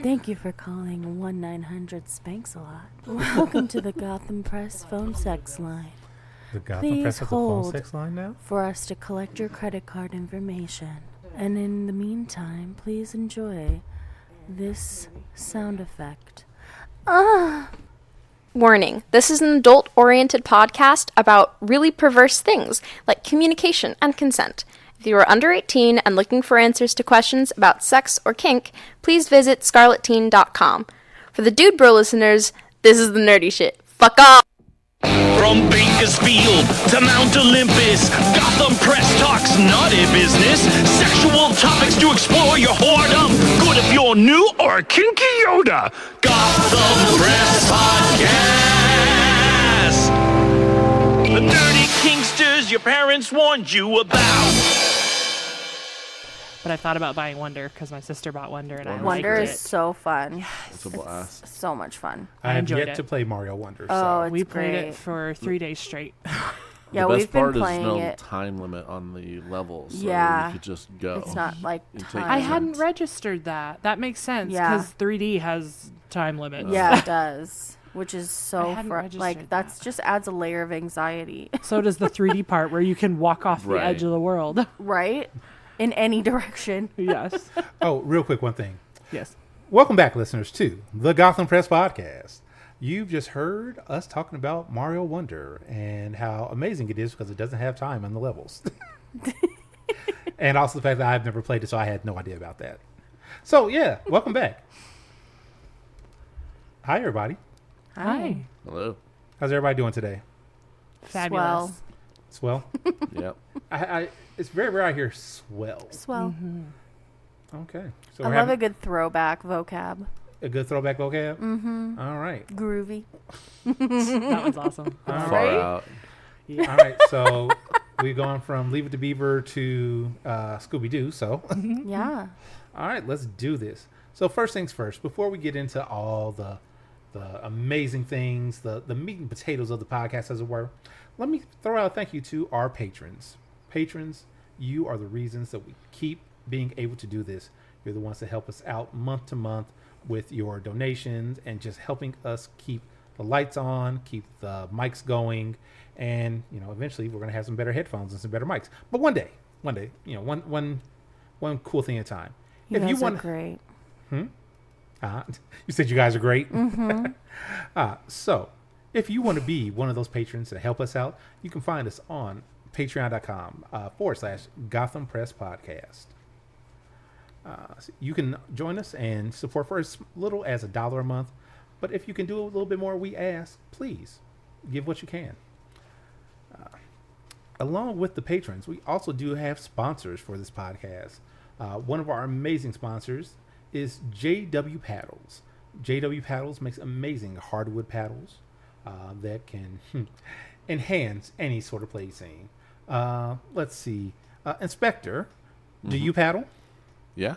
Thank you for calling 1-900-SPANKS-A-LOT. Welcome to the Gotham Press phone sex line. The Gotham Press has a phone sex line now? For us to collect your credit card information. And in the meantime, please enjoy this sound effect. Warning, this is an adult-oriented podcast about really perverse things, like communication and consent. If you are under 18 and looking for answers to questions about sex or kink, please visit scarletteen.com. For the Dude Bro listeners, this is the nerdy shit. Fuck off! From Bakersfield to Mount Olympus, Gotham Press talks naughty business. Sexual topics to explore your whoredom. Good if you're new or a kinky Yoda. Gotham Press Podcast. The dirty kinksters your parents warned you about. But I thought about buying Wonder because my sister bought Wonder and I Wonder liked is it. so fun. It's a blast. So much fun. I have enjoyed yet it. to play Mario Wonder. Oh, So. it's We played great. it for 3 days straight. Yeah, The best we've been part is playing no it. time limit on the levels. So Yeah. you could just go. It's not like You take time. your I time. hadn't registered that. That makes sense Yeah. because 3D has time limits. Yeah, it does. Which is I so hadn't registered like that's just adds a layer of anxiety, So does the 3D part where you can walk off the Right. edge of the world. right? In any direction. Yes. Oh, real quick, one thing. Yes. Welcome back, listeners, to the Gotham Press Podcast. You've just heard us talking about Mario Wonder and how amazing it is because it doesn't have time on the levels. And also the fact that I've never played it, so I had no idea about that. So, yeah, welcome back. Hi, everybody. Hi. Hello. How's everybody doing today? Fabulous. Swell. Swell? Yep. It's very rare I hear swell. Swell. Okay. So I we're love a having good throwback vocab. a good throwback vocab? Mm-hmm. All right. Groovy. That one's awesome. All Far right. out. All right. So we've gone from Leave It to Beaver to Scooby-Doo. So, Yeah. all right, let's do this. So first things first, before we get into all the amazing things, the meat and potatoes of the podcast, as it were, let me throw out a thank you to our patrons. Patrons, you are the reasons that we keep being able to do this. You're the ones that help us out month to month with your donations and just helping us keep the lights on, keep the mics going, and eventually we're going to have some better headphones and some better mics. But one day, one cool thing at a time. You guys want are great. you said you guys are great. Mm-hmm. So if you want to be one of those patrons to help us out, you can find us on patreon.com/Gotham Press Podcast. So you can join us and support for as little as $1 a month. But if you can do a little bit more, we ask, please give what you can. Along with the patrons, we also do have sponsors for this podcast. One of our amazing sponsors is JW Paddles. JW Paddles makes amazing hardwood paddles that can enhance any sort of play scene. Let's see. Inspector, do you paddle? Yeah.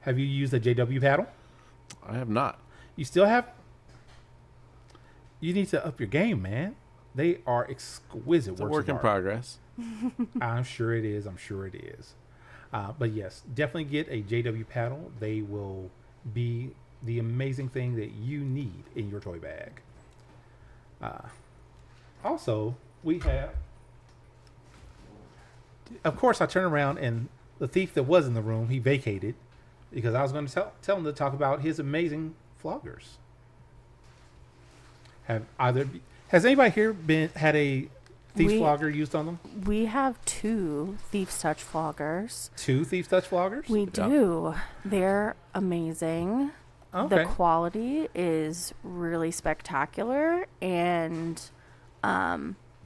Have you used a JW paddle? I have not. You still have? You need to up your game, man. They are exquisite It's a works work of in art. progress. I'm sure it is. But yes, definitely get a JW paddle. They will be the amazing thing that you need in your toy bag. Also, we have, of course, I turn around and the thief that was in the room, he vacated because I was going to tell him to talk about his amazing floggers. Has anybody here had a thief's flogger used on them? We have 2 Thief's Touch floggers. 2 thief's touch floggers? We do. They're amazing. Okay. The quality is really spectacular, and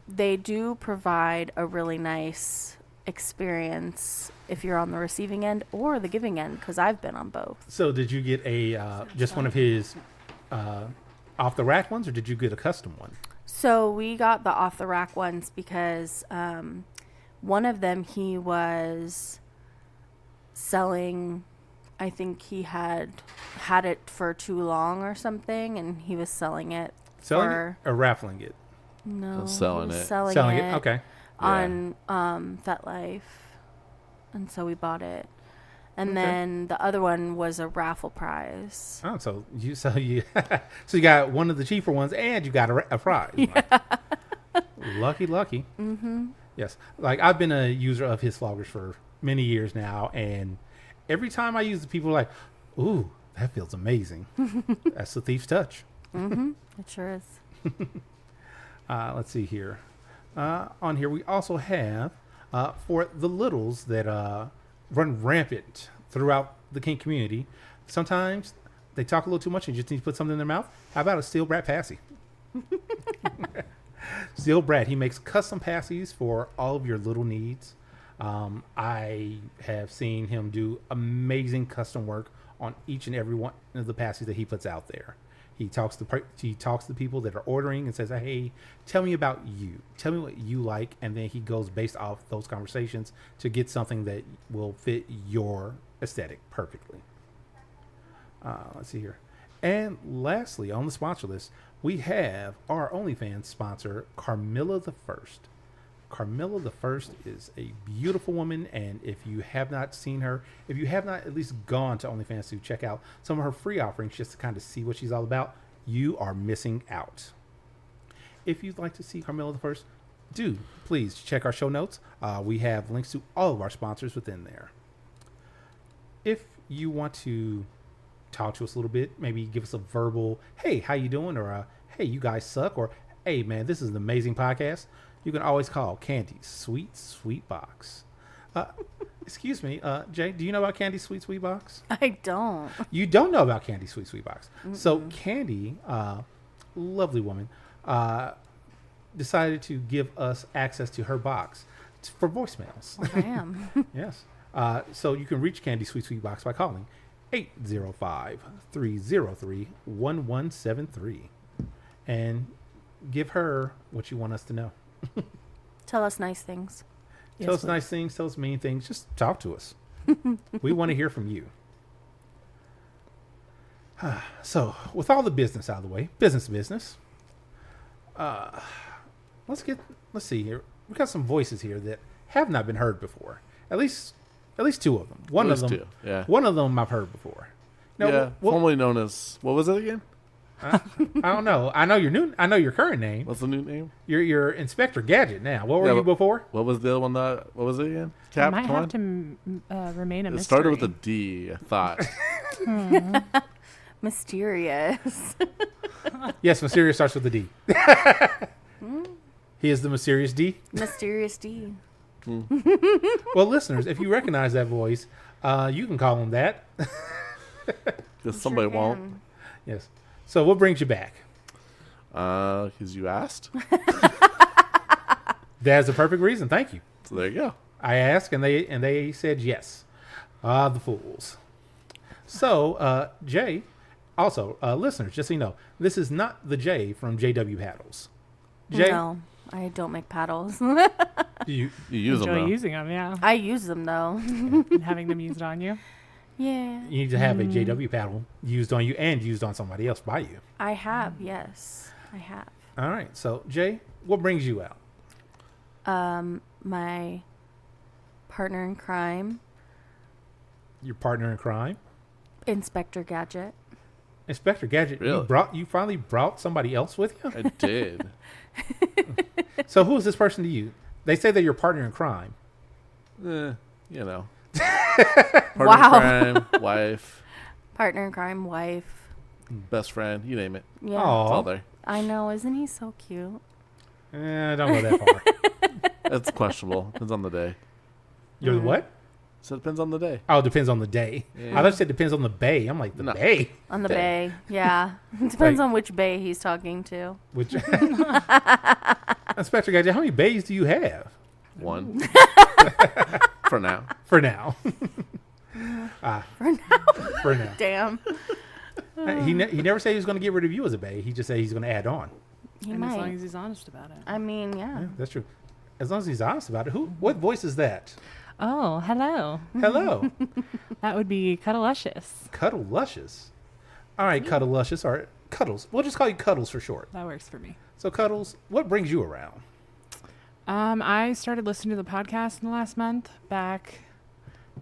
they do provide a really nice experience if you're on the receiving end or the giving end, because I've been on both. So did you get a just one of his off the rack ones, or did you get a custom one? So we got the off the rack ones because one of them he was selling. I think he had it for too long or something, and he was selling it. Selling for, it or raffling it? No, Selling he was it. Selling it. Okay. On FetLife, and so we bought it. And then the other one was a raffle prize. Oh, so you so you got one of the cheaper ones, and you got a prize. Yeah. Lucky. Mm-hmm. Yes, like I've been a user of his floggers for many years now, and every time I use it, people are like, "Ooh, that feels amazing." That's the thief's touch. Mm-hmm. It sure is. Let's see here. On here, we also have for the littles that run rampant throughout the kink community. Sometimes they talk a little too much and you just need to put something in their mouth. How about a Steel Brat Passy? Steel Brat, he makes custom passies for all of your little needs. I have seen him do amazing custom work on each and every one of the passies that he puts out there. He talks to people that are ordering and says, "Hey, tell me about you. Tell me what you like," and then he goes based off those conversations to get something that will fit your aesthetic perfectly. Let's see here. And lastly, on the sponsor list, we have our OnlyFans sponsor, Carmilla the First. Carmilla the First is a beautiful woman, and if you have not seen her, if you have not at least gone to OnlyFans to check out some of her free offerings just to kind of see what she's all about, you are missing out. If you'd like to see Carmilla the First, do please check our show notes. We have links to all of our sponsors within there. If you want to talk to us a little bit, maybe give us a verbal, "Hey, how you doing?" or a, "Hey, you guys suck," or "Hey, man, this is an amazing podcast," you can always call Candy's Sweet Box. Excuse me, Jay, do you know about Candy's Sweet Box? I don't. You don't know about Candy's Sweet Box. Mm-mm. So Candy, lovely woman, decided to give us access to her box for voicemails. Oh, damn. Yes. So you can reach Candy's Sweet Box by calling 805-303-1173 and give her what you want us to know. Tell us nice things. Tell us nice things, tell us mean things. Just talk to us. We want to hear from you. So, with all the business out of the way, business. Let's see here. We got some voices here that have not been heard before. At least two of them. One of them I've heard before. No, formerly known as, what was it again? I don't know. I know your current name. What's the new name? You're Inspector Gadget now. What were you before? What was the other one? What was it again? It might have to remain a mystery. It started with a D, I thought. Mysterious. Yes, Mysterious starts with a D. He is the Mysterious D. Mysterious D. Well, listeners, if you recognize that voice, you can call him that. Because somebody won't. Yes. So what brings you back? Because you asked. That's a perfect reason. Thank you. So there you go. I asked, and they said yes. The fools. So, Jay, also, listeners, just so you know, this is not the Jay from JW Paddles. Jay? No, I don't make paddles. You use them, though. Using them, yeah. I use them, though. And having them used on you. Yeah. You need to have a JW paddle used on you and used on somebody else by you. I have, yes. I have. All right. So, Jay, what brings you out? My partner in crime. Your partner in crime? Inspector Gadget. Inspector Gadget, really? You finally brought somebody else with you? I did. So who is this person to you? They say they're your partner in crime. You know. Wow. Partner in crime, wife. Partner in crime, wife. Best friend, you name it. Yeah. Aww. It's all there. I know. Isn't he so cute? Don't go that far. It's questionable. Depends on the day. You're what? So it depends on the day. Oh, it depends on the day. Yeah. I thought you said depends on the bay. I'm like, the bay? On the bay. Yeah. It depends on which bay he's talking to. Which Inspector Gadget, how many bays do you have? One. For now. For now. For now. Damn. He never said he was going to get rid of you as a bay. He just said he's going to add on. He And might. as long as he's honest about it. I mean, yeah. That's true. As long as he's honest about it. What voice is that? Oh, hello. Hello. That would be CuddleLuscious. CuddleLuscious. All right, CuddleLuscious, or Cuddles. We'll just call you Cuddles for short. That works for me. So, Cuddles, what brings you around? I started listening to the podcast in the last month, back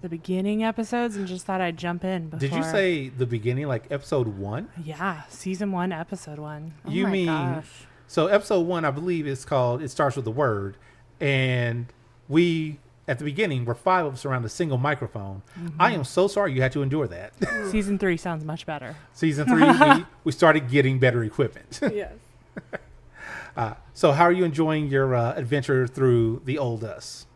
the beginning episodes and just thought I'd jump in before. Did you say the beginning, like episode 1? Yeah, season 1, episode 1. Oh You my mean gosh. so episode 1, I believe, is called. It starts with the word, and we at the beginning were 5 of us around a single microphone. I am so sorry you had to endure that. Season 3 sounds much better. Season 3, we started getting better equipment. Yes. So how are you enjoying your adventure through the old us?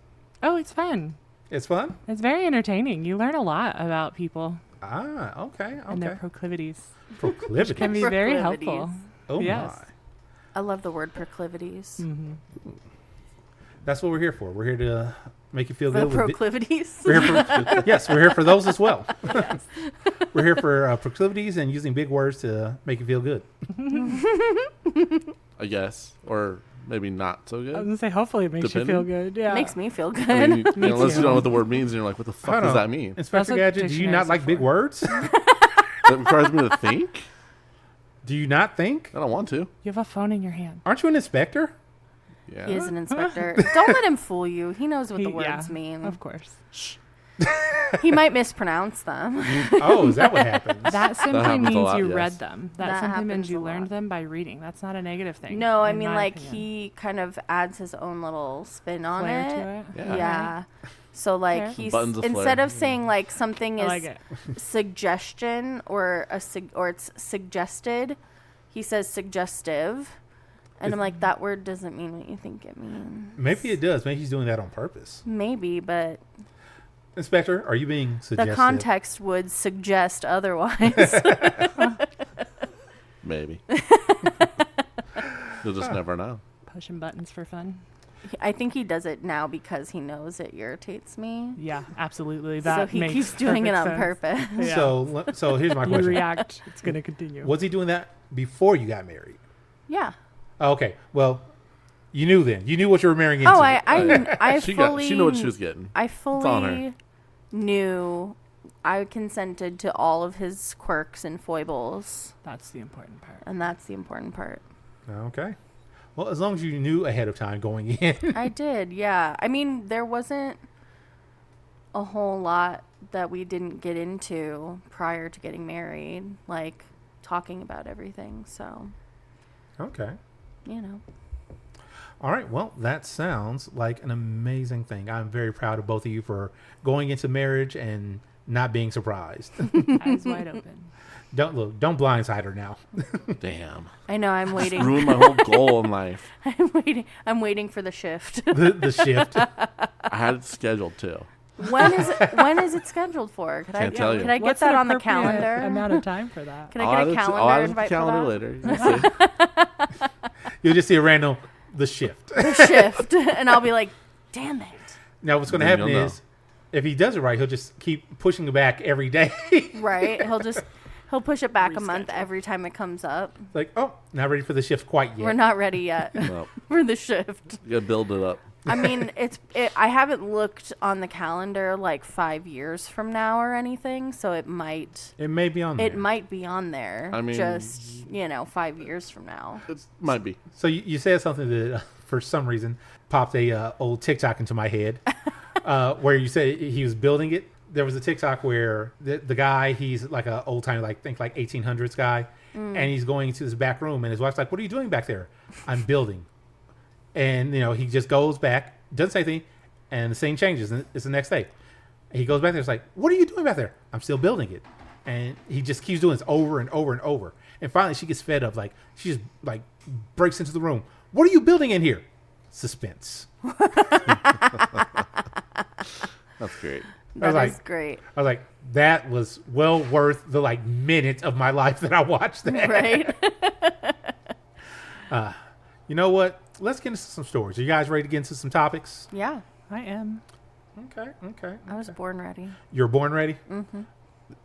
Oh, it's fun. It's fun. It's very entertaining. You learn a lot about people Okay. and their proclivities. Proclivity. Can be very Proclivities. helpful. Oh Yes. my. I love the word proclivities. That's what we're here for. We're here to make you feel The good. with proclivities. We're here for, yes, we're here for those as well. We're here for proclivities and using big words to make you feel good. I guess, or maybe not so I was good. going to say, hopefully it makes you feel Depending. good. Yeah. Makes me feel good. I mean, Me unless too. you don't know what the word means, and you're like, "What the fuck Hold does on. that mean?" Inspector what Gadget, do you not dictionaries like are big for. words? That requires me to think. Do you not think? I don't want to. You have a phone in your hand. Aren't you an inspector? Yeah. He is an inspector. Don't let him fool you. He knows what the words Yeah, mean. Of course. He might mispronounce them. Oh, is that what happens? That simply happens a means lot, you yes. read them. That, That simply means happens you a learned lot. them by reading. That's not a negative thing. No, I in mean, my like, opinion. he kind of adds his own little spin on Flair it. to it. Yeah. Yeah. So, like, Fair. he's Buttons of instead flair. of saying, like, something I is like it. suggestion or or it's suggested, he says suggestive. And I'm like, that word doesn't mean what you think it means. Maybe it does. Maybe he's doing that on purpose. Maybe, but Inspector, are you being suggestive? the context would suggest otherwise. Maybe. You'll just never know. Pushing buttons for fun. I think he does it now because he knows it irritates me. Yeah, absolutely. So That he makes keeps doing it perfect on sense. purpose. Yeah. So here's my You question. react. It's going to continue. Was he doing that before you got married? Yeah. Okay. Well, you knew then. You knew what you were marrying into. Oh, I She fully knew what she was getting. I on her. fully knew. I consented to all of his quirks and foibles, That's the important part. and that's the important part. Okay. Well, as long as you knew ahead of time going in. I did, yeah. I mean, there wasn't a whole lot that we didn't get into prior to getting married, like talking about everything. So, Okay. you know. All right. Well, that sounds like an amazing thing. I'm very proud of both of you for going into marriage and not being surprised. Eyes wide open. Don't blindside her now. Damn. I know. I'm waiting. Ruined my whole goal in life. I'm waiting for the shift. the shift. I had it scheduled too. When is it scheduled for? Can't tell you. Can I get What's that an on the appropriate calendar? amount of time for that? Can I get a calendar I'll add it to the invite calendar for that? later. You'll see. You'll just see a random the shift. The shift, and I'll be like, "Damn it!" Now, what's going to Then happen you'll is, if he does it right, he'll just keep pushing it back every day. Right? He'll push it back a month every time it comes up. Like, oh, not ready for the shift quite yet. We're not ready yet No, for the shift. you gotta build it up. I mean, I haven't looked on the calendar like 5 years from now or anything, so it might It may be on there. it might be on there. I mean- just 5 years from now. It might be. So you said something that, for some reason, popped a old TikTok into my head, where you said he was building it. There was a TikTok where the guy, he's like an old time, like 1800s guy, and he's going to this back room, and his wife's like, "What are you doing back there?" "I'm building." And he just goes back, doesn't say anything, and the scene changes, and it's the next day. And he goes back there, it's like, "What are you doing back there?" "I'm still building it." And he just keeps doing this over and over and over. And finally, she gets fed up. Like, she just breaks into the room. "What are you building in here?" "Suspense." That's great. I was That is like- great, I was like, that was well worth the minute of my life that I watched that. right? You know what? Let's get into some stories. Are you guys ready to get into some topics? Yeah, I am. Okay. I was born ready. You're born ready? Mm-hmm.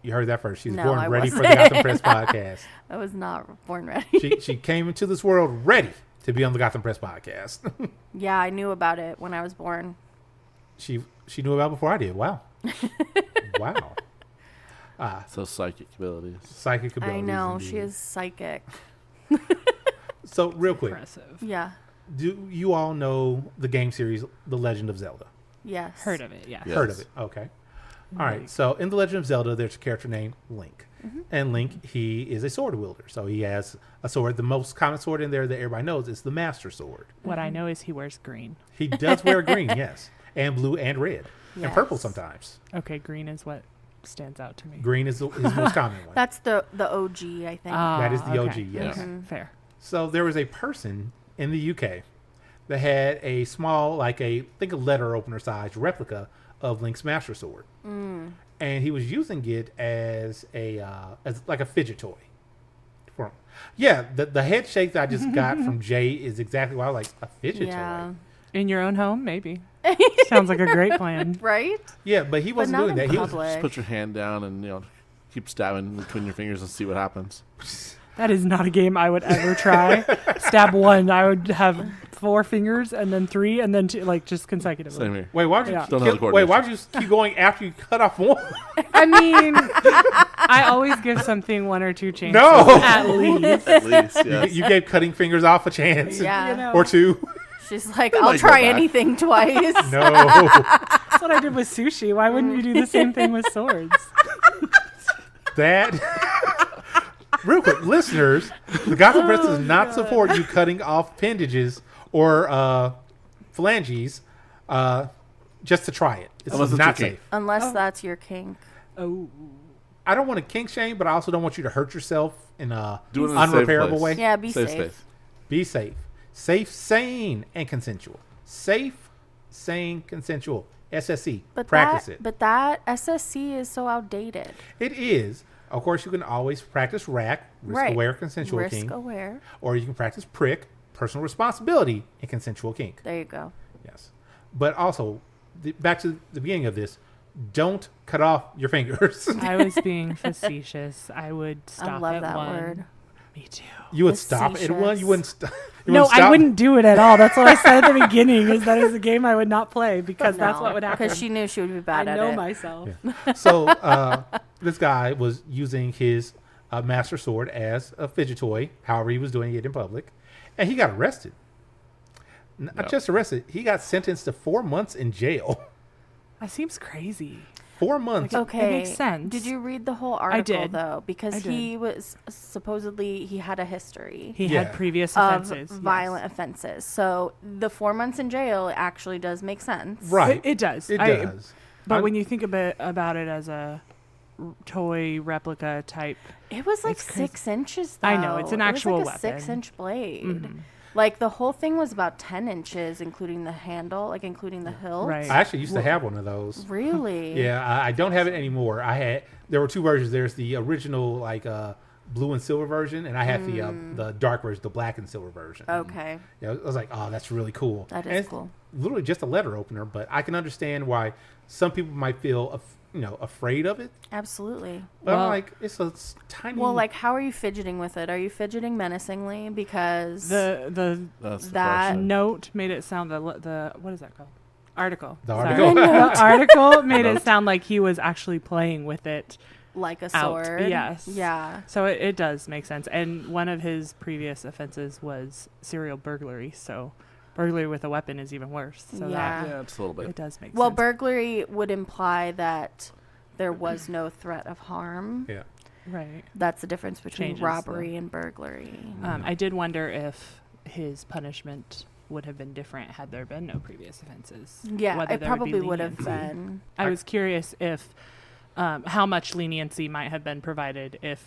You heard that first. She was No, born I ready for the wasn't. Gotham Press podcast. I was not born ready. She came into this world ready to be on the Gotham Press podcast. Yeah, I knew about it when I was born. She knew about it before I did. Wow. Wow. So psychic abilities. Psychic abilities. I know, indeed. she is psychic. So real quick, Impressive. Yeah. do you all know the game series The Legend of Zelda? Yes. Heard of it, yeah. Yeah. Heard Yes. of it. Okay. All right. So in The Legend of Zelda, there's a character named Link. And Link, he is a sword wielder. So he has a sword. The most common sword in there that everybody knows is the Master Sword. What I know is he wears green. He does wear green, yes. And blue and red. And purple sometimes. Okay, green is what stands out to me. Green is his most common one. That's the OG, I think. That is the OG, okay. yes. Fair. So there was a person in the UK that had a small, think a letter opener size replica of Link's Master Sword. And he was using it as like a fidget toy. The head shake that I just got from Jay is exactly why I was like, a fidget toy. In your own home, maybe. Sounds like a great plan. Right? Yeah, but he wasn't doing that. He was Just put your hand down and keep stabbing between your fingers and see what happens. That is not a game I would ever try. Stab 1, I would have 4 fingers and then 3 and then 2, just consecutively. Same here. Wait, why'd you Don't know the why'd you keep going after you cut off one? I mean, I always give something 1 or 2 chances. No. At least. At least, yes. You gave cutting fingers off a chance. Yeah. Or 2. She's like, might I'll go try back. anything twice. No. That's what I did with sushi. Why wouldn't you do the same thing with swords? That. Real quick, listeners, the Gotham Press does not support you cutting off appendages or phalanges just to try it. It's Unless it's not your kink. safe. Unless that's your kink. Oh. I don't want to kink shame, but I also don't want you to hurt yourself in a Do it in a safe unrepairable place. way. Yeah, be safe. Be safe. Safe, sane, and consensual. Safe, sane, consensual. SSC. Practice it. But that SSC is so outdated. It is. Of course, you can always practice RAC, risk-aware, consensual kink. Risk-aware. Or you can practice PRIC, personal responsibility, and consensual kink. There you go. Yes. But also, back to the beginning of this, don't cut off your fingers. I was being facetious. I would stop I love at that 1. word. Me too. You would stop at one? You wouldn't stop? No, I wouldn't do it at all. That's what I said at the beginning, is that is a game I would not play because that's what would happen. Because she knew she would be bad I at know it. myself. Yeah. So this guy was using his Master Sword as a fidget toy, however he was doing it in public, and he got arrested. Not just arrested, he got sentenced to 4 months in jail. That seems crazy. 4 months. Okay. It makes sense. Did you read the whole article, did. though? Because I did. he was supposedly, he had a history He Yeah. had previous of offenses. violent offenses. So the 4 months in jail actually does make sense. Right. It does. It does. But when you think about it as a toy replica type, It was like It's crazy. 6 inches, though. I know, it's an actual it was like a weapon. 6-inch blade. Mhm. Like, the whole thing was about 10 inches, including the handle, like, including the hilt. Right. I actually used to have one of those. Really? Yeah, I don't have it anymore. There were 2 versions. There's the original blue and silver version, and I had the dark version, the black and silver version. Okay. Yeah, I was like, oh, that's really cool. That And is it's cool. Literally just a letter opener, but I can understand why some people might feel, afraid of it. Absolutely. But I'm Well- like, it's a tiny. Well, like, how are you fidgeting with it? Are you fidgeting menacingly? Because the That's the That question. note made it sound the what is that called? Article. The Sorry. article. The article made it Note. sound like he was actually playing with it. like a Out, sword. yes. Yeah. So it does make sense. And one of his previous offenses was serial burglary. So burglary with a weapon is even worse. So Yeah. Yeah, it's a little it bit. does make Well, sense. burglary would imply that there was no threat of harm. Yeah. Right. That's the difference between Changes robbery and burglary. I did wonder if his punishment would have been different had there been no previous offenses. Yeah, Whether it there would be probably would have leniency. been. I was curious if how much leniency might have been provided if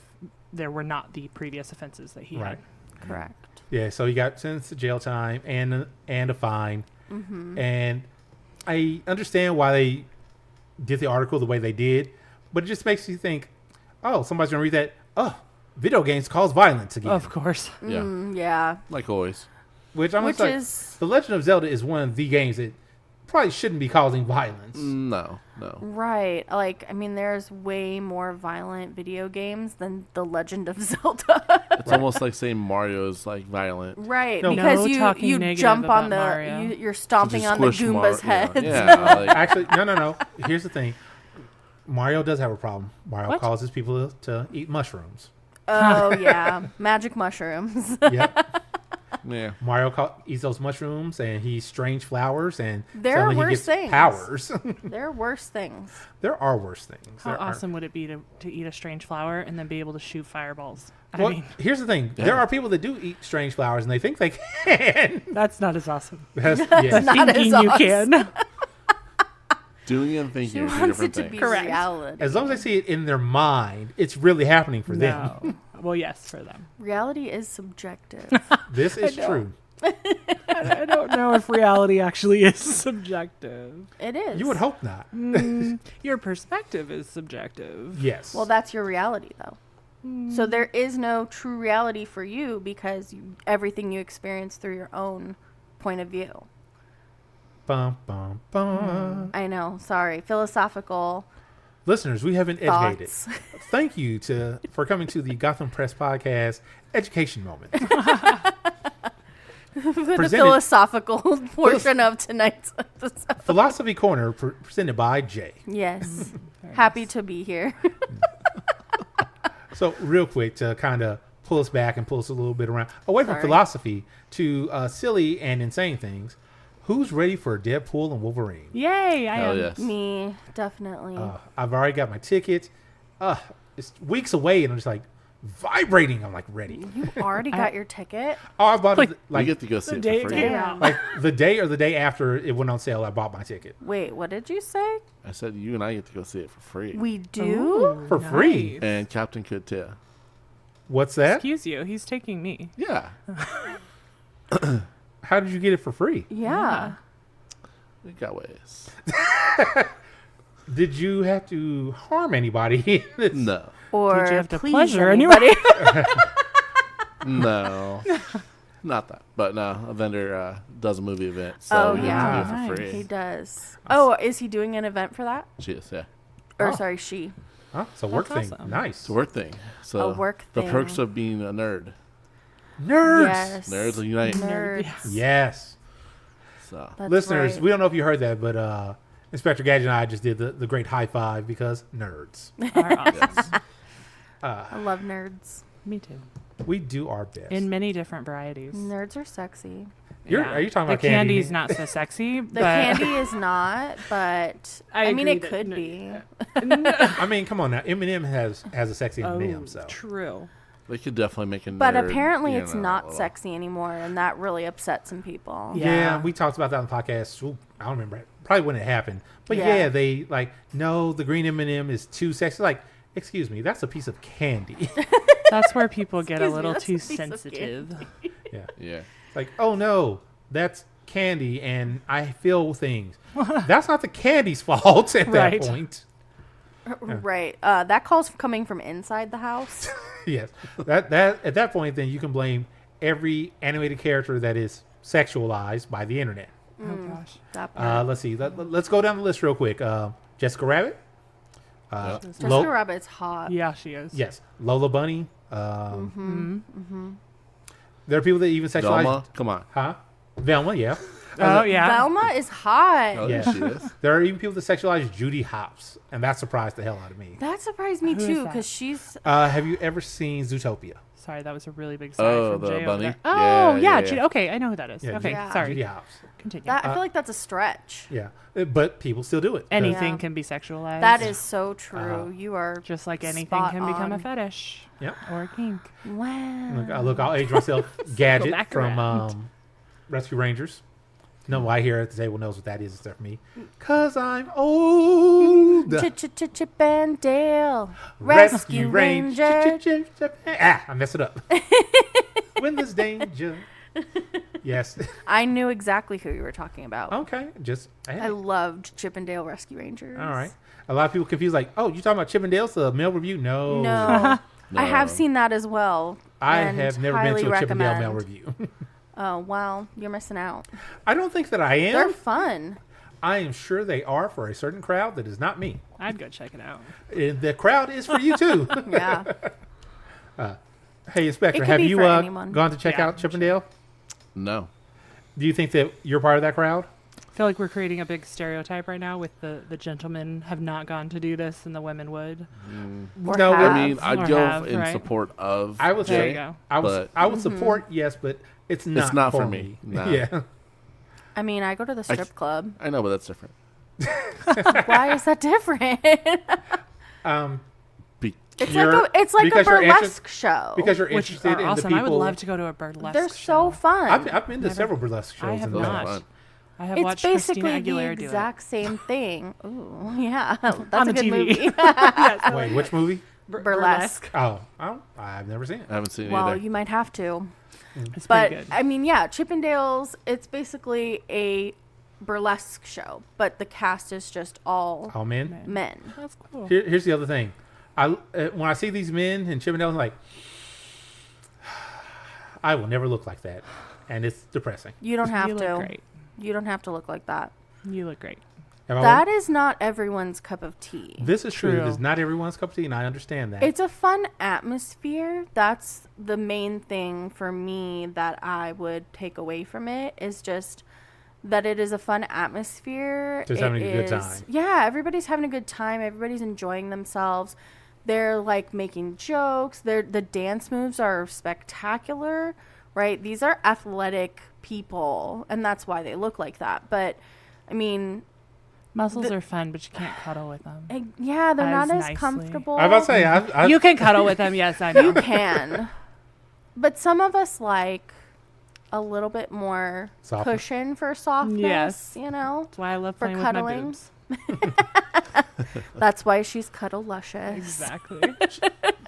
there were not the previous offenses that he Right. had. Correct. Yeah, so he got sentenced to jail time and a fine. And I understand why they did the article the way they did, but it just makes you think, oh, somebody's going to read that. Oh, video games cause violence again. Of course. Yeah, Yeah. like always. Which I'm Which just like, is The Legend of Zelda is one of the games that probably shouldn't be causing violence. No. right. Like, I mean, there's way more violent video games than The Legend of Zelda. It's almost like saying Mario is like violent. right. No. Because No talking you negative jump on about Mario. you're stomping Just on the squish Goomba's Mar- heads. Yeah, like, Actually, no. Here's the thing. Mario does have a problem. Mario What? causes people to eat mushrooms. Oh, yeah. Magic mushrooms. Yep. Yeah. Mario eats those mushrooms and he eats strange flowers and There are suddenly he worse gets things. powers. There are worse things. There are worse things. How There are- awesome would it be to eat a strange flower and then be able to shoot fireballs? Well, I mean, here's the thing. Yeah. There are people that do eat strange flowers and they think they can. that's not as awesome. Yeah. Not as Thinking you awesome. can. Doing and She thinking are two wants it different to things. be Correct. reality. As long as they see it in their mind, it's really happening for them. No. Well, yes, for them. Reality is subjective. This is know. true. I don't know if reality actually is subjective. It is. You would hope not. Your perspective is subjective. Yes. Well, that's your reality, though. So there is no true reality for you because everything you experience through your own point of view. Bum, bum, bum. I know. Sorry. Philosophical Listeners, we have been educated. thoughts. Thank you for coming to the Gotham Press Podcast Education Moment. The philosophical portion of tonight's episode. Philosophy Corner presented by Jay. Yes. Happy to be here. So real quick to kind of pull us back and pull us a little bit around away from Sorry. philosophy to silly and insane things. Who's ready for Deadpool and Wolverine? Yay! I Hell am. yes. Me, definitely. I've already got my ticket. It's weeks away and I'm just like vibrating. I'm like ready. You already got your ticket? Oh, I bought it You like get to go see it Day for it free. came out. like the day or the day after it went on sale. I bought my ticket Wait, what did you say? I said you and I get to go see it for free. We do? for free. And Captain could too. What's that? Excuse you. He's taking me. Yeah. How did you get it for free? Yeah. We got ways. Did you have to harm anybody? No. Or Did you have to please pleasure anybody? No. Not that. But no, a vendor does a movie event. So Oh, you get yeah. to do it for free. He does. Oh, is he doing an event for that? She is, yeah. Or, Oh. sorry, she. Huh? It's a work That's thing. awesome. Nice. It's a work thing. So A work the thing. perks of being a nerd. Nerds. Yes. Nerds will unite. Nerds. Yes. So That's Listeners, right. we don't know if you heard that, but Inspector Gadget and I just did the great high five because nerds. Are awesome. yes. I love nerds. Me too. We do our best. In many different varieties. Nerds are sexy. Are you talking the about candy? candy's not so sexy, The but candy is not, but I I mean, agree it that- could no, be. I mean, come on now. Eminem has a sexy oh, Eminem, so true. They could definitely make a nerd. But apparently you it's know, not little- sexy anymore, and that really upset some people. yeah. Yeah. We talked about that on the podcast. Ooh, I don't remember probably when it happened, but Yeah. yeah, they like no, the green M&M is too sexy. Like, excuse me, that's a piece of candy. That's where people get a Excuse me, little that's a too piece of sensitive. Yeah, Yeah. it's like, oh no, that's candy, and I feel things. That's not the candy's fault at Right. that point. Right. That call's coming from inside the house. Yes, that at that point, then you can blame every animated character that is sexualized by the internet. Oh gosh. That part. Let's see. Let's go down the list real quick. Jessica Rabbit. Jessica Lo- Rabbit's hot. Yeah, she is. Yes, Lola Bunny. There are people that even sexualize. Velma, come on. Huh? Velma, yeah. Oh yeah. Velma is hot. Oh, Yeah. yeah, she is. There are even people that sexualize Judy Hopps, and that surprised the hell out of me. That surprised me Who is too, that? because she's. Have you ever seen Zootopia? Sorry, that was a really big sigh Oh, from the Jay over bunny? there. Yeah, Oh yeah, yeah. yeah. Judy- okay, I know who that is. Yeah, okay, Yeah. sorry. Judy Hopps. Continue. I feel like that's a stretch. Yeah, but people still do it. 'cause- Anything Yeah. can be sexualized. That is so true. You are just like anything spot can become a on. fetish Yep. or a kink. Wow. Look, I'll age myself. Gadget back from around. Rescue Rangers. No one here at the table knows what that is except for me. 'Cause I'm old. Chip and Dale. Rescue Ranger. I messed it up. When there's danger. Yes. I knew exactly who you were talking about. Okay. Just. Hey. I loved Chip and Dale Rescue Rangers. All right. A lot of people confuse like, oh, you talking about Chip and Dale's the male review? No. No. No. I have seen that as well. I and have never been highly to a Chip and Dale male recommend. review. Oh, wow. You're missing out. I don't think that I am. They're fun. I am sure they are for a certain crowd that is not me. I'd go check it out. The crowd is for you too. Yeah. Hey, Inspector, It could have be you for anyone. gone to check Yeah. out Chip and Dale? No. Do you think that you're part of that crowd? I feel like we're creating a big stereotype right now with the gentlemen have not gone to do this and the women would. Or No, have. I mean, I'd Or go have, in right? support of I would There you say go. I would support, yes, but it's not for me. Nah. Yeah. I mean, I go to the strip club. I know, but that's different. Why is that different? It's like a because you're burlesque show. Because you're Which interested are in awesome. the people. I would love to go to a burlesque They're show. so fun. I've been to several burlesque shows I in have the Those are not. past. fun. I have It's watched basically Christina the Aguilera do it. exact same thing. Ooh, yeah, that's On a the good TV. movie. Wait, which movie? Burlesque. Oh, I've never seen it. I haven't seen it Well, either. you might have to. It's But pretty good. I mean, yeah, Chippendales. It's basically a burlesque show, but the cast is just all Oh, man. men. That's cool. Here's the other thing. When I see these men in Chippendales, I'm like, I will never look like that, and it's depressing. You don't have You to. look great. You don't have to look like that. You look great. Am I That wrong? is not everyone's cup of tea. This is true. True. It's not everyone's cup of tea, and I understand that. It's a fun atmosphere. That's the main thing for me that I would take away from it, is just that it is a fun atmosphere. Just having a good time. Yeah, everybody's having a good time. Everybody's enjoying themselves. They're like making jokes. The dance moves are spectacular, right? These are athletic people, and that's why they look like that. But I mean, Muscles are fun, but you can't cuddle with them. yeah, they're As not as nicely. comfortable. I was about to say, I You can cuddle with them, yes, I know. You can. But some of us like a little bit more Softness. cushion for softness, Yes. you know? That's why I love For playing with my cuddling. boobs. That's why she's CuddleLuscious. Exactly.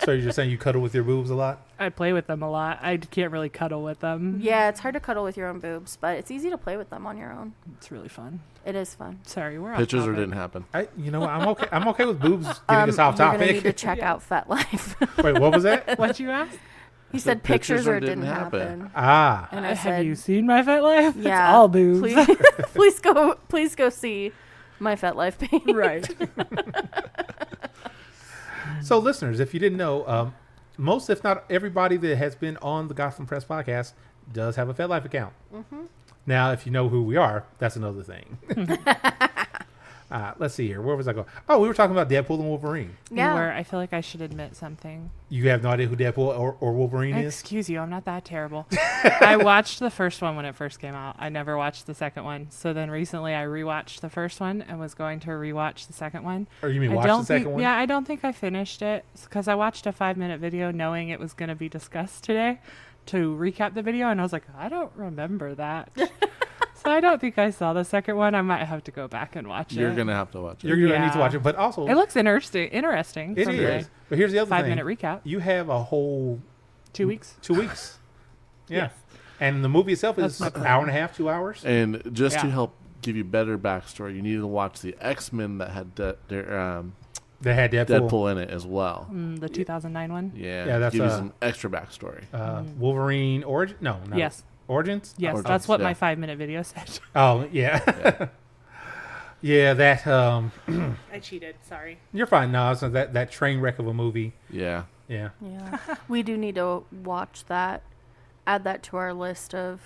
so you're just saying you cuddle with your boobs a lot? I play with them a lot. I can't really cuddle with them. Yeah, it's hard to cuddle with your own boobs, but it's easy to play with them on your own. It's really fun. It is fun. Sorry, we're off Pictures or topic. didn't happen. You know what? I'm okay. I'm okay with boobs getting us off You're going to topic. need to check out FetLife. Wait, what was that? What'd you ask? He said pictures or didn't happen. happen. Ah, And I Have said, you seen my FetLife? yeah. It's all boobs. Please go see my FetLife page. Right. so listeners, if you didn't know, most, if not everybody that has been on the Gospel Press podcast does have a FetLife account. Mm-hmm. Now, if you know who we are, that's another thing. Let's see here. Where was I going? Oh, we were talking about Deadpool and Wolverine. Yeah. Where I feel like I should admit something. You have no idea who Deadpool or Wolverine is? Excuse you, I'm not that terrible. I watched the first one when it first came out. I never watched the second one. So then recently I rewatched the first one and was going to rewatch the second one. Or you mean I watch don't the second think, one? Yeah, I don't think I finished it because I watched a 5-minute video knowing it was going to be discussed today to recap the video. And I was like, I don't remember that. So I don't think I saw the second one. I might have to go back and watch You're it. going to have to watch it. You're going to need to Yeah. watch it. But also, It looks interesting. it from is. the But here's the other 5-minute thing. recap. You have a whole 2 weeks. 2 weeks. Yeah. Yes. And the movie itself is That's an my hour and a half, 2 hours. And just to Yeah. help give you better backstory, you need to watch the X-Men that had They had Deadpool in it as well. The 2009 one. Yeah, Yeah, that's, give you some extra backstory. Wolverine Origin? No, not Yes. Origins? Yes, Origins, that's what yeah. my 5-minute video said. Oh, yeah. Yeah, that I cheated. Sorry. you're fine. No, it's that train wreck of a movie. Yeah. Yeah. Yeah. We do need to watch that. Add that to our list of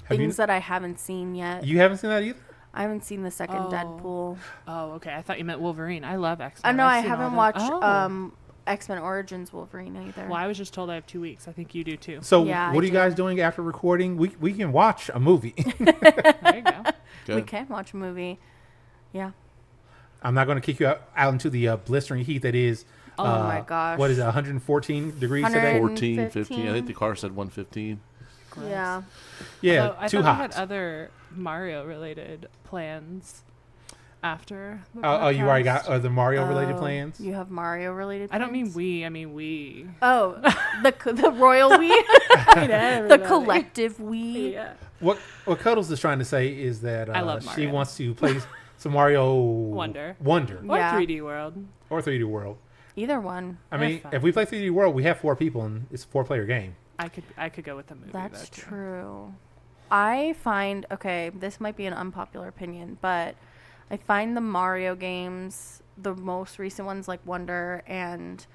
things that I haven't seen yet. You haven't seen that either? I haven't seen the second Oh. Deadpool. Oh, okay. I thought you meant Wolverine. I love X-Men. I know I've I seen all haven't them. watched Oh. X-Men Origins Wolverine either. Well, I was just told I have 2 weeks. I think you do too. So Yeah, what I are you do. guys doing after recording? We can watch a movie. There you go. Good. We can watch a movie. Yeah. I'm not going to kick you out into the blistering heat that is. Oh my gosh. What is it? 114 degrees today? 14, 15. I 15. think the car said 115. Yeah. Yeah, Although I too thought hot. we had other Mario-related plans after. The Oh, you already podcast. got other Mario-related Oh, plans? You have Mario-related I don't mean plans? we. I mean we. Oh, the royal we? the Everybody. collective we? Yeah. What Cuddles is trying to say is that I love she Mario. wants to play some Mario Wonder. Or Yeah. 3D World. or 3D World. Either one. I They're mean, fun. if we play 3D World, we have 4 people and it's a 4-player game. I could go with the movie. That's though, too. true. I find, okay, this might be an unpopular opinion, but I find the Mario games, the most recent ones like Wonder and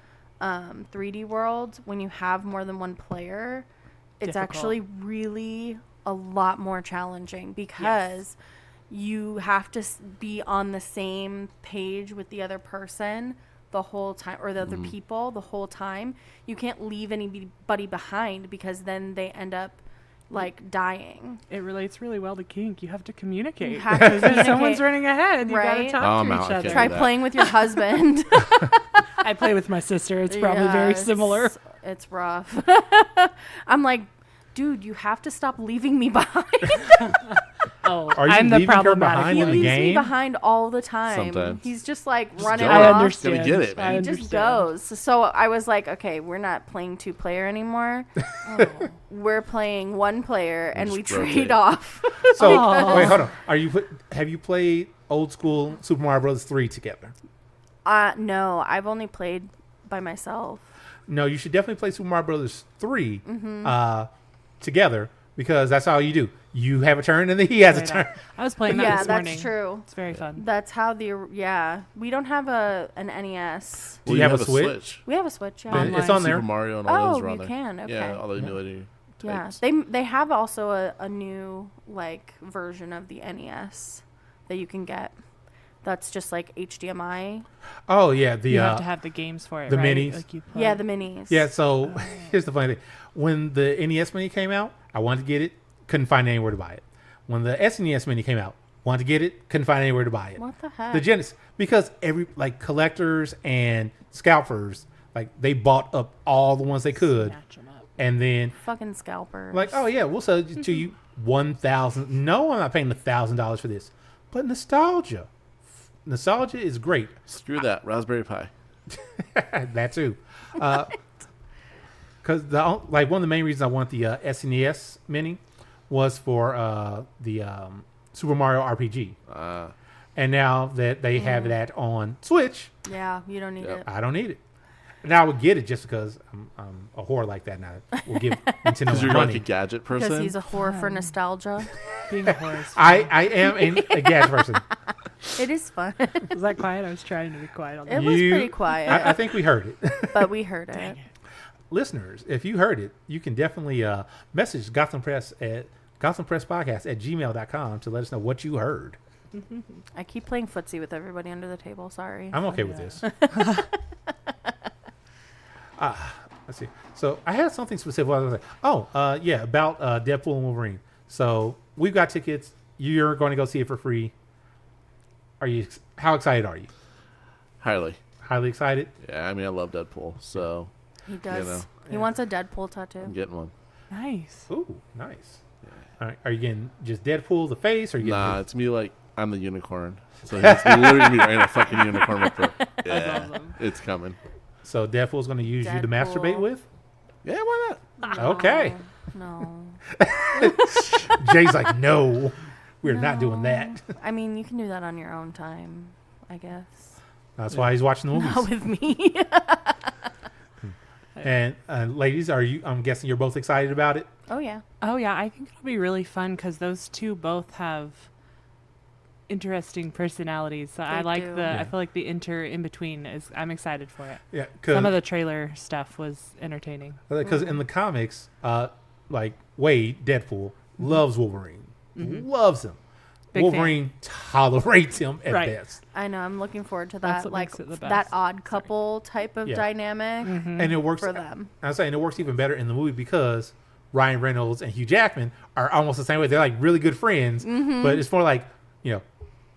3D World, when you have more than one player, it's Difficult. actually really a lot more challenging because you have to be on the same page with the other person the whole time, or the other people the whole time. You can't leave anybody behind because then they end up like dying. It relates really well to kink. You have to communicate. You have to Because if someone's running ahead, you Right? gotta talk to out. each I other. can't Try do that. playing with your husband. I play with my sister. It's probably very similar. It's rough. I'm like, dude, you have to stop leaving me behind. Oh, Are you I'm the leaving her problematic behind He in one. the leaves me game? behind all the time. Sometimes. He's just like Just running go. I off. understand. Gotta get it, man. I He understand. just goes. So I was like, okay, we're not playing 2-player anymore. We're playing 1-player, and we Just rotate. trade off. So Aw. wait, hold on. Have you played old school Super Mario Bros. 3 together? No, I've only played by myself. No, you should definitely play Super Mario Bros. 3 together, because that's all you do. You have a turn, and then he has a Right turn. on. I was playing that Yeah, this that's morning. true. It's very fun. That's how we don't have an NES. Do you have a Switch? We have a Switch, yeah. Then it's on there. Super Mario and all those Oh, are on you there. can. Okay. Yeah, all the new Yeah, types. they have also a new like version of the NES that you can get. That's just like HDMI. Oh yeah, You have to have the games for it, the right? minis. Like you play. Yeah, the minis. Yeah, so here's the funny thing. When the NES Mini came out, I wanted to get it, couldn't find anywhere to buy it. When the SNES Mini came out, wanted to get it, couldn't find anywhere to buy it. What the heck? The Genesis, because every collectors and scalpers, they bought up all the ones they could, Snatch 'em up. and then Fucking scalpers. oh yeah, we'll sell it to you $1,000. No, I'm not paying $1,000 for this. But nostalgia is great. Screw that. Raspberry Pi. That too. Because one of the main reasons I want the SNES Mini was for the Super Mario RPG. And now that they have that on Switch, Yeah, you don't need Yep. it. I don't need it. Now I would get it just because I'm a whore like that. Now we'll give Because Nintendo you're like money. a gadget Because person. he's a whore for nostalgia. Being a horse. I am a gadget person. It is fun. Was that quiet? I was trying to be quiet on that. It was pretty quiet, I think we heard it. but we heard it. Listeners, if you heard it, you can definitely message Gotham Press at gmail.com to let us know what you heard. I keep playing footsie with everybody under the table. Sorry. I'm okay with this. Let's see. So I had something specific. I was like, about Deadpool and Wolverine. So we've got tickets. You're going to go see it for free. How excited are you? Highly. Highly excited? Yeah, I mean, I love Deadpool, so He does. know. He wants a Deadpool I'm tattoo. getting one. Nice. Ooh, nice. All right. Are you getting just Deadpool the face, or are you getting Nah, it's me like I'm the unicorn. So he's literally me wearing a fucking unicorn with the. Yeah, awesome. it's coming. so Deadpool's going to use you to masturbate Deadpool. with? Yeah, why not? Okay. No. Jay's like, no, we're not doing that. I mean, you can do that on your own time, I guess. That's why he's watching the movies. Not with me. And ladies, I'm guessing you're both excited about it? Oh, yeah. Oh yeah, I think it'll be really fun because those two both have interesting personalities. So I They like do. the. Yeah. I feel like the in between is. I'm excited for it. Yeah. Some of the trailer stuff was entertaining. Because in the comics, Wade, Deadpool, loves Wolverine. Loves him. Big Wolverine tolerates him at Right. best. I know. I'm looking forward to That's that. what Like makes it the that best. odd couple type of Yeah. dynamic And it works for them. I'm saying it works even better in the movie because Ryan Reynolds and Hugh Jackman are almost the same way. They're like really good friends, but it's more like,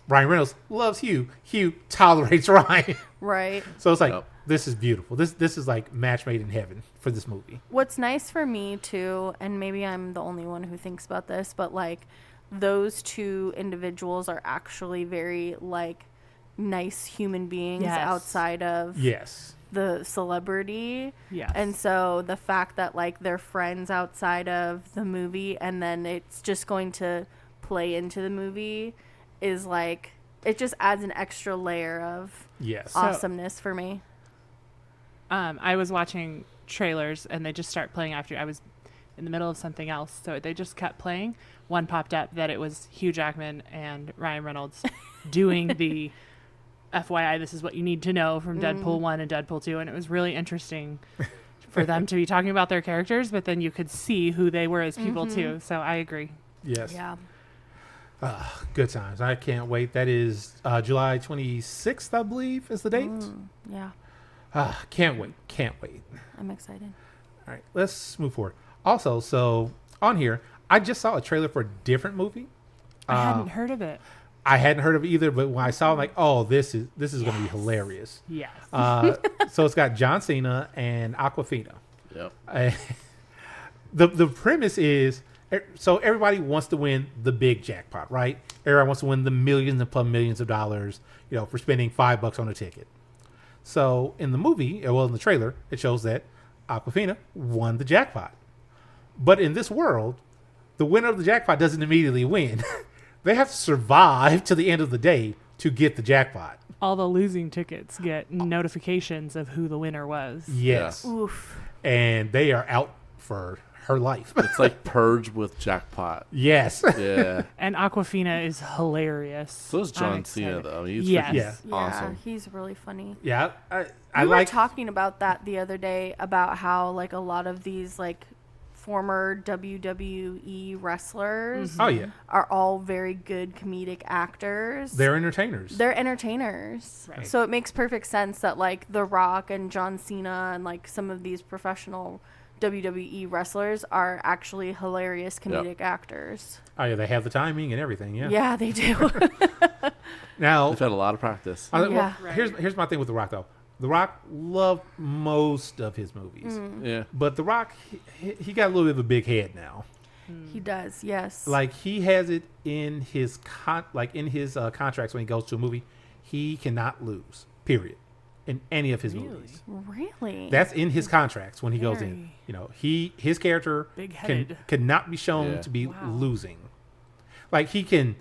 Ryan Reynolds loves Hugh. Hugh tolerates Ryan. Right. So it's like, Yep. this is beautiful. This is like match made in heaven for this movie. What's nice for me too, and maybe I'm the only one who thinks about this, but like those two individuals are actually very like nice human beings Yes. outside of Yes. the celebrity. Yes. And so the fact that like they're friends outside of the movie and then it's just going to play into the movie is like it just adds an extra layer of Yes. awesomeness for me. I was watching trailers and they just start playing after I was in the middle of something else. So they just kept playing. One popped up that it was Hugh Jackman and Ryan Reynolds doing the FYI, this is what you need to know from Deadpool 1 and Deadpool 2. And it was really interesting for them to be talking about their characters, but then you could see who they were as people too. So I agree. Yes. Yeah. Good times. I can't wait. That is July 26th, I believe, is the date. Yeah. Can't wait. Can't wait. I'm excited. All right, let's move forward. Also, so on here, I just saw a trailer for a different movie. I hadn't heard of it. I hadn't heard of it either, but when I saw it, I'm like, oh, this is going to be hilarious. Yes. So it's got John Cena and Aquafina. Yep. The premise is, so everybody wants to win the big jackpot, right? Everybody wants to win the millions and plus millions of dollars, for spending $5 on a ticket. So in the movie, in the trailer, it shows that Aquafina won the jackpot. But in this world, the winner of the jackpot doesn't immediately win. They have to survive to the end of the day to get the jackpot. All the losing tickets get notifications of who the winner was. Yes. Yeah. Oof. And they are out for her life. It's like Purge with Jackpot. Yes. Yeah. And Aquafina is hilarious. So is I'm John Cena, excited. though. He's Yes. freaking Yeah. Yeah, awesome. he's really funny. Yeah. I We were like talking about that the other day about how like a lot of these like former WWE wrestlers Oh, yeah. are all very good comedic actors. They're entertainers. They're entertainers. Right. So it makes perfect sense that like The Rock and John Cena and like some of these professional WWE wrestlers are actually hilarious comedic actors. Oh, yeah. They have the timing and everything. Yeah. Yeah, they do. Now, They've had a lot of practice. Yeah. here's my thing with The Rock, though. The Rock loved most of his movies. Yeah. But The Rock, he got a little bit of a big head now. He does, yes. Like he has it in his contracts when he goes to a movie, he cannot lose. Period. In any of his movies, Really? that's in his contracts when he goes in. His character Big-headed. cannot be shown Yeah. to be losing. Like he can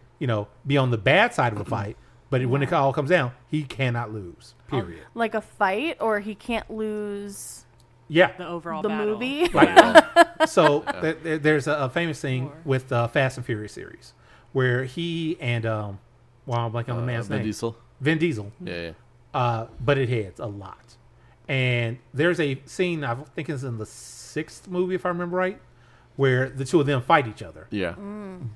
be on the bad side of a fight, but when it all comes down, he cannot lose. Period. Like a fight, or he can't lose Yeah. The overall the battle. movie? Like, so there's a famous thing Or- with the Fast and Furious series where he and I'm blanking on the man's Vin name. Diesel. Vin Diesel. Yeah. Butted heads a lot. And there's a scene, I think it's in the 6th movie, if I remember right, where the two of them fight each other. Yeah.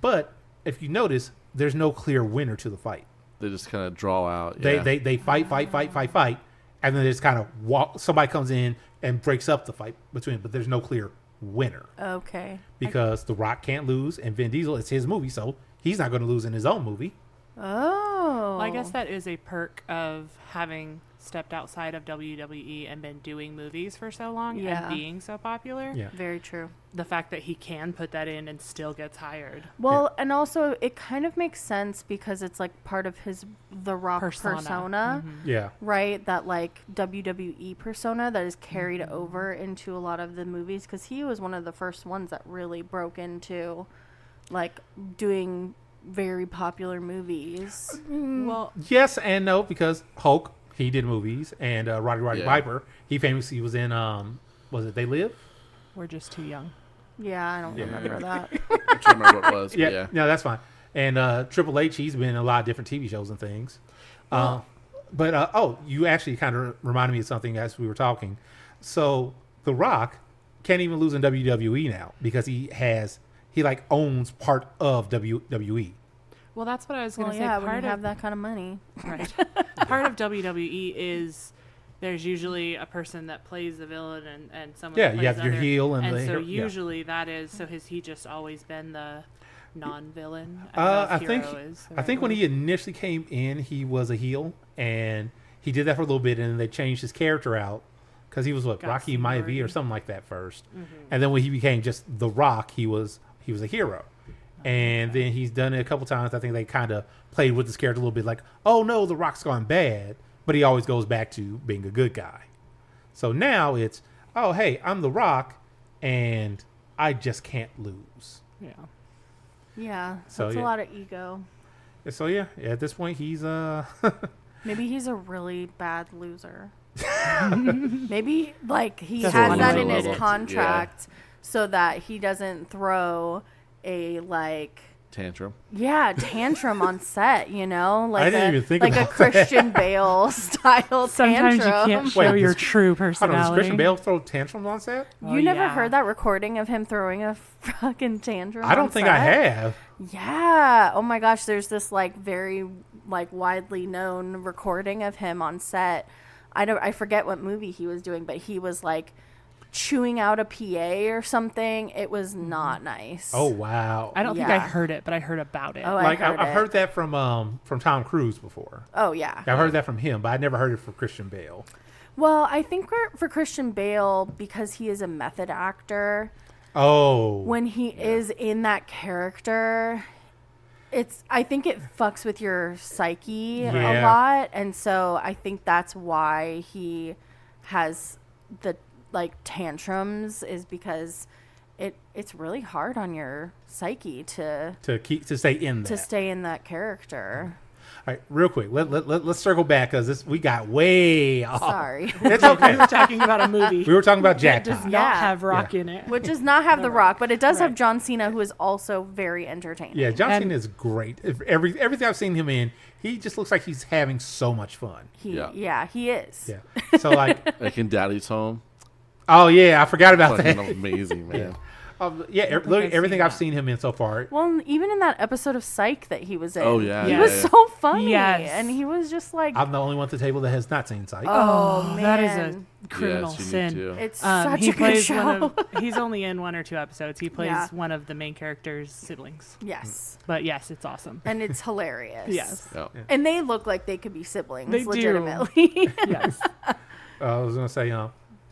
But if you notice, there's no clear winner to the fight. They just kind of draw out. Yeah. They fight, and then they just kind of walk. Somebody comes in and breaks up the fight between them, but there's no clear winner Okay. because The Rock can't lose, and Vin Diesel, it's his movie, so he's not going to lose in his own movie. Oh. Well, I guess that is a perk of having stepped outside of WWE and been doing movies for so long Yeah. and being so popular. Yeah. Very true. The fact that he can put that in and still gets hired. Well, and also it kind of makes sense because it's like part of his The Rock persona, Yeah. right? That like WWE persona that is carried over into a lot of the movies because he was one of the first ones that really broke into like doing very popular movies. Well, Yes and no, because Hulk, he did movies, and Roddy Yeah. Piper, he famously was in, was it They Live? we're just too young. Yeah, I don't remember that. I can't remember what it was. Yeah, But yeah. no, that's fine. And Triple H, he's been in a lot of different TV shows and things. But you actually kind of reminded me of something as we were talking. So The Rock can't even lose in WWE now because he like owns part of WWE. Well, that's what I was going Well, to say. yeah, when Part you of have that kind of money. Right. Part of WWE is there's usually a person that plays the villain and someone Yeah, that you plays have your other- heel and the so hero- yeah. usually that is so has he just always been the non-villain? I think when he initially came in, he was a heel, and he did that for a little bit, and then they changed his character out because he was Got Rocky Maivia seniority. or something like that 1st, and then when he became just The Rock, he was a hero. And then he's done it a couple times. I think they kind of played with this character a little bit, like, oh no, The Rock's gone bad, but he always goes back to being a good guy. So now it's, oh hey, I'm The Rock, and I just can't lose. Yeah. Yeah, So, that's yeah. a lot of ego. So yeah, at this point he's Maybe he's a really bad loser. Maybe like he Just has one that in level. his contract so that he doesn't throw a like tantrum. Yeah, tantrum on set, you know, like I didn't even think like about a Christian Bale style Sometimes tantrum. you can't show Wait, your does- true Hold on, does personality. Christian Bale throw tantrums on set? Oh, You never yeah. heard that recording of him throwing a fucking tantrum? I don't on think I set? have. Yeah. Oh my gosh, there's this like very like widely known recording of him on set. I forget what movie he was doing, but he was like chewing out a PA or something. It was not nice. Oh wow! I don't think I Yeah. heard it, but I heard about it. Oh, Like I've I've heard that from Tom Cruise before. Oh yeah. I've heard that from him, but I never heard it from Christian Bale. Well, I think for Christian Bale, because he is a method actor, Oh, when he is in that character, I think it fucks with your psyche a Yeah. lot, and so I think that's why he has the like tantrums, is because it's really hard on your psyche to to stay in that. stay in that character. All right, real quick, let's circle back because we got way off. Sorry. It's We okay. were talking about a movie We were talking about that does Jackpot. not Yeah. have rock in it. Which does not have The Rock, but it does have Right. John Cena, who is also very entertaining. Yeah, John And- Cena is great. Everything I've seen him in, he just looks like he's having so much fun. Yeah, he is. Yeah. So like, Like in Daddy's Home. oh yeah, I forgot about Fucking that. amazing, man. Look at everything seen I've that. seen him in so far. Well, even in that episode of Psych that he was in, Oh, yeah, he yeah, was yeah. so funny, Yes. and he was just like, I'm the only one at the table that has not seen Psych. oh man, That is a criminal Yes, you need sin. to. it's such He a good plays show. he's only in 1 or 2 episodes. He plays Yeah. one of the main character's siblings. Yes, But yes, it's awesome. and it's hilarious. Yes. Yeah. and they look like they could be siblings, They do. legitimately. Yes. I was gonna say,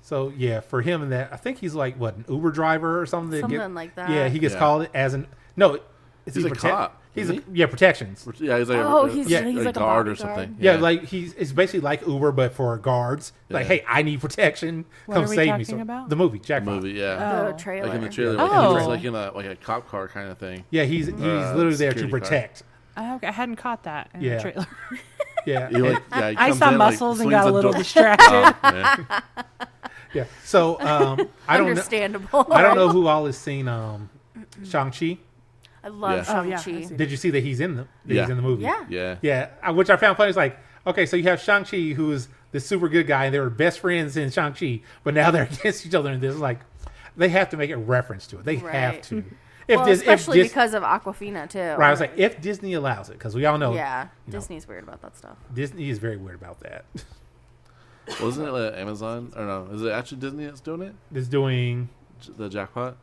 so yeah, for him and that, I think he's like what, an Uber driver or something. Something like that. Yeah, he gets Yeah. called as an no. Is He's he a cop, He's isn't protections. Yeah, he's like Oh, a, he's Yeah. like a guard or bodyguard. something. Yeah, like it's basically like Uber, but for guards. Like, Yeah. hey, I need protection. What Come are we save me. talking about? The movie, Jackpot. movie, yeah. The Oh. trailer. Like in the trailer, like Oh. he's like in a cop car kind of thing. Yeah, he's literally there to security car. protect. Okay, I hadn't caught that in Yeah. the trailer. Yeah, He like, yeah, he I comes saw in, like, muscles and swings got a the little door- distracted. Oh, man. yeah. So I don't know. Understandable. I don't know who all has seen Shang-Chi. I love Yeah. Oh, yeah, Shang-Chi. I've seen Did you see that he's in the Yeah. he's in the movie? Yeah. Yeah. Yeah, which I found funny. It's like, okay, so you have Shang-Chi, who's this super good guy, and they were best friends in Shang-Chi, but now they're against each other in this. Like, they have to make a reference to it. They have Right. to. Especially because of Aquafina too. right, I was like, if Disney allows it, because we all know yeah, you know, Disney's weird about that stuff. Disney is very weird about that. Wasn't it like Amazon? Or no, is it actually Disney that's doing it? It's doing. The Jackpot?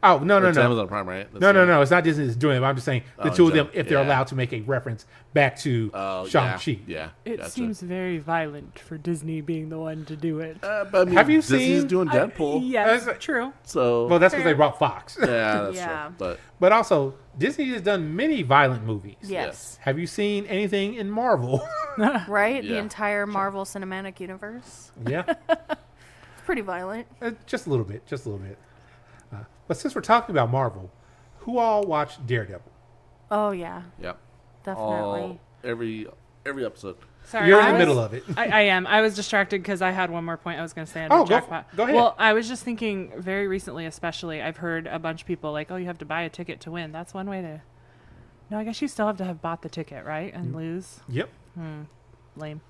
Oh no It's Amazon Prime, right? That's no! It's not Disney that's doing it. But I'm just saying the Oh, two of them, Jack- if they're yeah. allowed to make a reference back to Oh, Shang-Chi. Yeah. It gotcha. seems very violent for Disney being the one to do it. But I mean, Have you Disney's seen- doing Deadpool? Yes, That's- true. So Well, that's because they brought Fox. yeah, that's Yeah. true. But But also, Disney has done many violent movies. Yes. Have you seen anything in Marvel? Right? The Yeah. entire Marvel Cinematic Universe. Yeah, It's pretty violent. just a little bit, but since we're talking about Marvel, who all watched Daredevil? Oh yeah, yeah, definitely. every episode. Sorry, You're in I the was- middle of it. I am. I was distracted because I had one more point I was going to say on Oh, the go- Jackpot. go ahead. Well, I was just thinking very recently, especially, I've heard a bunch of people like, oh, you have to buy a ticket to win. That's one way to... No, I guess you still have to have bought the ticket, right? And lose. Yep. Lame.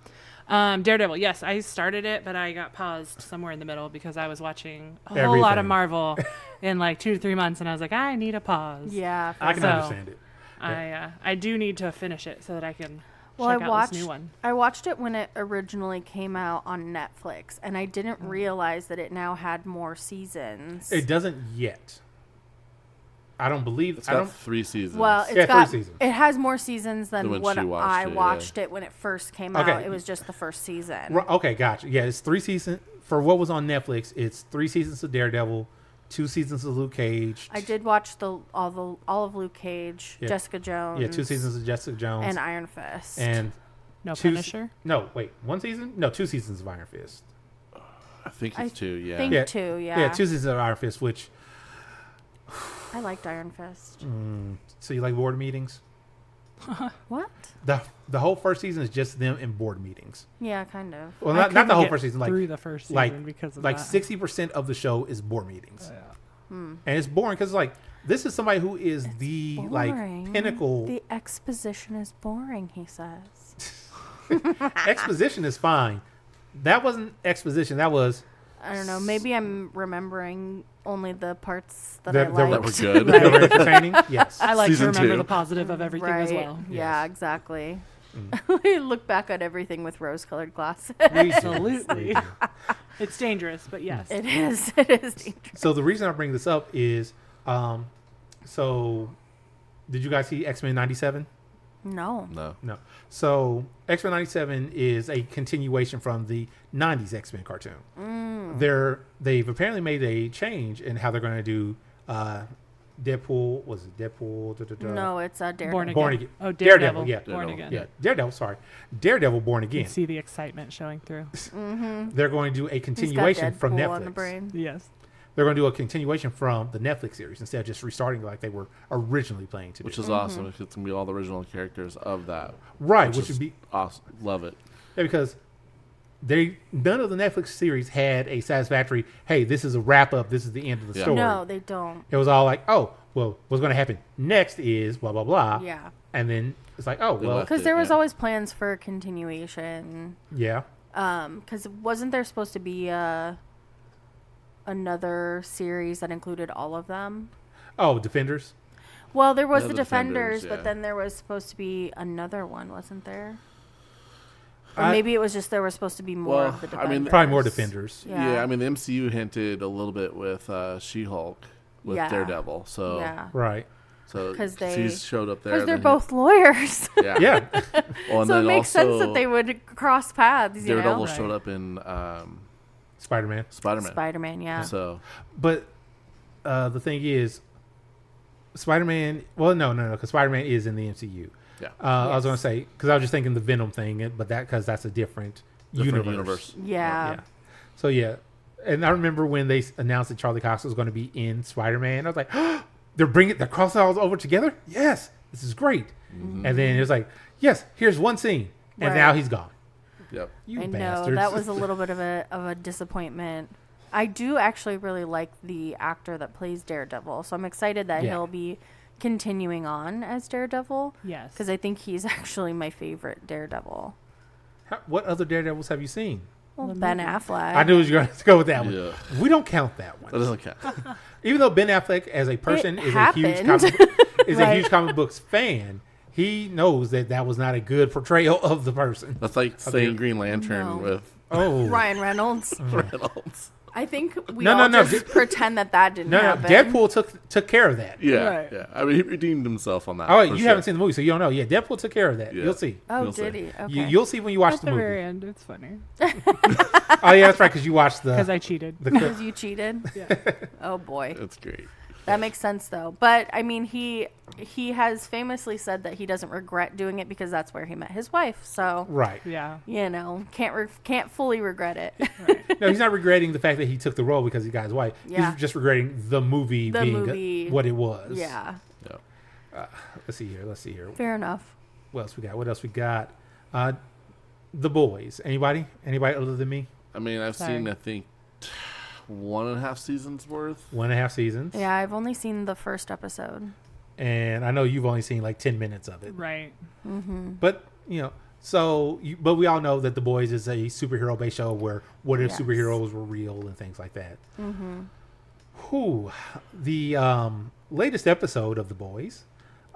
Daredevil, yes, I started it, but I got paused somewhere in the middle because I was watching a whole lot of Everything. Marvel in like 2 to 3 months, and I was like, I need a pause. Yeah. I can So- understand it. I do need to finish it so that I can Well, check I out watched. this new one. I watched it when it originally came out on Netflix, and I didn't realize that it now had more seasons. It doesn't yet. I don't believe. It's I got don't. 3 seasons. Well, it's Yeah, got. 3 seasons. It has more seasons Than than when what she watched I it, yeah. watched it when it first came Okay. out. It was just the first season. Okay, gotcha. Yeah, it's 3 seasons for what was on Netflix. It's 3 seasons of Daredevil, 2 seasons of Luke Cage. I did watch all of Luke Cage, Yeah. Jessica Jones. Yeah, 2 seasons of Jessica Jones and Iron Fist. and No 2 Punisher? No, wait, 1 season? No, 2 seasons of Iron Fist. I think I it's 2. Yeah. think Yeah. too. Yeah, Yeah. 2 seasons of Iron Fist. Which I liked Iron Fist. so you like board meetings? What? The whole first season is just them in board meetings. Yeah, kind of. Well, I not the couldn't whole get first season. Like through the first season like because of like that. 60% of the show is board meetings, and it's boring because like This is somebody who is the like Boring. pinnacle. The exposition is boring, he says. Exposition is fine. That wasn't exposition. That was I don't know. Maybe I'm remembering only the parts that that, I that liked. were good. They were entertaining. Yes. I like to Season remember 2. the positive of everything Right. as well. Yeah, Yes. exactly. We look back at everything with rose-colored glasses. We do. Absolutely. We do. It's dangerous, but yes. It is. It is dangerous. So the reason I bring this up is, so did you guys see X-Men 97? No. No. No. So X-Men 97 is a continuation from the 90s X-Men cartoon. They've apparently made a change in how they're going to do Deadpool. Was it Deadpool? No, it's Daredevil. Born Again. Born Again. Oh, Daredevil, Daredevil. yeah. Born Daredevil. Again. Yeah, Daredevil. Sorry, Daredevil Born You Again. can see the excitement showing through. They're going to do a He's got continuation from Deadpool Netflix. on the brain. Yes. They're going to do a continuation from the Netflix series instead of just restarting like they were originally planning to do. Which is awesome. It's going to be all the original characters of that. right, which is would be awesome. Love it. yeah, because none of the Netflix series had a satisfactory. Hey, this is a wrap up. This is the end of the Yeah. story. No, they don't. It was all like, oh, well, what's going to happen next is blah blah blah. Yeah. And then it's like, oh, They well, left Because it, there was yeah. always plans for a continuation. yeah. Because wasn't there supposed to be another series that included all of them? Oh, Defenders. Well, there was Yeah, the the Defenders, Defenders, but yeah. then there was supposed to be another one, wasn't there? Or I- maybe it was just there was supposed to be more Well, of the I Defenders. mean, Probably more Defenders. Yeah. I mean, the MCU hinted a little bit with She-Hulk with Yeah. Daredevil. So, Yeah. Right. so 'Cause they- she's showed up there. Because they're then both lawyers. Yeah. Yeah. Well, and So it then makes sense also that they would cross paths, you Daredevil know? showed up in Spider-Man. Spider-Man. Spider-Man, yeah. So, But the thing is, Spider-Man. Well, no, because Spider-Man is in the MCU. yeah. I was Yes. going to say because I was just thinking the Venom thing, but because that's a different universe. Yeah. Yeah. So yeah, and I remember when they announced that Charlie Cox was going to be in Spider-Man. I was like, oh, they're crossing all over together. Yes, this is great. And then it was like, yes, here's one scene, and Right. now he's gone. Yep. You I know bastards. that was a little bit of a disappointment. I do actually really like the actor that plays Daredevil, so I'm excited that Yeah. he'll be continuing on as Daredevil. Yes. Because I think he's actually my favorite Daredevil. What other Daredevils have you seen? Well, Ben Affleck. I knew you were going to go with that one. Yeah. We don't count that That one. doesn't count. Even though Ben Affleck, as a person, is a huge happened. a Right. huge comic books fan, he knows that was not a good portrayal of the person. That's like saying Green Lantern No. with Oh, Ryan Reynolds. Reynolds. I think we No, all no, just no. pretend that didn't no, happen. Deadpool took care of that. Yeah. Right. Yeah. I mean, he redeemed himself on that. Oh, wait, for you sure. haven't seen the movie, so you don't know. Yeah, Deadpool took care of that. Yeah. You'll see. Oh, You'll did see. he? Okay. You'll see when you watch At the the movie. very end, it's funny. Oh yeah, that's right, because you watched Because the I cheated. the clip. Because you cheated? Yeah. Oh, boy. It's great. That makes sense, though. But, I mean, he has famously said that he doesn't regret doing it because that's where he met his wife. So, Right. Yeah. you know, can't fully regret it. No, he's not regretting the fact that he took the role because he got his wife. Yeah. He's just regretting the movie The being movie. what it was. Yeah. Yeah. Let's see here. Fair enough. What else we got? The Boys. Anybody other than me? I mean, I've Sorry. seen, I think, 1.5 seasons worth. 1.5 seasons. Yeah, I've only seen the first episode. And I know you've only seen like 10 minutes of it. Right. But, but we all know that The Boys is a superhero based show where what if Yes. superheroes were real and things like that. Whew. The latest episode of The Boys,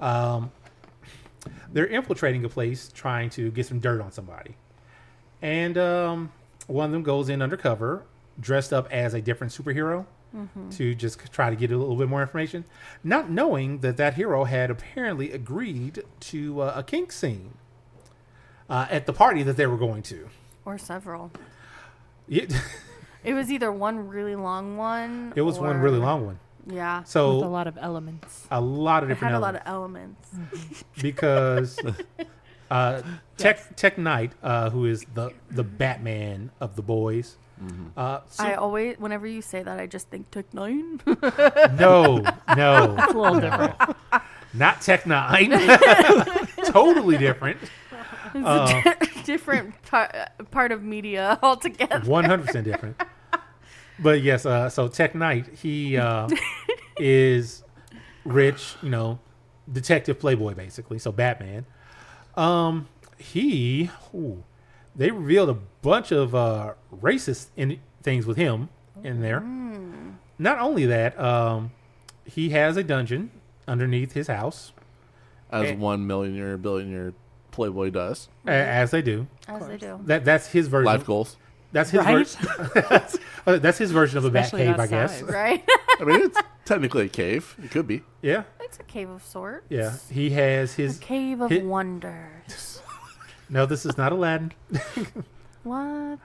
they're infiltrating a place trying to get some dirt on somebody. And one of them goes in undercover, dressed up as a different superhero to just try to get a little bit more information, not knowing that hero had apparently agreed to a kink scene at the party that they were going to. Or several. It, It was either one really long one. it was one really long one. Yeah. With a So lot of elements. a lot of It different had a lot elements. of elements. because Tech Knight, who is the Batman of The Boys. I always, whenever you say that, I just think Tech Nine. No, It's a little different. not Tech Nine. Totally different. Different part of media altogether. 100% different. But yes, so Tech Knight, he is rich, detective playboy, basically. So Batman. They revealed a bunch of racist things with him in there. Not only that, he has a dungeon underneath his house. As one millionaire, billionaire playboy does. As they do. As they do. That's his version. Life goals. That's his version. That's his version of a bat Especially cave, that I guess. size. Right? I mean, it's technically a cave. It could be. Yeah. It's a cave of sorts. Yeah. He has A his. cave of hi- wonders. No, this is not Aladdin. What? I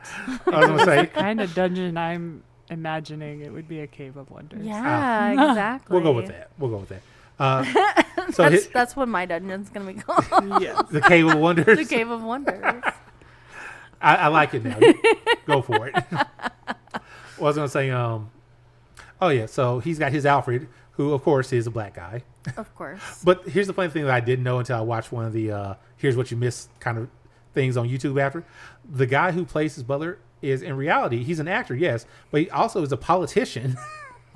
was going to say. Kind of dungeon I'm imagining it would be a cave of wonders. Yeah, exactly. We'll go with that. So That's what my dungeon's going to be called. Yes. the Cave of Wonders. The Cave of Wonders. I like it now. Go for it. Well, I was going to say, oh yeah, so he's got his Alfred, who of course is a black guy. Of course. But here's the funny thing that I didn't know until I watched one of the Here's What You Missed kind of things on YouTube after. The guy who plays his butler is, in reality, he's an actor, yes, but he also is a politician.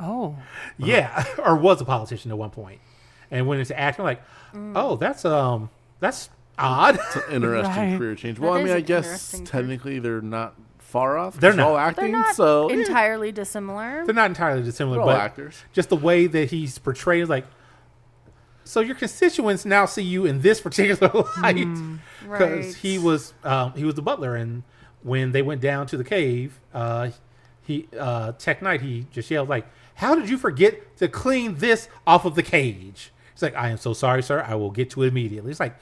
Oh. Yeah, or was a politician at one point. And went into acting like, oh, that's odd. It's an interesting Right. career change. That Well, I is mean, I an guess interesting career. technically they're not far off. They're They're all not. acting, They're not so entirely dissimilar. They're not entirely dissimilar, they're all but actors. just the way that he's portrayed is like, so your constituents now see you in this particular light because Right. he was the butler, and when they went down to the cave, Tech Knight, he just yelled like, "How did you forget to clean this off of the cage?" He's like, "I am so sorry, sir. I will get to it immediately." It's like,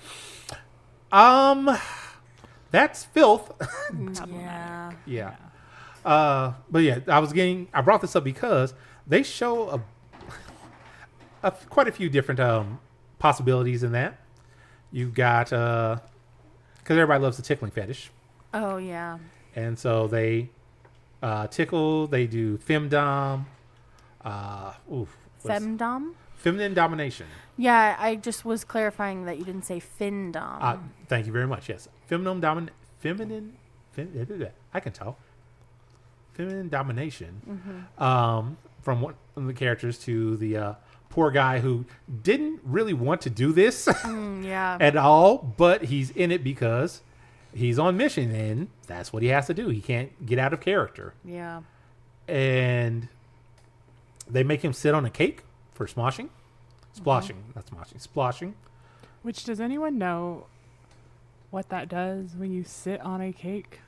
that's filth. Yeah. Yeah. But yeah, I brought this up because they show quite a few different possibilities in that. You've got, because everybody loves the tickling fetish. Oh, yeah. And so they tickle, they do femdom. Femdom? Feminine domination. Yeah, I just was clarifying that you didn't say findom. Thank you very much. Yes. Feminine, I can talk. Feminine domination. From one of the characters to the poor guy who didn't really want to do this Yeah. at all, but he's in it because he's on mission and that's what he has to do. He can't get out of character. Yeah. And they make him sit on a cake for smoshing. Splashing, not smoshing. Splashing. Which, does anyone know what that does when you sit on a cake?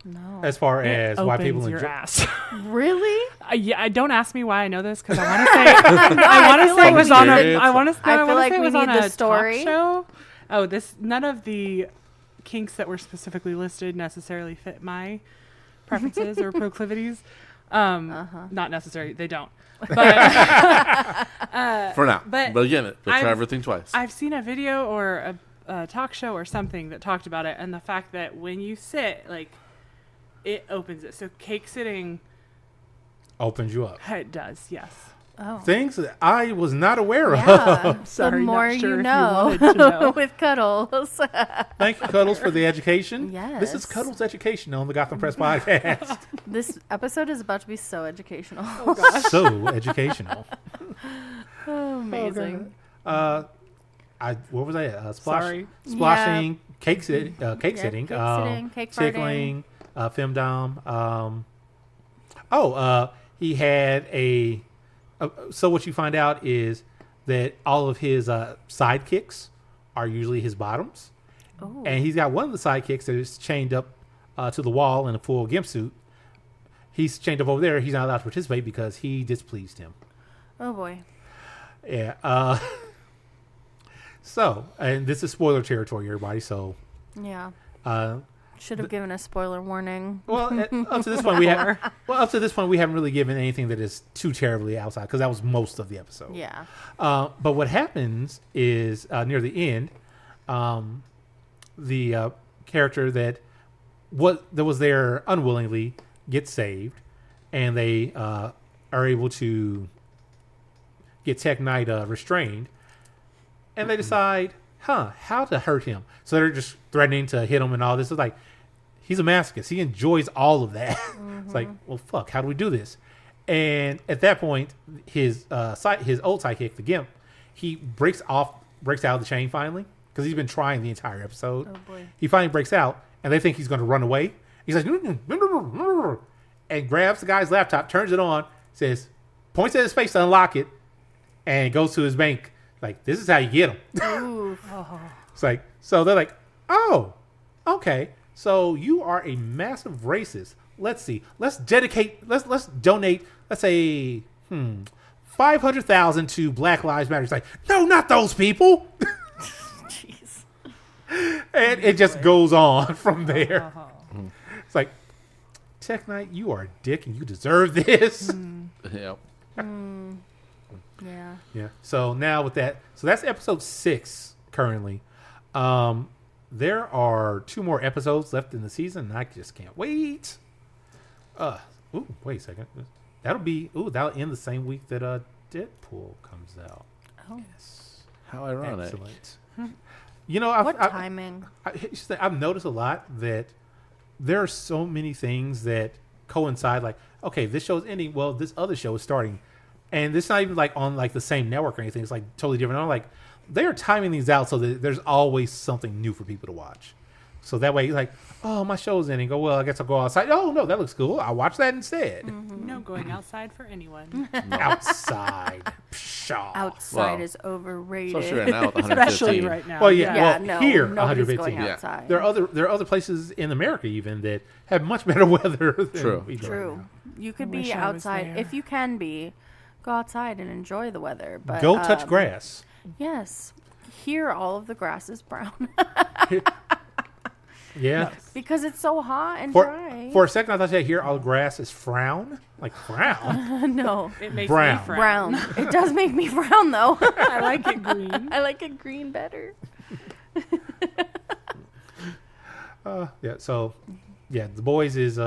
No. As far It as why people opens your enjoy. ass. Really? Yeah, don't ask me why I know this because I want to say I want to say it was on a I want to I feel like it we was on need the a story. talk show. Oh, none of the kinks that were specifically necessarily fit my preferences or proclivities. Not necessary. They don't. But For now. but But again, let's I've- try everything twice. I've seen a video or a talk show or something that talked about it, and the fact that when you sit, like, it opens it. So cake sitting, Opens you up. it does, yes. Oh. Things that I was not aware of. Yeah. the Sorry, not more sure you if you know, wanted to know. with Cuddles. Thank you, Cuddles, for the education. This is Yes. Cuddles Education on the Gotham Press podcast. This episode is about to be so educational. So educational. Oh, amazing. What was I? Sorry. Splashing, cake sitting, cake sitting, cake tickling, femdom. He had a. So what you find out is that all of his sidekicks are usually his bottoms, Oh. and he's got one of the sidekicks that is chained up to the wall in a full gimp suit. He's chained up over there. He's not allowed to participate because he displeased him. Oh, boy. Yeah. So, and this is spoiler territory, everybody. So, Yeah. uh, Should have given a spoiler warning. well, up to this point, we haven't really given anything that is too terribly outside because that was most of the episode. Yeah. But what happens is near the end, the character that was there unwillingly gets saved, and they are able to get Tech Knight restrained, and they decide, how to hurt him. So they're just threatening to hit him and all this. It's like, he's a masochist. He enjoys all of that. It's like, well, fuck, how do we do this? And at that point, his old sidekick, the Gimp, he breaks out of the chain finally because he's been trying the entire episode. Oh boy. He finally breaks out, and they think he's going to run away. He's like, and grabs the guy's laptop, turns it on, points at his face to unlock it, and goes to his bank. Like, this is how you get him. It's like, so they're like, oh, okay. So you are a massive racist. Let's see. Let's donate, let's say, $500,000 to Black Lives Matter. It's like, no, not those people. Jeez. And it just goes on from there. It's like, Tech Knight, you are a dick and you deserve this. Yeah. Yeah. Yeah. So now with that, so that's episode 6 currently. There are 2 more episodes left in the season, and I just can't wait. Wait a second. That'll end the same week that Deadpool comes out. Oh. Yes. How ironic. Excellent. You know, What timing? I've noticed a lot that there are so many things that coincide. Like, okay, this show's ending. Well, this other show is starting, and it's not even like on like the same network or anything. It's like totally different. I'm like, they are timing these out so that there's always something new for people to watch. So that way, like, oh, my show's ending. Go, well, I guess I'll go outside. Oh no, that looks cool. I'll watch that instead. No going outside for anyone. Outside. Pshaw. Outside Well, is overrated. Especially right now with 115. Especially right now. Well, yeah. Yeah, Well, no, here, nobody's 115. going Yeah. outside. There are other places in America even that have much better weather than True. we do right True. now. You could Wish be I was outside there. if you can be. Go outside and enjoy the weather. But Go touch grass. Yes. Here, all of the grass is brown Yeah. because it's so hot and For dry. a second, I thought you here all the grass is frown. Like frown. No, It makes Brown. me frown. brown. It does make me frown though. I like it green. I like it green better. Yeah. So, yeah, the boys is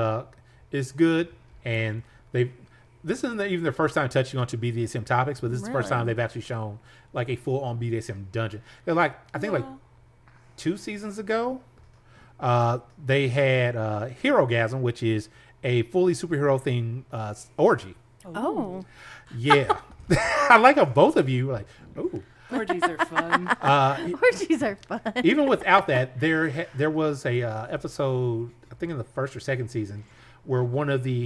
good, and this isn't even their first time touching onto BDSM topics, but this is the first Really? time they've actually shown like a full on BDSM dungeon. They're like, I think like 2 seasons ago, they had Herogasm, which is a fully superhero themed orgy. Oh, Yeah. I like how both of you like, ooh. Orgies are fun. orgies are fun. Even without that, there was a episode, I think in the first or second season, where one of the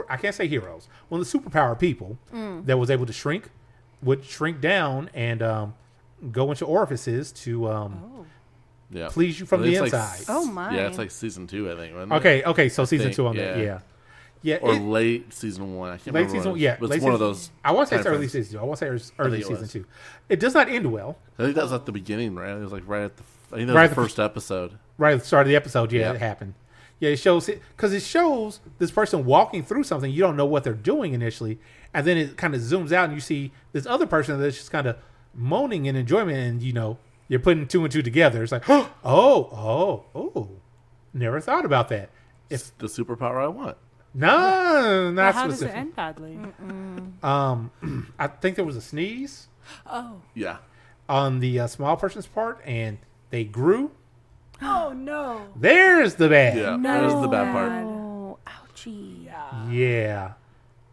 I can't say heroes, one of the superpower people that was able to would shrink down and go into orifices to Yeah. please you from I the think it's inside. Oh my. Yeah, it's like season 2, I think. Wasn't it? Okay, so season think, 2 on yeah. that, yeah. Or late season 1. I can't Late remember. season, what it yeah. was. late It's one of season- those. I want to say it's time early frames. season 2. I want to say it's early think it season was. 2. It does not end well. I think that was at the beginning, right? It was like right at the. I think that Right was at the the- first episode. Right at the start of the episode, yeah, Yeah. it happened. Yeah, it shows this person walking through something. You don't know what they're doing initially, and then it kind of zooms out, and you see this other person that's just kind of moaning in enjoyment, and you're putting 2 and 2 together. It's like, oh, never thought about that. It's the superpower I want. No, not How does it specific. end badly? I think there was a sneeze Oh. Yeah. on the small person's part, and they grew. Oh no. There's the bad. Yeah. That was the bad part. Oh, ouchie. Yeah.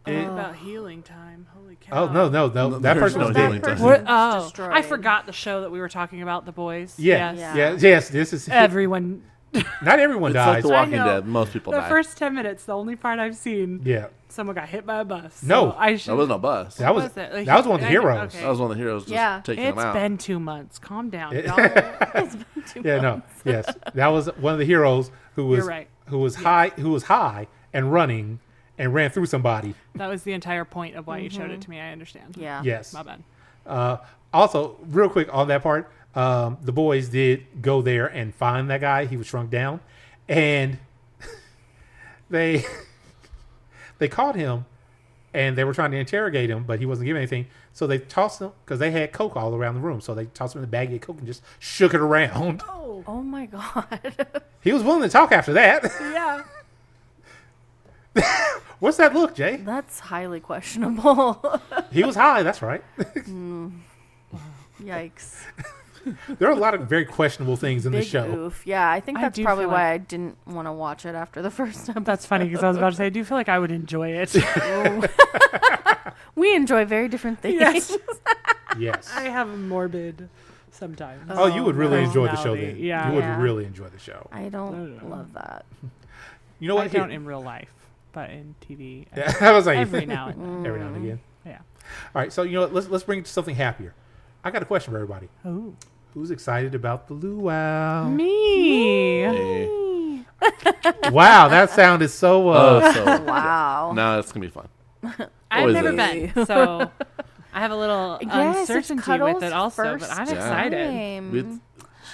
What about healing time? Holy Oh cow. no, that there's person no was healing dead. time. What? Oh, destroyed. I forgot the show that we were talking about, The Boys. Yeah, Yes. yes. This is Everyone. not everyone It's like dies. The Walking know. Dead. Most people The die. first 10 minutes, the only part I've seen, Yeah, someone got hit by a bus. No. So I should. That wasn't a bus. that was was it? Like, that was one of the I- heroes. okay. That was one of the heroes just Yeah. taking It's them out. been 2 months. Calm down. It- Y'all. Yeah, no, yes, that was one of the heroes who was You're right. who was high and running and ran through somebody. That was the entire point of why you showed it to me. I understand. Yeah. Yes. My bad. Also, real quick on that part, the boys did go there and find that guy. He was shrunk down, and they caught him, and they were trying to interrogate him, but he wasn't giving anything. So they tossed him because they had Coke all around the room. So they tossed him in the baggie of Coke and just shook it around. Oh my god. He was willing to talk after that. Yeah. What's that look, Jay? That's highly questionable. He was high. That's right. Yikes. There are a lot of very questionable things in the Big show. oof. Yeah, I think I that's do probably feel why like- I didn't want to watch it after the first episode. That's funny because I was about to say I do feel like I would enjoy it. We enjoy very different things. Yes. Yes. I have a morbid sometimes. Oh, you would really enjoy the show then. personality, yeah. You would Yeah. really enjoy the show. I don't love that. You know what? I Here- don't in real life, but in TV. Yeah, I was like, Every now and then. every now and again. Yeah. All right, so you know what? Let's bring it to something happier. I got a question for everybody. Oh. Who's excited about the luau? Me. Hey. Wow, that sounded so. So Wow. now it's gonna be fun. I've Always never is. been, so I have a little Yes, it's uncertainty with Cuddle's it also, but first I'm Yeah. excited. time. With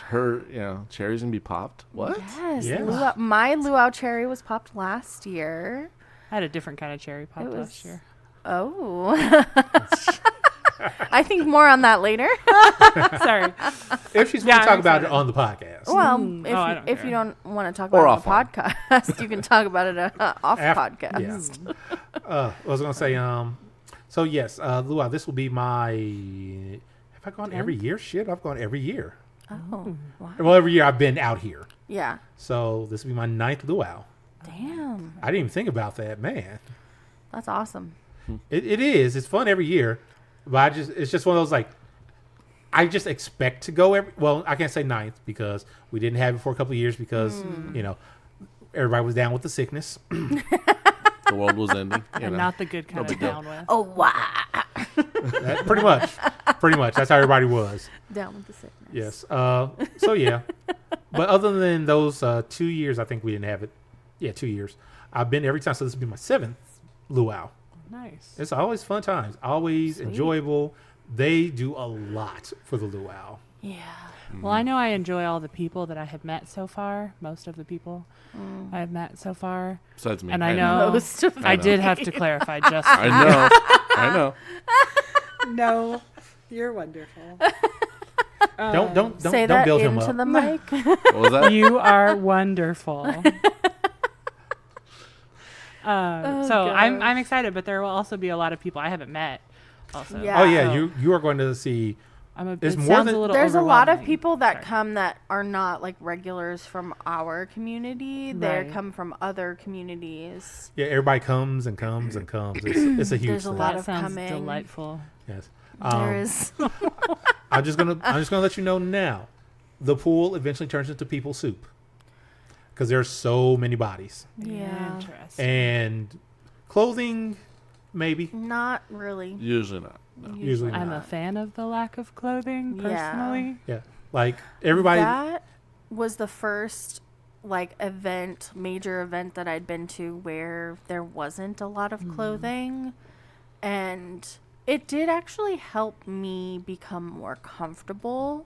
her, cherries gonna be popped. What? Yes, Yeah. my luau cherry was popped last year. I had a different kind of cherry pop It was- last year. Oh. I think more on that later. Sorry. If she's Yeah, going to talk I'm about it excited. on the podcast. Well, Oh, I don't if you care. don't want to talk Or about it on the offline. podcast, you can talk about it off podcast. Yeah. I was going to say, so yes, luau, this will be my. Have I gone every year? Shit, I've gone every year. Oh, wow. Well, every year I've been out here. Yeah. So this will be my 9th luau. Damn. I didn't even think about that, man. That's awesome. It is. It's fun every year, but it's just one of those like. I just expect to go every. Well, I can't say 9th because we didn't have it for a couple of years because everybody was down with the sickness. The world was ending. And not the good kind big of deal. down with. Oh, wow. Pretty much. That's how everybody was. Down with the sickness. Yes. So yeah, but other than those 2 years, I think we didn't have it. Yeah, 2 years. I've been every time. So this will be my 7th luau. Nice. It's always fun times. Always enjoyable. They do a lot for the luau. Yeah. Well, I know I enjoy all the people that I have met so far. Most of the people I have met so far. Besides me. And I know Most of I know. did have to clarify just. I know. I know. No, you're wonderful. Don't Say don't that build him into up. the mic. What was that? You are wonderful. So I'm excited, but there will also be a lot of people I haven't met. Also, Yeah. Oh yeah, So you are going to see. it It's more sounds than- a little There's a lot of overwhelming. people that Sorry. come that are not like regulars from our community. They Right. come from other communities. Yeah, everybody comes and comes and comes. It's a huge There's a thing. lot That of sounds coming. delightful. Yes. There is. I'm just gonna let you know now. The pool eventually turns into people soup because there's so many bodies Yeah. Interesting. and clothing, maybe. Not really. Usually not. No. Usually I'm a not. fan of the lack of clothing, Yeah. personally. Yeah, like everybody. That was the first like major event that I'd been to where there wasn't a lot of clothing, and it did actually help me become more comfortable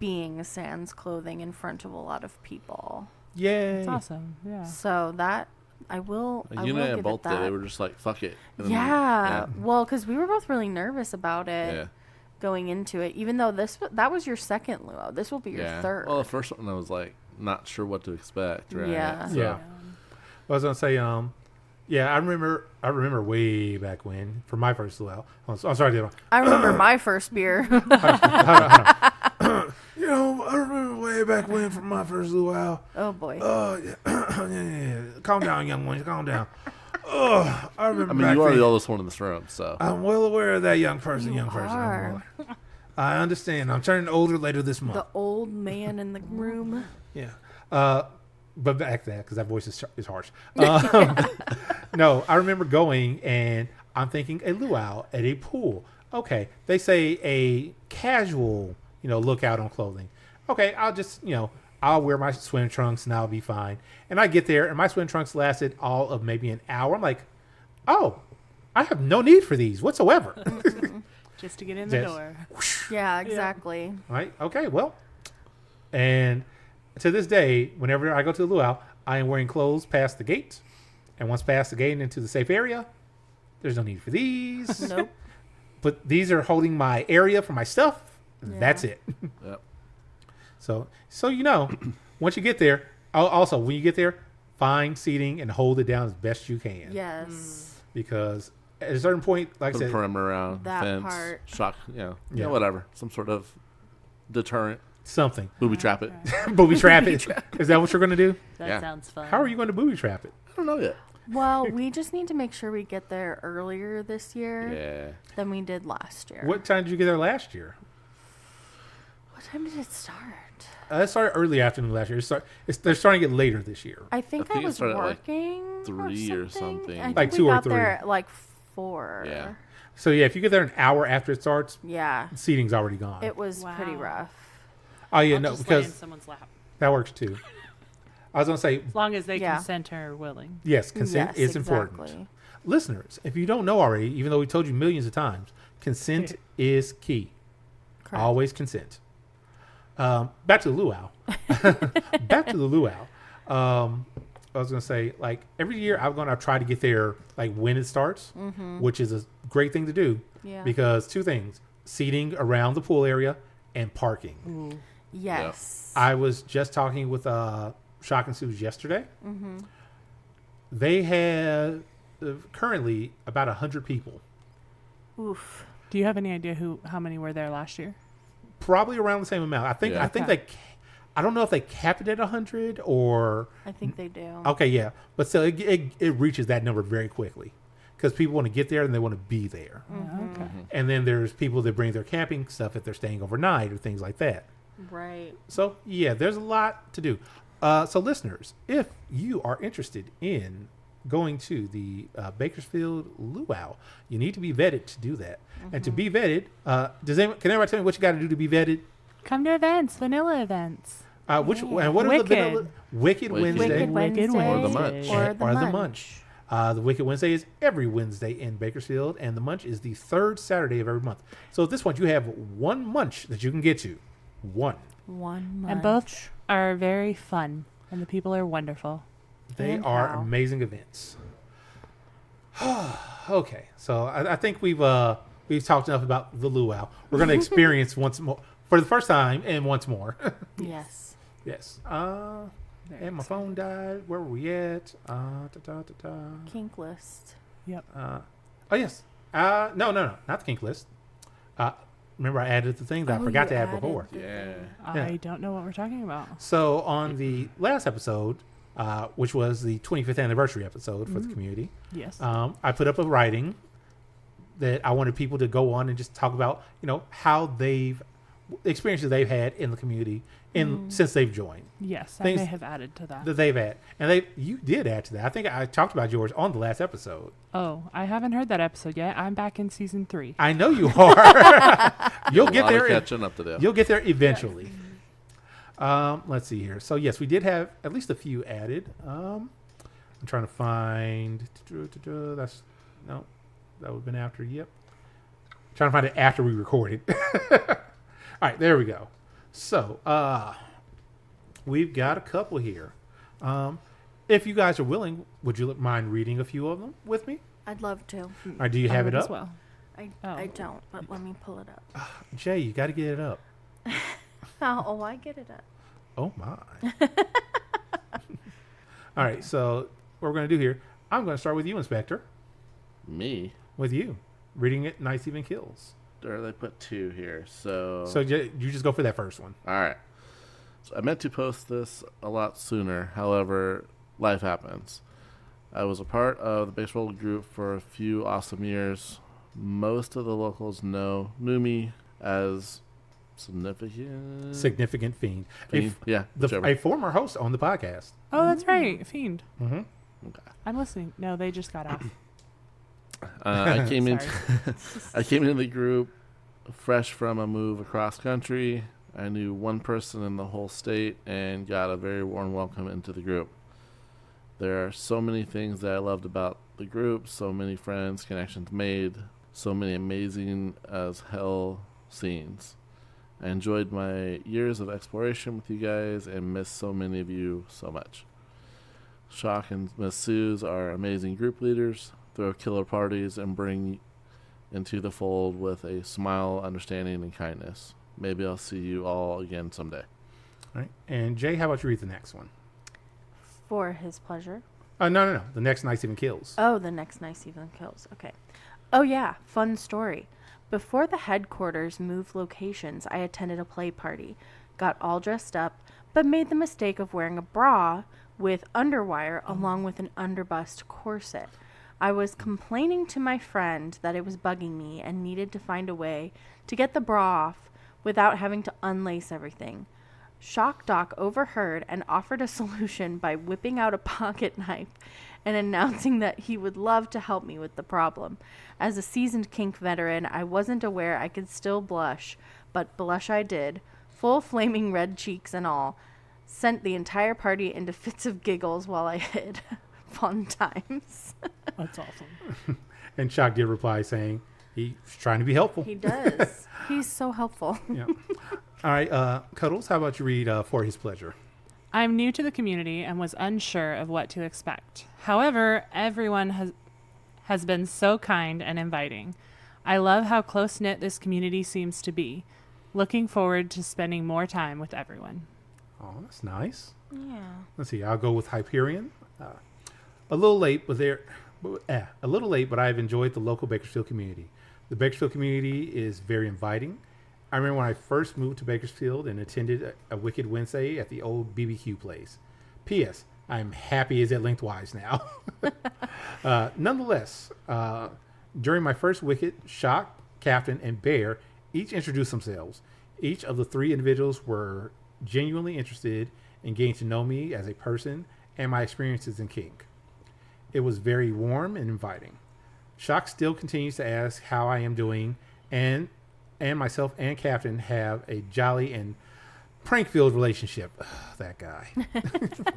being sans clothing in front of a lot of people. Yay! It's awesome. Yeah. So that I will You give and it both did. that. They were just like, fuck it. And then- Yeah. Well, because we were both really nervous about it Yeah. going into it. Even though that was your second luau, this will be your Yeah. third. Well, the first one I was like, not sure what to expect. Right? Yeah. So, Yeah. I was gonna say, yeah, I remember way back when for my first luau. I'm sorry, Dylan. I remember my first beer. You know, I remember way back when for my first luau. Oh boy. Yeah. Calm down, young ones. Calm down. Oh, I remember. I mean, back you are then. the oldest one in this room, so. I'm well aware of that, young person. You Young person. are. I understand. I'm turning older later this month. The old man in the room. Yeah. But back to that, because that voice is harsh. No, I remember going and I'm thinking a luau at a pool. Okay, they say a casual, look out on clothing. Okay, I'll just, I'll wear my swim trunks and I'll be fine. And I get there and my swim trunks lasted all of maybe an hour. I'm like, oh, I have no need for these whatsoever. Just to get in the Yes. door. Yeah, exactly. Right? Okay, well. And to this day, whenever I go to the luau, I am wearing clothes past the gate. And once past the gate and into the safe area, there's no need for these. Nope. But these are holding my area for my stuff. Yeah. That's it. Yep. So once you get there, also when you get there, find seating and hold it down as best you can. Yes. Because at a certain point, like I Put a said, perimeter around, That fence, part. shock, Yeah. whatever. Some sort of deterrent. Something. Booby trap it. Booby trap it. Is that what you're going to do? That Yeah. sounds fun. How are you going to booby trap it? I don't know yet. Well, we just need to make sure we get there earlier this year Yeah. than we did last year. What time did you get there last year? What time did it start? It started early afternoon last year. They're starting to get later this year. I think I I, think it was started at, like, working 3 or something. I think Like we 2 or got 3. there at like 4. Yeah. So yeah, if you get there an hour after it starts, Yeah. seating's already gone. It was pretty Wow. rough. Oh yeah, I'll no, just lay in because someone's lap. that works too. I was gonna say As long as they Yeah. consent or are willing. yes, consent Yes, is important. exactly. Listeners, if you don't know already, even though we told you millions of times, consent is key. Correct. Always consent. Back to the luau. Back to the luau. I was gonna say, like every year, I'm gonna try to get there like when it starts, which is a great thing to do Yeah. because 2 things: seating around the pool area and parking. Yes. I was just talking with Shock and Sue's yesterday. They have currently about 100 people, Oof. Do you have any idea how many were there last year? probably around the same amount. I think. Yeah. I think Okay. I don't know if they capped it at 100 or. I think they do. Okay, yeah, but still, it reaches that number very quickly because people want to get there and they want to be there. Okay. And then there's people that bring their camping stuff if they're staying overnight or things like that. Right. So yeah, there's a lot to do. So listeners, if you are interested in going to the Bakersfield Luau, you need to be vetted to do that. And to be vetted, can everybody tell me what you got to do to be vetted? Come to events, vanilla events. And what are the Wicked. vanilla? Wicked Wednesday Wicked Wednesday. Or the Munch. Or or the the Munch. Munch. The Wicked Wednesday is every Wednesday in Bakersfield, and the Munch is the 3rd Saturday of every month. So at this point, you have one Munch that you can get to. One. One month. And both are very fun, and the people are wonderful. They And are how. amazing events. Okay, so I think we've talked enough about the luau. We're going to experience once more for the first time and once more. Yes. Yes. And my phone died. Where were we at? Kink list. Yep. Oh yes. No, not the kink list. Remember, I added the thing that I Oh, forgot you to add added before. the Yeah. thing. I don't know what we're talking about. So on the last episode, which was the 25th anniversary episode for the community, Yes. I put up a writing that I wanted people to go on and just talk about, how the experiences they've had in the community since they've joined, yes, I things may have added to that. that they've had, and you did add to that. I think I talked about yours on the last episode. Oh, I haven't heard that episode yet. I'm back in season 3. I know you are. You'll A get lot of there. catching up to do. You'll get there eventually. Let's see here. So yes, we did have at least a few added. I'm trying to find. That's no, that would have been after. Yep. Trying to find it after we recorded. All right, there we go. So we've got a couple here. If you guys are willing, would you mind reading a few of them with me? I'd love to. Or do you have it as up? well. I Oh. don't, but let me pull it up. Jay, you got to get it up. Oh, I get it up. Oh my. All right, so what we're going to do here, I'm going to start with you, Inspector. Me? With you. Reading it, Nice Even Kills. Or they put 2 here. So You just go for that first one. all right. So I meant to post this a lot sooner. However, life happens. I was a part of the baseball group for a few awesome years. Most of the locals knew me as Significant Fiend. Fiend? Yeah, whichever. A former host on the podcast. Oh, that's right. Fiend. Mm-hmm. Okay. I'm listening. No, they just got off. I came in. Sorry. I came into the group fresh from a move across country. I knew one person in the whole state and got a very warm welcome into the group. There are so many things that I loved about the group, so many friends, connections made, so many amazing as hell scenes. I enjoyed my years of exploration with you guys and miss so many of you so much. Shock and Miss Suze are amazing group leaders, throw killer parties, and bring into the fold with a smile, understanding, and kindness. Maybe I'll see you all again someday. All right. And Jay, how about you read the next one? For his pleasure. No. The next Nice Even Kills. Oh, the next Nice Even Kills. Okay. Oh, yeah. Fun story. Before the headquarters moved locations, I attended a play party, got all dressed up, but made the mistake of wearing a bra with underwire along with an underbust corset. I was complaining to my friend that it was bugging me and needed to find a way to get the bra off without having to unlace everything. Shock Doc overheard and offered a solution by whipping out a pocket knife and announcing that he would love to help me with the problem. As a seasoned kink veteran, I wasn't aware I could still blush, but blush I did, full flaming red cheeks and all. Sent the entire party into fits of giggles while I hid. Fun times. That's awesome. And Shock did reply saying he's trying to be helpful. He does. He's so helpful. Yeah. All right, Cuddles, how about you read For His Pleasure? I'm new to the community and was unsure of what to expect. However, everyone has been so kind and inviting. I love how close-knit this community seems to be. Looking forward to spending more time with everyone. Oh, that's nice. Yeah. Let's see. I'll go with Hyperion. A little late, but I've enjoyed the local Bakersfield community. The Bakersfield community is very inviting. I remember when I first moved to Bakersfield and attended a Wicked Wednesday at the old BBQ place. P.S. I'm happy as it lengthwise now. Nonetheless, during my first Wicked, Shock, Captain, and Bear each introduced themselves. Each of the three individuals were genuinely interested in getting to know me as a person and my experiences in kink. It was very warm and inviting. Shock still continues to ask how I am doing, and myself and Captain have a jolly and prank-filled relationship. That guy.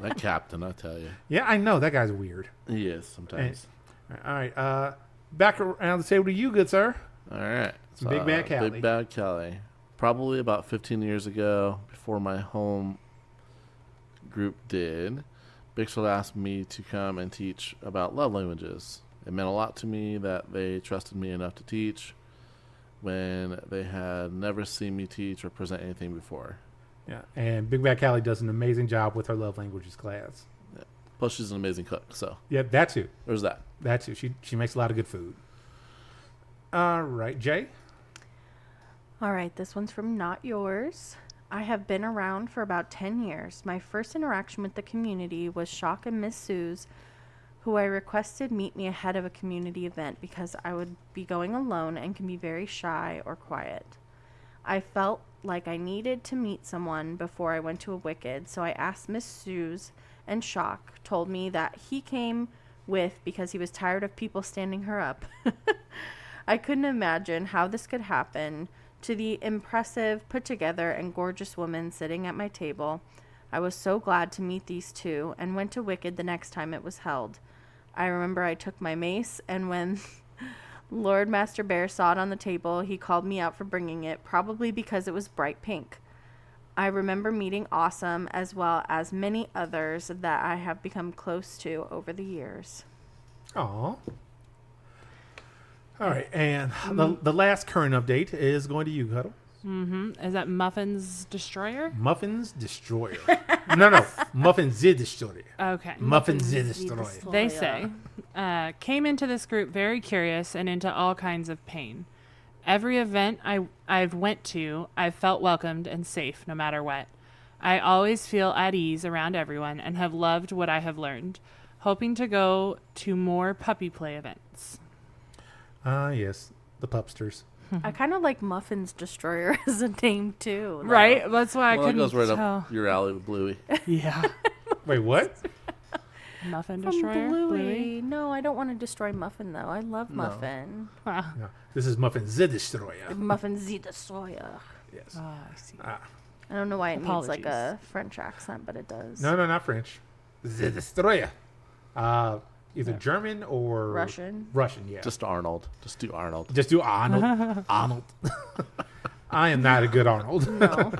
That Captain, I tell you. Yeah, I know. That guy's weird. He is sometimes. All right. Back around the table to you, good sir. All right. Big Bad Kelly. Big Bad Kelly. Probably about 15 years ago, before my home group did, Bakersfield asked me to come and teach about love languages. It meant a lot to me that they trusted me enough to teach when they had never seen me teach or present anything before. Yeah, and Big Bad Callie does an amazing job with her love languages class. Yeah. Plus, she's an amazing cook, so. Yeah, that too. There's that. That too. She makes a lot of good food. All right, Jay? All right, this one's from Not Yours. I have been around for about 10 years. My first interaction with the community was Shock and Miss Sue's, who I requested meet me ahead of a community event because I would be going alone and can be very shy or quiet. I felt like I needed to meet someone before I went to a Wicked, so I asked Miss Sue's, and Shock told me that he came with because he was tired of people standing her up. I couldn't imagine how this could happen to the impressive, put together, and gorgeous woman sitting at my table. I was so glad to meet these two and went to Wicked the next time it was held. I remember I took my mace, and when Lord Master Bear saw it on the table, he called me out for bringing it, probably because it was bright pink. I remember meeting Awesome as well as many others that I have become close to over the years. Aw. All right, and the last current update is going to you, Cuddle. Mm-hmm. Is that Muffin's Destroyer? Muffin's Destroyer. No. Muffin's the Destroyer. Okay. Muffin's the Destroyer. They say, came into this group very curious and into all kinds of pain. Every event I've went to, I've felt welcomed and safe no matter what. I always feel at ease around everyone and have loved what I have learned, hoping to go to more puppy play events. Yes, the pupsters. I kind of like Muffin's Destroyer as a name, too. Though. Right? That's why I couldn't That goes right tell. up your alley with Bluey. Yeah. Wait, what? Muffin From Destroyer? Bluey. No, I don't want to destroy Muffin, though. I love No. Muffin. Wow. No, this is Muffin's the Destroyer. Muffin's the Destroyer. Yes. Oh, I see. I don't know why it needs like Apologies. a French accent, but it does. No, not French. The Destroyer. Either German or Russian. Russian, yeah. Just Arnold. Just do Arnold. Just do Arnold. Arnold. I am not a good Arnold. No.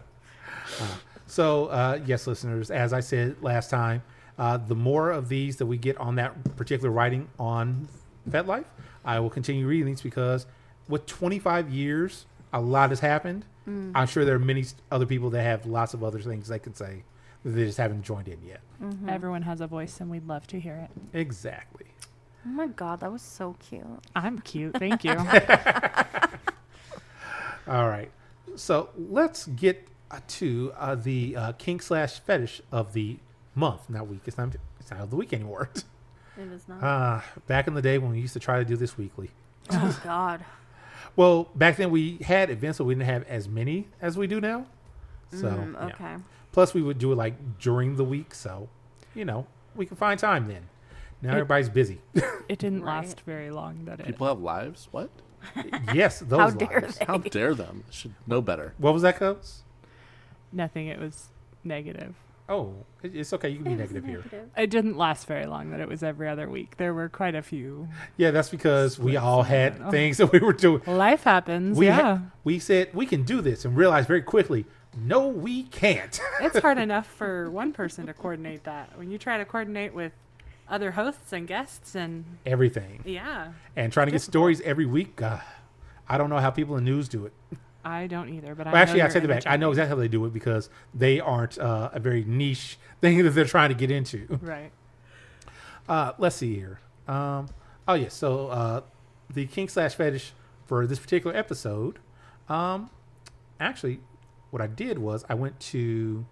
So, yes, listeners, as I said last time, the more of these that we get on that particular writing on FetLife, I will continue reading these because with 25 years, a lot has happened. I'm sure there are many other people that have lots of other things they can say that they just haven't joined in yet. Mm-hmm. Everyone has a voice, and we'd love to hear it. Exactly. Oh my God, that was so cute. I'm cute. Thank you. All right. So let's get to the kink / fetish of the month, not week. It's not of the week anymore. It is not. Back in the day when we used to try to do this weekly. Oh, God. Well, back then we had events, so we didn't have as many as we do now. So, Okay. yeah. Plus, we would do it like during the week, so, we can find time then. Now everybody's busy. It didn't Right. last very long, did it? People have lives? What? Yes, those How dare lives. they? How dare them? Should know better. What was that, Cubs? Nothing. It was negative. Oh, it's okay. You can be negative here. It didn't last very long that it was every other week. There were quite a few. Yeah, that's because we Splits all and had that. things that we were doing. Life happens. We yeah. we said we can do this and realized very quickly, no, we can't. It's hard enough for one person to coordinate that. When you try to coordinate with other hosts and guests and Everything. yeah, And trying to get Difficult. stories every week. God, I don't know how people in news do it. I don't either. But Well, actually, I take it back. I know exactly how they do it because they aren't a very niche thing that they're trying to get into. Right. Let's see here. Yes. So the kink / fetish for this particular episode. Actually, what I did was I went to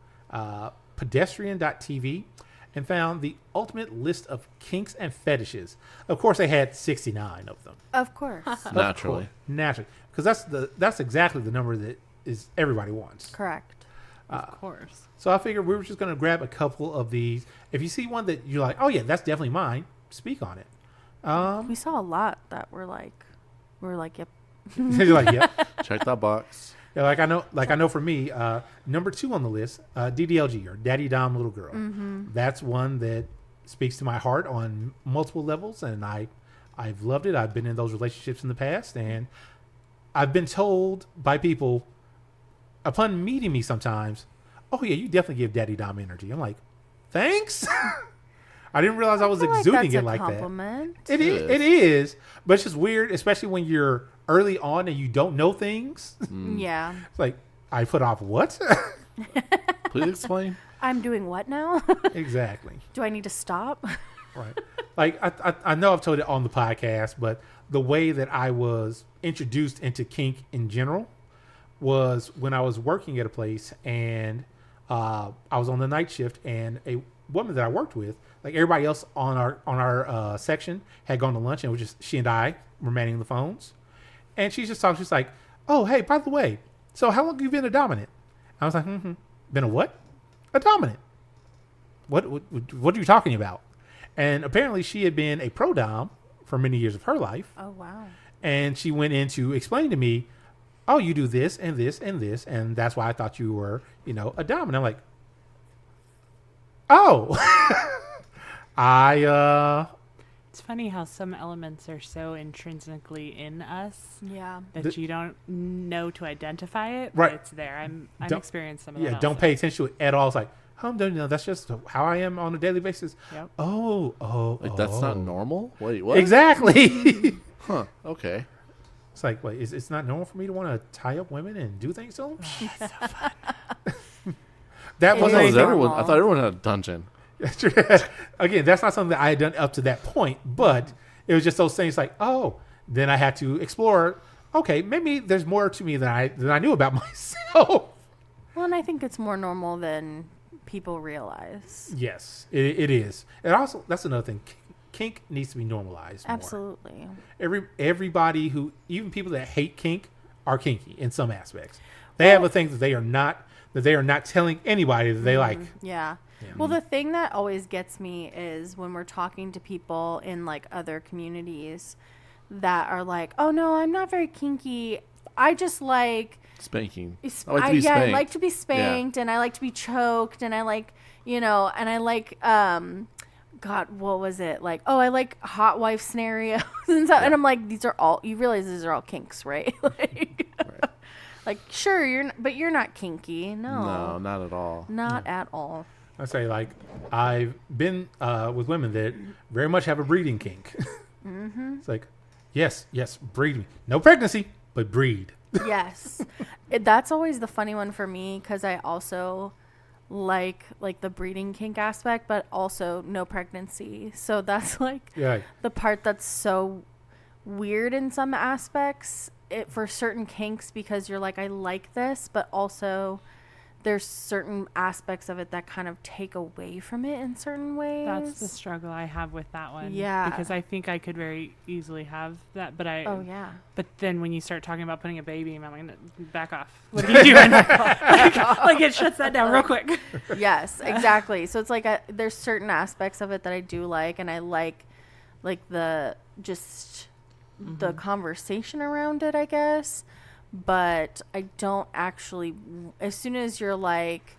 pedestrian.tv and found the ultimate list of kinks and fetishes. Of course, they had 69 of them. Of course. Naturally. Naturally, because that's exactly the number that is everybody wants. Correct. Of course. So I figured we were just going to grab a couple of these. If you see one that you're like, oh yeah, that's definitely mine, speak on it. We saw a lot that were like, yep. You're like, yep. Check that box. Yeah, like I know for me, number 2 on the list, DDLG or Daddy Dom Little Girl. Mm-hmm. That's one that speaks to my heart on multiple levels, and I've loved it. I've been in those relationships in the past, and I've been told by people upon meeting me sometimes, oh yeah, you definitely give Daddy Dom energy. I'm like, thanks. I didn't realize I was feel like exuding that's it a like compliment. that. It is, but it's just weird, especially when you're early on and you don't know things. Yeah. It's like, I put off what? Please explain. I'm doing what now? Exactly. Do I need to stop? Right. Like, I know I've told it on the podcast, but the way that I was introduced into kink in general was when I was working at a place and I was on the night shift, and a woman that I worked with, like everybody else on our section, had gone to lunch, and it was just she and I were manning the phones. And she's just talking. She's like, "Oh, hey, by the way, so how long have you been a dominant?" I was like, "Been a what? A dominant? What are you talking about?" And apparently, she had been a pro dom for many years of her life. Oh, wow. And she went in to explain to me, "Oh, you do this and this and this, and that's why I thought you were, a dominant." I'm like, "Oh, It's funny how some elements are so intrinsically in us Yeah. that you don't know to identify it, Right. but it's there. I'm Don't- experiencing some of that. yeah, don't also. pay attention to it at all." It's like, that's just how I am on a daily basis. Yep. Oh, Like, that's not normal? Wait, what? Exactly. Huh. Okay. It's like, wait, it's not normal for me to want to tie up women and do things to them? That It wasn't is. Was everyone? I normal. thought everyone had a dungeon. Again, that's not something that I had done up to that point, but it was just those things like, oh, then I had to explore, okay, maybe there's more to me than I knew about myself. Well, and I think it's more normal than people realize. Yes, it is. And also, that's another thing. Kink needs to be normalized more. Absolutely. Everybody even people that hate kink are kinky in some aspects. They have a thing that they are not telling anybody that they like. Yeah. Well, the thing that always gets me is when we're talking to people in like other communities that are like, "Oh no, I'm not very kinky. I just like Spanking. I I like to be spanked. like to be spanked, and I like to be choked, and I like, and I like God, what was it? Like, oh, I like hot wife scenarios and stuff." And I'm like, you realize these are all kinks, right? Like, Right. like, sure, you're not kinky. No, not at all. Not at all. I say, like, I've been with women that very much have a breeding kink. It's like, yes, breed me. No pregnancy, but breed. Yes. That's always the funny one for me, because I also like the breeding kink aspect, but also no pregnancy. So that's like Yeah. the part that's so weird in some aspects. it for certain kinks because you're like, I like this, but also there's certain aspects of it that kind of take away from it in certain ways. That's the struggle I have with that one. Yeah. Because I think I could very easily have that, but Oh yeah. But then when you start talking about putting a baby, I'm like, back off. What are you doing? like it shuts that down real quick. Yes, exactly. So it's like there's certain aspects of it that I do like, and I like the just the conversation around it, I guess. But I don't actually. As soon as you're like,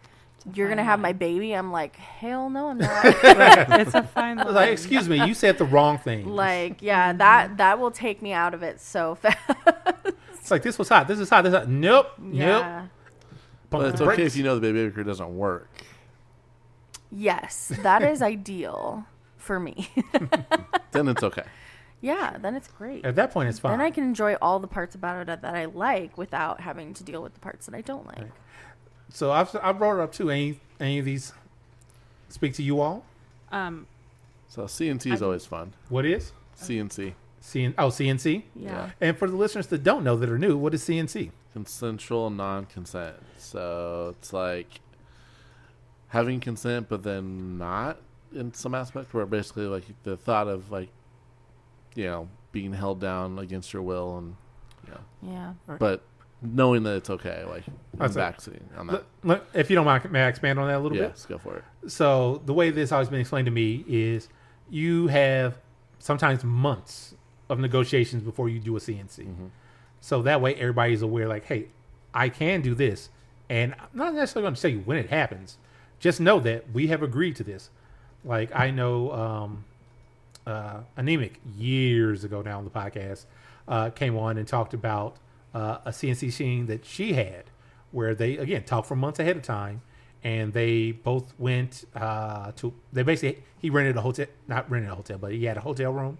you're gonna have my baby, I'm like, hell no, I'm not. It's a fine line. Like, excuse me, you said the wrong thing. Like, yeah, that will take me out of it so fast. It's like, this was hot. This is hot. This is hot. Nope. Yeah. Nope. But it's okay if you know the baby maker doesn't work. Yes, that is ideal for me. Then it's okay. Yeah, then it's great. At that point, it's fine. Then I can enjoy all the parts about it that I like without having to deal with the parts that I don't like. Right. So I brought it up too. Any of these speak to you all? So CNC is always fun. What is CNC. CNC? Yeah. And for the listeners that don't know, that are new, what is CNC? Consensual non-consent. So it's like having consent, but then not in some aspect, where basically like the thought of like, you know, being held down against your will, and Yeah. but knowing that it's okay, like That's it. backseating on that. If you don't mind, may I expand on that a little bit? Yes, go for it. So the way this has always been explained to me is you have sometimes months of negotiations before you do a CNC. So that way everybody's aware, like, hey, I can do this. And I'm not necessarily going to tell you when it happens. Just know that we have agreed to this. Like, I know Anemic years ago now on the podcast came on and talked about a CNC machine that she had where they, again, talked for months ahead of time. And they both went he rented a hotel, not rented a hotel, but he had a hotel room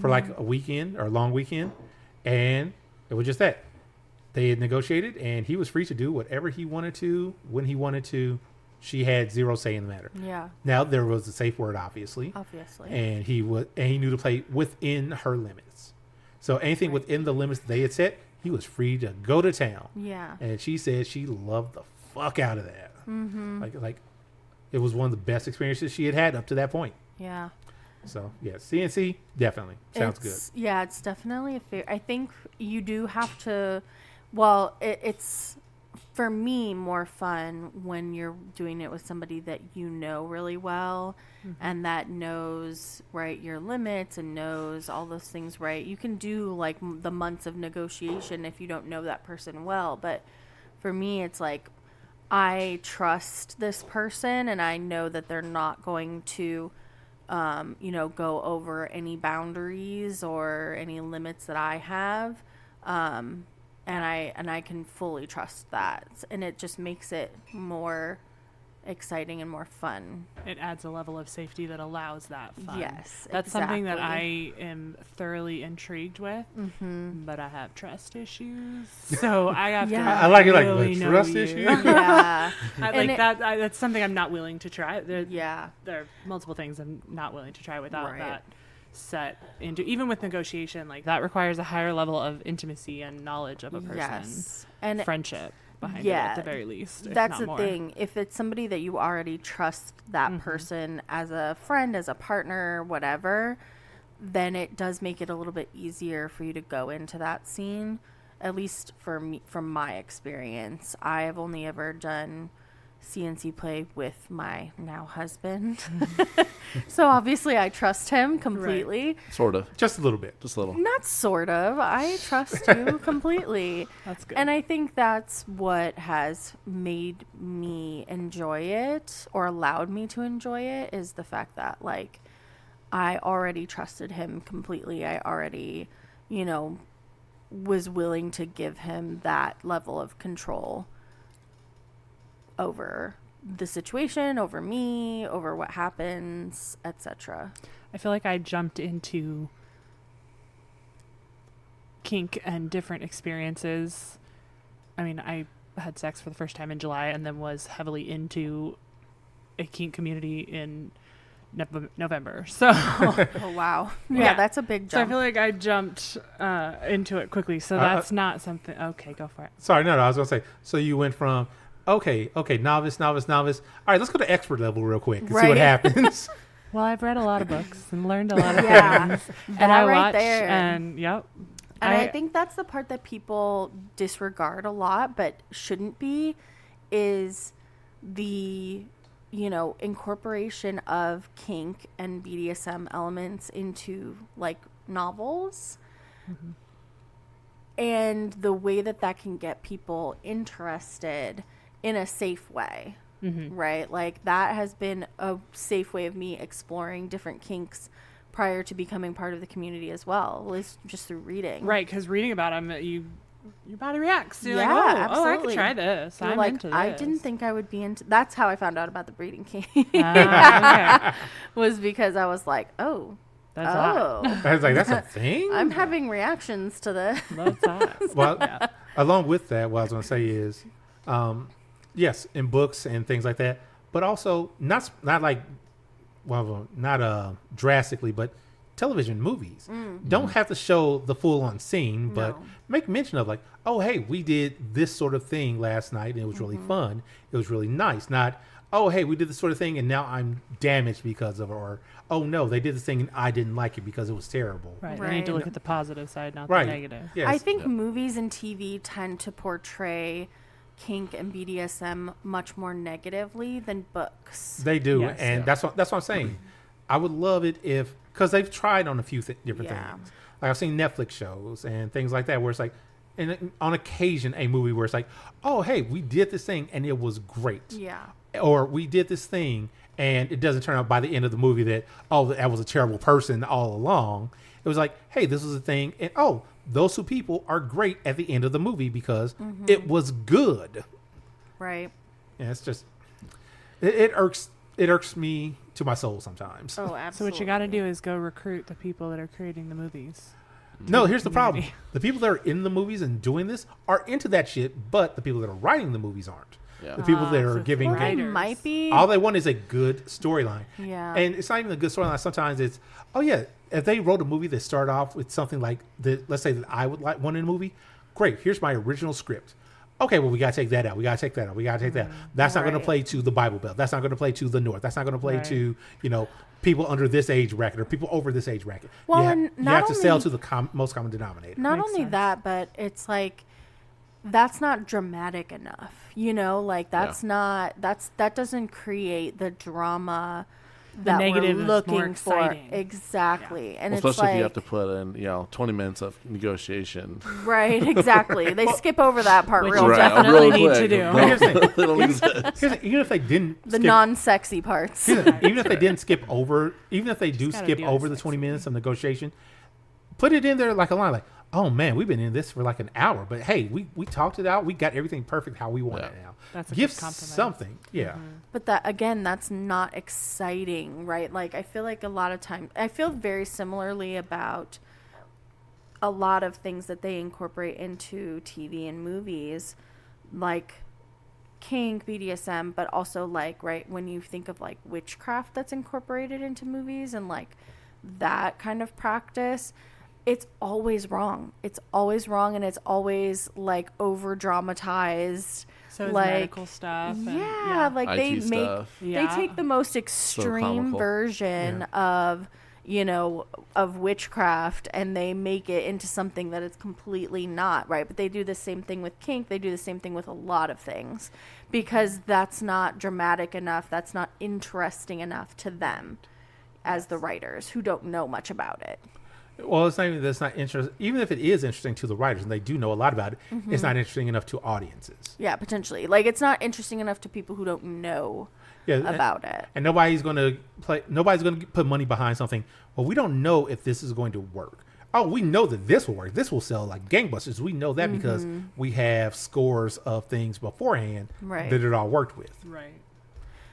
for like a weekend or a long weekend. And it was just that. They had negotiated and he was free to do whatever he wanted to, when he wanted to. She had zero say in the matter. Yeah. Now there was a safe word, obviously. And he knew to play within her limits. So anything within the limits they had set, he was free to go to town. Yeah. And she said she loved the fuck out of that. Like it was one of the best experiences she had had up to that point. Yeah. So yeah, CNC definitely sounds good. Yeah, it's definitely a fair. I think you do have to. Well, it's for me more fun when you're doing it with somebody that you know really well, and that knows your limits and knows all those things right. You can do like the months of negotiation if you don't know that person well, but for me, it's like I trust this person and I know that they're not going to go over any boundaries or any limits that I have. And I can fully trust that. And it just makes it more exciting and more fun. It adds a level of safety that allows that fun. Yes, that's something that I am thoroughly intrigued with, but I have trust issues, so I have to. I like it, really like trust issues. Yeah, that's something I'm not willing to try. There are multiple things I'm not willing to try without that set into. Even with negotiation, like that requires a higher level of intimacy and knowledge of a person, and friendship behind it at the very least. That's the thing. If it's somebody that you already trust that person as a friend, as a partner, whatever, then it does make it a little bit easier for you to go into that scene. At least for me, from my experience, I have only ever done CNC play with my now husband. So obviously I trust him completely. Right. Sort of. Just a little bit. Just a little. Not sort of. I trust you completely. That's good. And I think that's what has made me enjoy it, or allowed me to enjoy it, is the fact that like I already trusted him completely. I already, was willing to give him that level of control over the situation, over me, over what happens, etc. I feel like I jumped into kink and different experiences. I mean, I had sex for the first time in July and then was heavily into a kink community in November. So, Oh, wow. Yeah, that's a big so I jump. feel like I jumped into it quickly. So that's not something. Okay, go for it. Sorry, no, I was gonna say. So you went from okay, novice. All right, let's go to expert level real quick and see what Right. happens. Well, I've read a lot of books and learned a lot of Yeah. things. That And I right watch there. and And I think that's the part that people disregard a lot, but shouldn't be, is the, incorporation of kink and BDSM elements into like novels. Mm-hmm. And the way that can get people interested in a safe way. Mm-hmm. Right? Like that has been a safe way of me exploring different kinks prior to becoming part of the community as well, at least just through reading. right, because reading about them, your body reacts. You're Yeah, like, oh, I absolutely. could try this. You're I'm like, into this. I didn't think I would be into. That's how I found out about the breeding kink. Okay. Was because I was like, oh, That's hot. I was like, that's a thing. I'm having reactions to this. That's hot. Well, along with that, what I was going to say is, yes, in books and things like that, but also not like, well, not drastically, but television movies don't have to show the full on scene, but No. make mention of like, oh, hey, we did this sort of thing last night and it was really fun. It was really nice. Not, oh, hey, we did this sort of thing and now I'm damaged because of it, or oh no, they did this thing and I didn't like it because it was terrible. Right. I need to Right. look at the positive side, not Right. the negative. Yes. I think movies and TV tend to portray kink and BDSM much more negatively than books. They do, Yes. and Yeah. that's what I'm saying. I would love it if, because they've tried on a few different Yeah. things. Like I've seen Netflix shows and things like that, where it's like, and on occasion a movie where it's like, oh hey, we did this thing and it was great, Yeah. or we did this thing and it doesn't turn out by the end of the movie that that was a terrible person all along. It was like, hey, this was a thing, and those two people are great at the end of the movie because it was good. Right. Yeah, it's just it irks me to my soul sometimes. Oh, So absolutely. what you got to do is go recruit the people that are creating the movies. No, here's the problem. Community. The people that are in the movies and doing this are into that shit, but the people that are writing the movies aren't. Yeah. The people that are so giving Well, they writers. might be. all they want is a good storyline. Yeah. And it's not even a good storyline. Sometimes it's, oh yeah, if they wrote a movie that started off with something like let's say that I would like one in a movie, great, here's my original script. Okay, well, we got to take that out. We got to take that out. We got to take that out. That's not going to Right. play to the Bible Belt. That's not going to play to the North. That's not going to play Right. to, people under this age bracket or people over this age bracket. Well, you, and you not have to sell only- to the most common denominator. Not Makes only sense. that, but it's like that's not dramatic enough. Like that doesn't create the drama that negative we're is more looking for. exciting. Exactly. And Well, it's especially like if you have to put in 20 minutes of negotiation. right, exactly. They skip over that part Which real you Right, fast. definitely real need quick. to do. But here's the thing. They don't exist. Even if they didn't The skip, non-sexy parts. even if they didn't skip over, even if they do gotta skip do it over the 20 minutes of negotiation, put it in there like a line, like, oh man, we've been in this for like an hour, but hey, we talked it out. We got everything perfect how we want it now. That's a Give good compromise. something. Yeah. But that again, that's not exciting, right? Like I feel like a lot of times I feel very similarly about a lot of things that they incorporate into TV and movies, like kink, BDSM, but also like right when you think of like witchcraft that's incorporated into movies and like that kind of practice, it's always wrong. It's always wrong, and it's always like over dramatized. So is like medical stuff. And, yeah, like they IT make stuff. they Yeah. take the most extreme comical. version of of witchcraft and they make it into something that it's completely not, right? But they do the same thing with kink. They do the same thing with a lot of things because that's not dramatic enough. That's not interesting enough to them as the writers who don't know much about it. Well, it's not even that's not interesting. Even if it is interesting to the writers and they do know a lot about it, it's not interesting enough to audiences. Yeah, potentially. Like it's not interesting enough to people who don't know about it. And nobody's going to put money behind something. Well, we don't know if this is going to work. Oh, we know that this will work. This will sell like gangbusters. We know that because we have scores of things beforehand Right. that it all worked with. Right.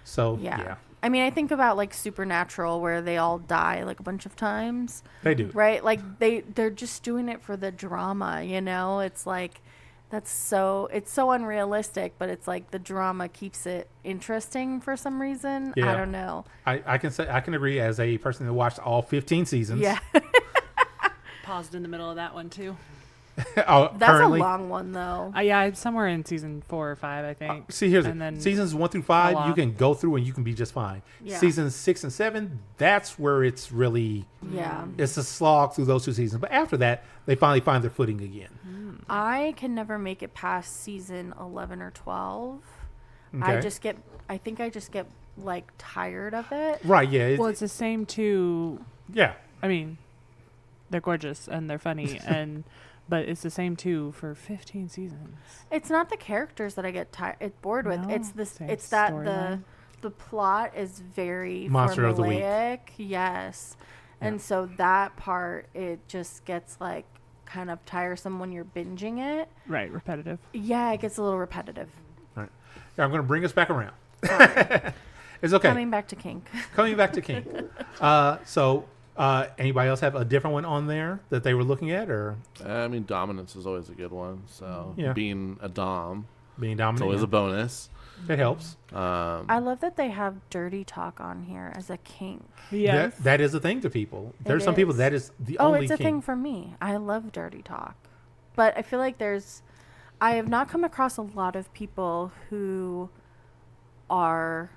So, Yeah. yeah, I mean, I think about like Supernatural where they all die like a bunch of times, they do. right? Like they're just doing it for the drama, It's like It's so unrealistic, but it's like the drama keeps it interesting for some reason. Yeah. I don't know. I can agree as a person that watched all 15 seasons. Yeah. Paused in the middle of that one too. That's currently. a long one though. Yeah, it's somewhere in season 4 or 5, I think. See, here's And it. then Seasons 1 through 5, fell you off. can go through and you can be just fine. Yeah. Seasons 6 and 7, that's where it's really, Yeah. it's a slog through those 2 seasons. But after that, they finally find their footing again. I can never make it past season 11 or 12. Okay. I think I just get like tired of it. Right, yeah. Well, it's the same too. Yeah. I mean, they're gorgeous and they're funny, but it's the same too for 15 seasons. It's not the characters that I get bored with. No, It's this. same It's that storyline. the plot is very Monster of the week. formulaic. Yes, and so that part it just gets like kind of tiresome when you're binging it. Right, repetitive. Yeah, it gets a little repetitive. Right. Yeah, I'm going to bring us back around. It's okay. Coming back to kink. Coming back to kink. Anybody else have a different one on there that they were looking at, or I mean, dominance is always a good one. So Yeah. being a dom, being it's dominant? always a bonus. It helps. I love that they have dirty talk on here as a kink. Yes. That is a thing to people. There's some people is. that is the Oh, only it's a kink. thing for me. I love dirty talk. But I feel like I have not come across a lot of people who are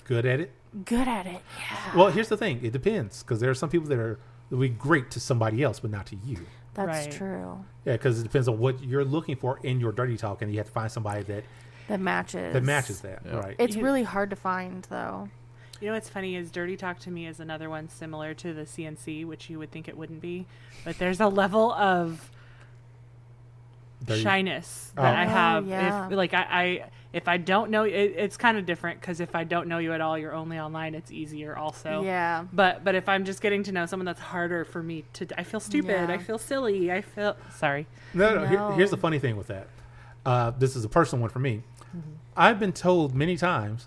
Good at it. good at it. Yeah. Well, here's the thing. It depends, because there are some people that will be great to somebody else, but not to you. That's Right. true. Yeah, because it depends on what you're looking for in your dirty talk, and you have to find somebody That matches. that. Yeah. Right. It's really hard to find, though. You know what's funny is dirty talk to me is another one similar to the CNC, which you would think it wouldn't be, but there's a level of Dirty- shyness Oh. that I have. Yeah. If I don't know, it's kind of different because if I don't know you at all, you're only online. It's easier also. Yeah. But if I'm just getting to know someone, that's harder for me to. I feel stupid. Yeah. I feel silly. I feel sorry. No. No. Here's the funny thing with that. This is a personal one for me. Mm-hmm. I've been told many times,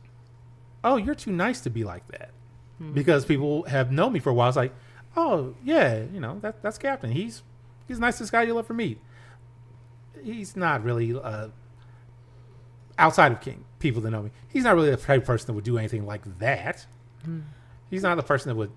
"Oh, you're too nice to be like that," Mm-hmm. because people have known me for a while. It's like, "Oh, yeah, that's Captain. He's the nicest guy you'll ever meet." He's not really outside of King. People that know me, he's not really the type of person that would do anything like that. He's not the person that would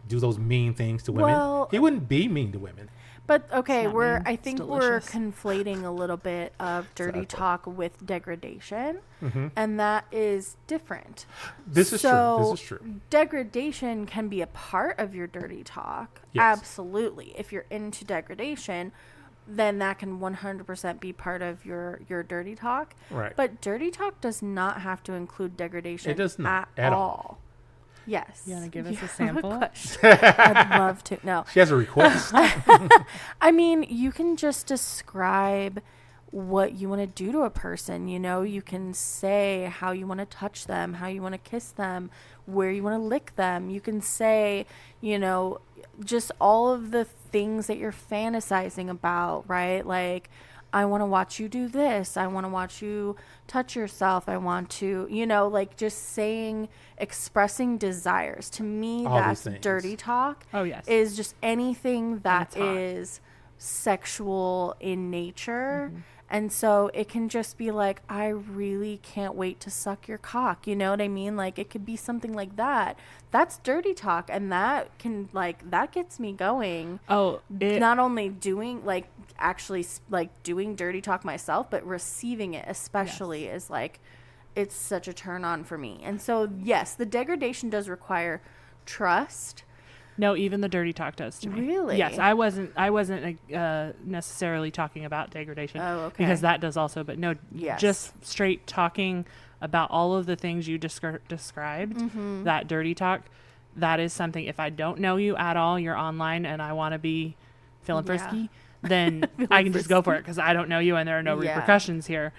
do those mean things to women. Well- He wouldn't be mean to women. But okay, not mean. I It's think delicious. we're conflating a little bit of dirty Exactly. talk with degradation, Mm-hmm. and that is different. This is true. So, This is true. Degradation can be a part of your dirty talk. Yes. Absolutely. If you're into degradation, then that can 100% be part of your dirty talk. Right. But dirty talk does not have to include degradation It does not, at all. Yes. You want to give us a have sample? question? I'd love to. No. She has a request. I mean, you can just describe what you want to do to a person. You can say how you want to touch them, how you want to kiss them, where you want to lick them. You can say, just all of the things that you're fantasizing about, right? Like, I want to watch you do this. I want to watch you touch yourself. I want to, just expressing desires. To me, All these that's things. dirty talk. Oh, yes. Is just anything that it's hot. is sexual in nature. Mm-hmm. And so it can just be like, I really can't wait to suck your cock. You know what I mean? Like, it could be something like that. That's dirty talk. And that can, that gets me going. Oh, Not only doing, actually, doing dirty talk myself, but receiving it especially is, it's such a turn on for me. And so, yes, the degradation does require trust. no, even the dirty talk does to me. Really? Yes, I wasn't necessarily talking about degradation. Oh, okay. Because that does also, but no, Yes. just straight talking about all of the things you described. Mm-hmm. That dirty talk, that is something. If I don't know you at all, you're online, and I want to be feeling Yeah. frisky, then I can just go for it because I don't know you and there are no Yeah. repercussions here.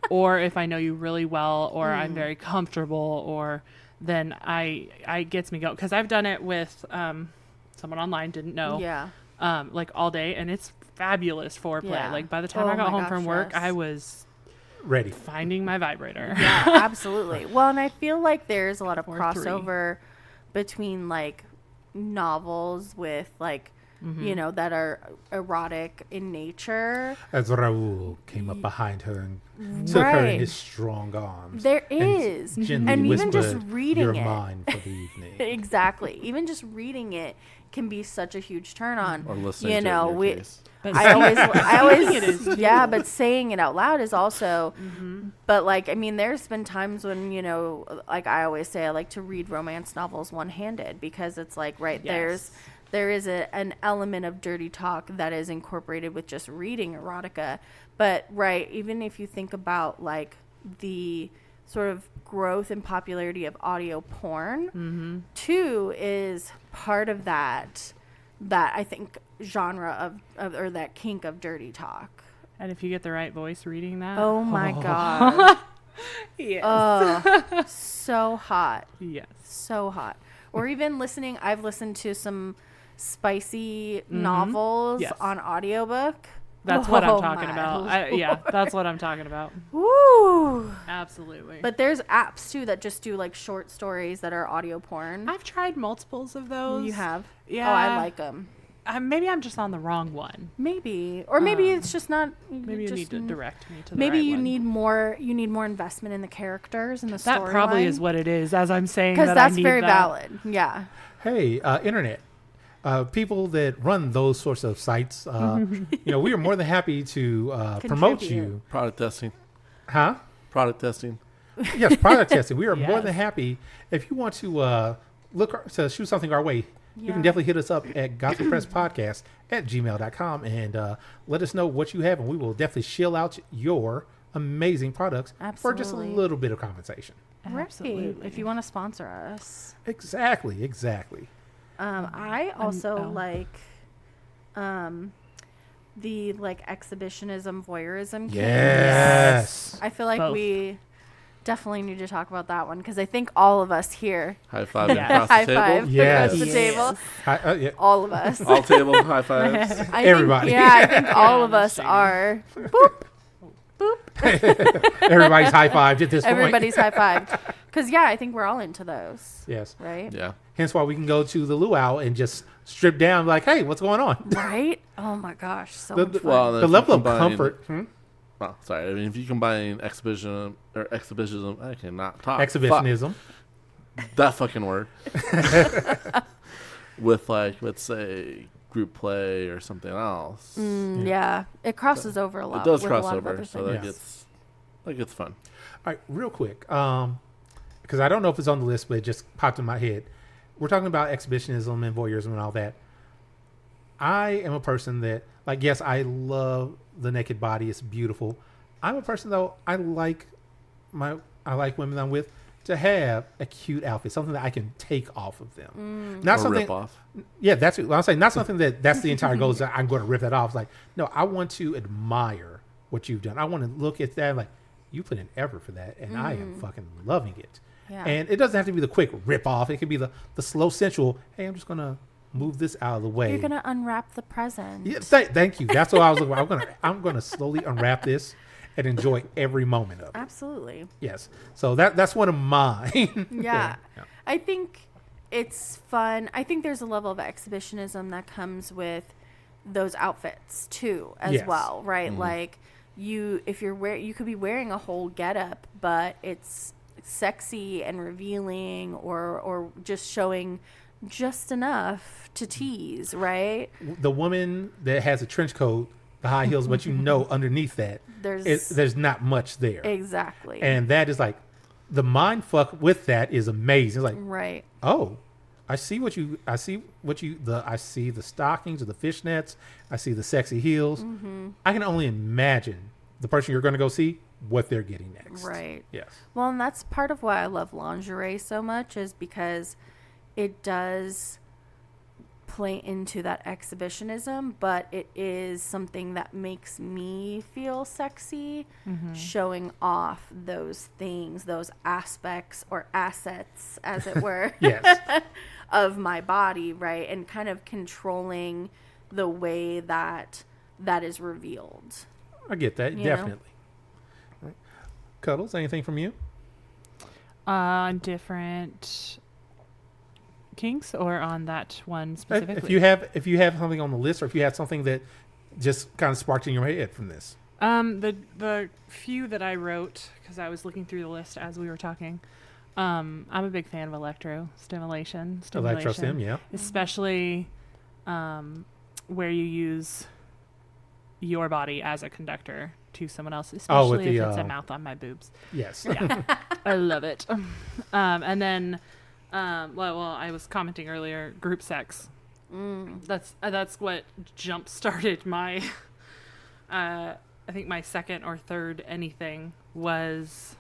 Or if I know you really well, or Mm. I'm very comfortable, or then I gets me going because I've done it with someone online didn't know Yeah. all day, and it's fabulous foreplay. Yeah. Like by the time Oh I got my home from gosh, work, yes. I was Ready. finding my vibrator. Yeah, absolutely. Well, and I feel like there's a lot of Or three. crossover between novels with you know, that are erotic in nature. As Raul came up behind her and took her in his strong arms. There and is. gently And even just whispered, reading "You're it." mine for the evening. Exactly. Even just reading it can be such a huge turn on. Or listening You to know, it in we. your case. But I always, it is, too. yeah, but saying it out loud is also, but like, I mean, there's been times when, you know, like I always say, I like to read romance novels one-handed because it's like, right, Yes. there is an element of dirty talk that is incorporated with just reading erotica. But right, even if you think about like the sort of growth and popularity of audio porn, too, is part of that I think genre of or that kink of dirty talk. And if you get the right voice reading that. Oh my god. yes. Oh, so hot. Yes. So hot. Or even listening, I've listened to some spicy novels Yes. on audiobook. That's what I'm Oh talking my about. Yeah, that's what I'm talking about. Woo! Absolutely. But there's apps too that just do like short stories that are audio porn. I've tried multiples of those. You have? Yeah. Oh, I like them. Maybe I'm just on the wrong one. Maybe, or maybe it's just not. Maybe you need to direct me to the Maybe right you one. need more. You need more investment in the characters and the story. That probably is what it is. As I'm saying, because that that's I need very that. valid. Yeah. Hey, internet. People that run those sorts of sites, you know, we are more than happy to promote Contribute. you. Product testing. Huh? Product testing. Yes, product testing. We are more Yes. than happy. If you want to look to shoot something our way, you Yeah. can definitely hit us up at gospelpresspodcast@gmail.com and let us know what you have, and we will definitely shill out your amazing products for just a Absolutely. little bit of compensation. Absolutely. Right. If you want to sponsor us. Exactly, exactly. I also oh. like the like exhibitionism voyeurism kink. Yes. I feel like Both. we definitely need to talk about that one because I think all of us here High five Yeah. across high the table. five Yes. across the Yes. table. Yeah. All of us. All table high fives. I Everybody. Think, yeah, I think all of I'm us ashamed. are. Boop. Everybody's high fived at this point. Everybody's high fived. Because yeah, I think we're all into those. Yes. Right. Yeah. Hence why we can go to the Luau and just strip down like, hey, what's going on? Right. Oh my gosh. So The- much the- fun. Well, The if you level of combine- comfort. Oh, sorry. I mean, if you combine exhibitionism, I cannot talk. Exhibitionism. Fuck, that fucking word. With like, let's say, group play or something else. Yeah. It crosses over a lot. It does with a cross lot of over, other so things. that gets fun. All right, real quick, because I don't know if it's on the list, but it just popped in my head. We're talking about exhibitionism and voyeurism and all that. I am a person that, like, yes, I love the naked body. It's beautiful. I'm a person, though, I like women I'm with to have a cute outfit, something that I can take off of them. Not Or something. rip off. Yeah, that's what I'm saying. Not something that's the entire goal. Is that I'm going to rip that off. It's like, no, I want to admire what you've done. I want to look at that like, you put in effort for that, and I am fucking loving it. Yeah. And it doesn't have to be the quick rip off. It could be the slow sensual. Hey, I'm just gonna move this out of the way. You're gonna unwrap the present. Yeah, thank you. That's what I was looking for. I'm gonna slowly unwrap this and enjoy every moment of it. Absolutely. Yes. So that's one of mine. Yeah. Yeah. I think it's fun. I think there's a level of exhibitionism that comes with those outfits too, as Yes. well, right? Like you could be wearing a whole getup, but it's sexy and revealing, or just showing just enough to tease, right? The woman that has a trench coat, the high heels, but you know underneath that there's not much there. Exactly. And that is like the mind fuck with that is amazing. It's like, right. oh, I see the stockings or the fishnets. I see the sexy heels. I can only imagine the person you're going to go see what they're getting next. Right. Yes. Well, and that's part of why I love lingerie so much, is because it does play into that exhibitionism, but it is something that makes me feel sexy, showing off those things, those aspects or assets, as it were, Yes. of my body, right? And kind of controlling the way that is revealed. I get that. You know? Definitely. Right. Cuddles, anything from you? Different kinks or on that one specifically? If you have something on the list, or if you have something that just kind of sparked in your head from this. The few that I wrote, because I was looking through the list as we were talking, I'm a big fan of electrostimulation. Electrostim, yeah. Especially where you use your body as a conductor to someone else, especially if it's a mouth on my boobs. Yes. Yeah. I love it. And then, well, I was commenting earlier, group sex. That's what jump started my, I think my second or third anything was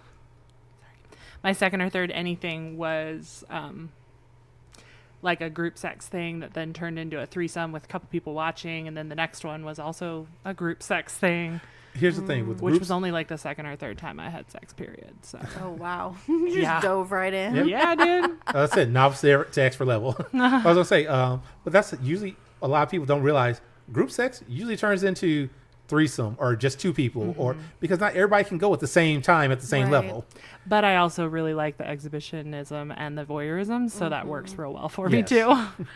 like a group sex thing that then turned into a threesome with a couple people watching, and then the next one was also a group sex thing. Here's the thing with which groups, was only like the second or third time I had sex, period. So. Oh wow, you just dove right in. Yep. Yeah, dude. That's it. Novice to expert level. I was gonna say, but that's usually a lot of people don't realize group sex usually turns into threesome or just two people, or because not everybody can go at the same time at the same level. But I also really like the exhibitionism and the voyeurism, so that works real well for me too.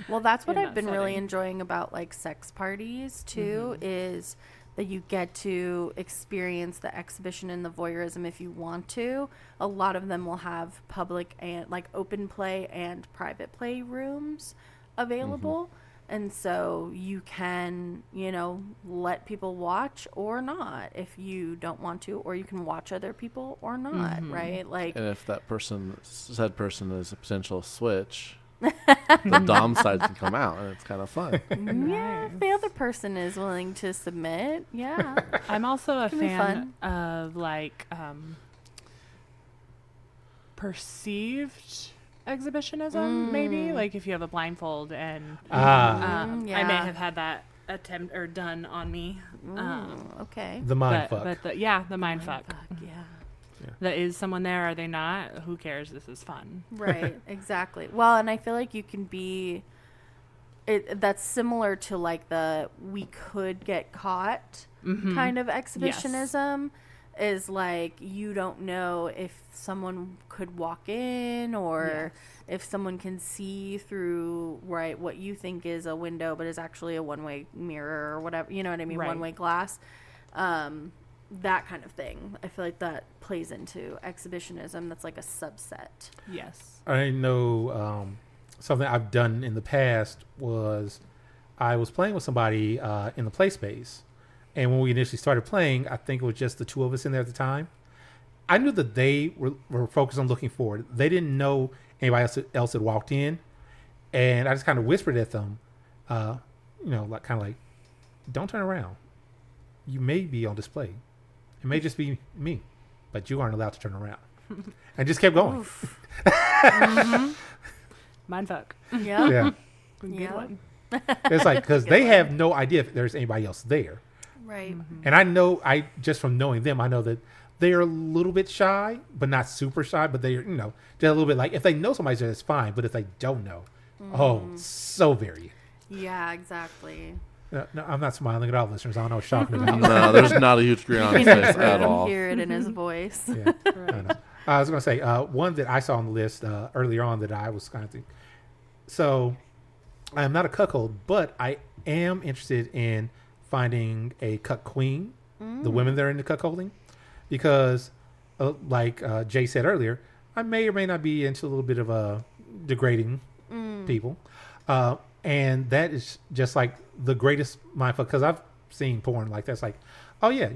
Well, that's what In I've that been really setting. enjoying about like sex parties too, is that you get to experience the exhibition and the voyeurism if you want to. A lot of them will have public and like open play and private play rooms available. And so you can, let people watch or not if you don't want to, or you can watch other people or not, right? Like, And if that said person is a potential switch, the dom side can come out, and it's kind of fun. yeah, if the other person is willing to submit, yeah. I'm also a Can be fan of like perceived exhibitionism, maybe like if you have a blindfold and I may have had that attempt or done on me. Okay. The mind fuck. But the mind fuck. Yeah. That is someone there? Are they not? Who cares? This is fun. Right. Exactly. Well, and I feel like you can be. That's similar to like the we could get caught kind of exhibitionism. Is like you don't know if someone could walk in or if someone can see through what you think is a window but is actually a one-way mirror or whatever, you know what I mean, one-way glass, that kind of thing. I feel like that plays into exhibitionism. That's like a subset. Yes. I know something I've done in the past was I was playing with somebody in the play space. And when we initially started playing, I think it was just the two of us in there at the time. I knew that they were focused on looking forward. They didn't know anybody else had walked in. And I just kind of whispered at them, like, don't turn around. You may be on display. It may just be me, but you aren't allowed to turn around. And just kept going. Mindfuck. Yeah. Yeah. Good one. It's like, because they have no idea if there's anybody else there. Right. And I know, just from knowing them, I know that they're a little bit shy, but not super shy. But they're, they're a little bit like, if they know somebody's there, it's fine. But if they don't know, so very. Yeah, exactly. No, I'm not smiling at all, listeners. I don't know what's shocking about. No, there's not a huge grin on his face at all. Hear it in his voice. Yeah, I know. I was going to say, one that I saw on the list earlier on that I was kind of thinking. So, I am not a cuckold, but I am interested in finding a cuck queen, the women that are into cuckolding, because like Jay said earlier, I may or may not be into a little bit of degrading people, and that is just like the greatest mindfuck, because I've seen porn like that's like, oh yeah,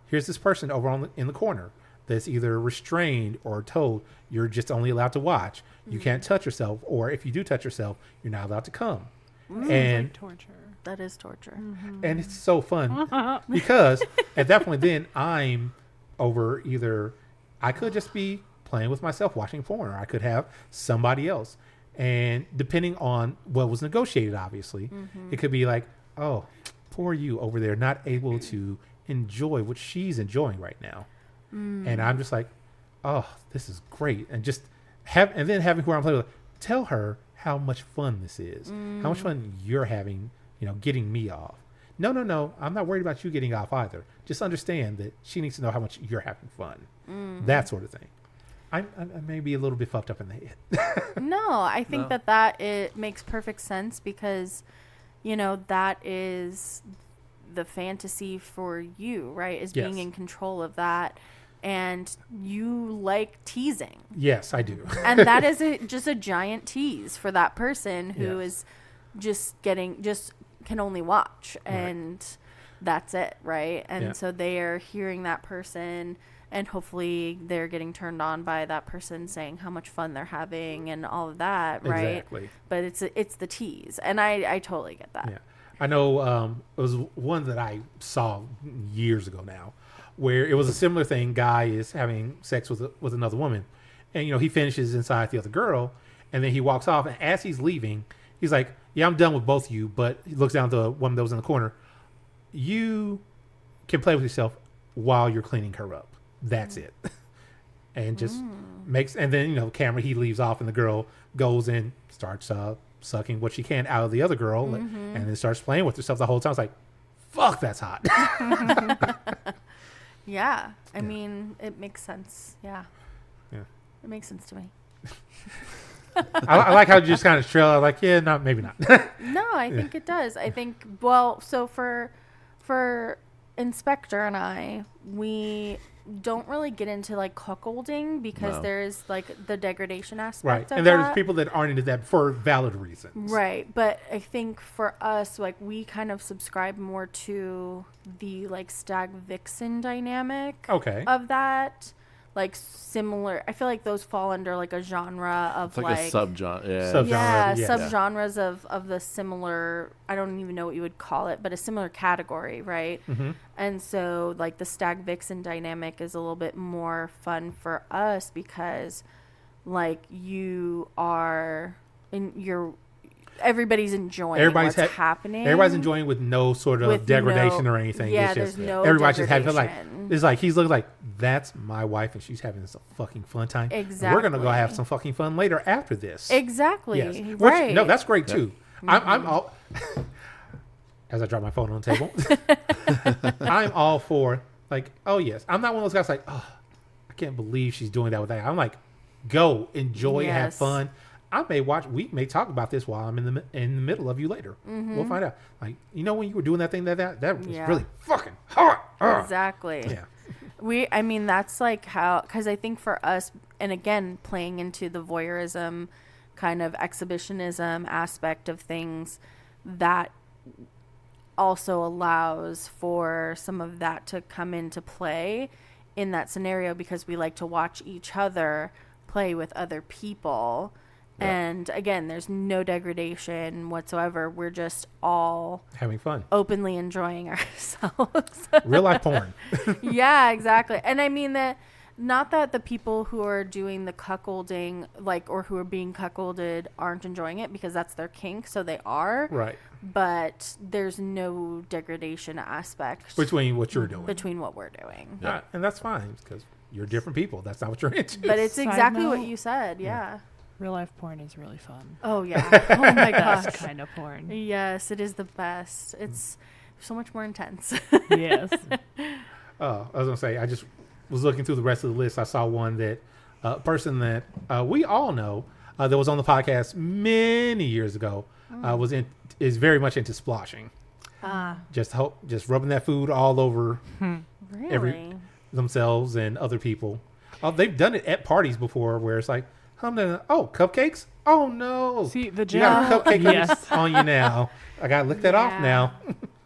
here's this person over in the corner that's either restrained or told you're just only allowed to watch, you can't touch yourself, or if you do touch yourself, you're not allowed to come. And like torture. That is torture. And it's so fun because at that point, then I'm over either I could just be playing with myself, watching porn, or I could have somebody else. And depending on what was negotiated, obviously, it could be like, oh, poor you over there, not able to enjoy what she's enjoying right now. And I'm just like, oh, this is great. And just then having who I'm playing with, tell her how much fun this is, how much fun you're having, getting me off. No, I'm not worried about you getting off either. Just understand that she needs to know how much you're having fun. That sort of thing. I may be a little bit fucked up in the head. No, I think that it makes perfect sense because, that is the fantasy for you, right? Is being in control of that. And you like teasing. Yes, I do. And that is just a giant tease for that person who is just can only watch. And that's it, right? And so they are hearing that person, and hopefully they're getting turned on by that person saying how much fun they're having and all of that, right? Exactly. But it's the tease, and I totally get that. Yeah, I know. It was one that I saw years ago now, where it was a similar thing. Guy is having sex with another woman, and he finishes inside the other girl, and then he walks off, and as he's leaving, he's like, "Yeah, I'm done with both of you." But he looks down at the woman that was in the corner. You can play with yourself while you're cleaning her up. That's it. And just and then, camera, he leaves off and the girl goes and starts sucking what she can out of the other girl and then starts playing with herself the whole time. It's like, fuck, that's hot. Yeah. I mean, it makes sense. Yeah. Yeah. It makes sense to me. I like how you just kind of trail. I'm like, yeah, no, maybe not. No, I think it does. I think, so for Inspector and I, we don't really get into like cuckolding because there's like the degradation aspect of and there's that. people that aren't into that for valid reasons. Right. But I think for us, like, we kind of subscribe more to the like stag vixen dynamic of that. Like similar, I feel like those fall under like a genre of It's like a subgenre. subgenres of the similar. I don't even know what you would call it, but a similar category, right? Mm-hmm. And so like the stag vixen dynamic is a little bit more fun for us because, like, you are in your. Everybody's enjoying what's happening. Everybody's enjoying with no sort of degradation or anything. Yeah, it's just, there's no everybody's just degradation. having it's like he's looking like, that's my wife and she's having some fucking fun time. Exactly. We're gonna go have some fucking fun later after this. Exactly. Yes. Right. No, that's great too. I'm all as I drop my phone on the table. I'm all for like, oh yes. I'm not one of those guys like, oh, I can't believe she's doing that with that. I'm like, go enjoy, have fun. We may talk about this while I'm in the middle of you later. Mm-hmm. We'll find out. Like, when you were doing that thing that was really fucking hard. Exactly. Yeah. I mean, that's like how, because I think for us, and again, playing into the voyeurism kind of exhibitionism aspect of things, that also allows for some of that to come into play in that scenario because we like to watch each other play with other people. Yeah. And again, there's no degradation whatsoever. We're just all having fun, openly enjoying ourselves. Real life porn. Yeah, exactly. And I mean that, not that the people who are doing the cuckolding, like, or who are being cuckolded aren't enjoying it, because that's their kink, so they are. Right. But there's no degradation aspect between what you're doing. Between what we're doing. Yeah. And that's fine, because you're different people. That's not what you're into. But it's exactly what you said, yeah. Real life porn is really fun. Oh, yeah. Oh, my gosh. Best kind of porn. Yes, it is the best. It's so much more intense. Yes. I was going to say, I just was looking through the rest of the list. I saw one that a person that we all know that was on the podcast many years ago is very much into splashing. Just rubbing that food all over themselves and other people. They've done it at parties before where it's like, cupcakes? Oh no! See, you got a cupcake on you now. I gotta lick that off now.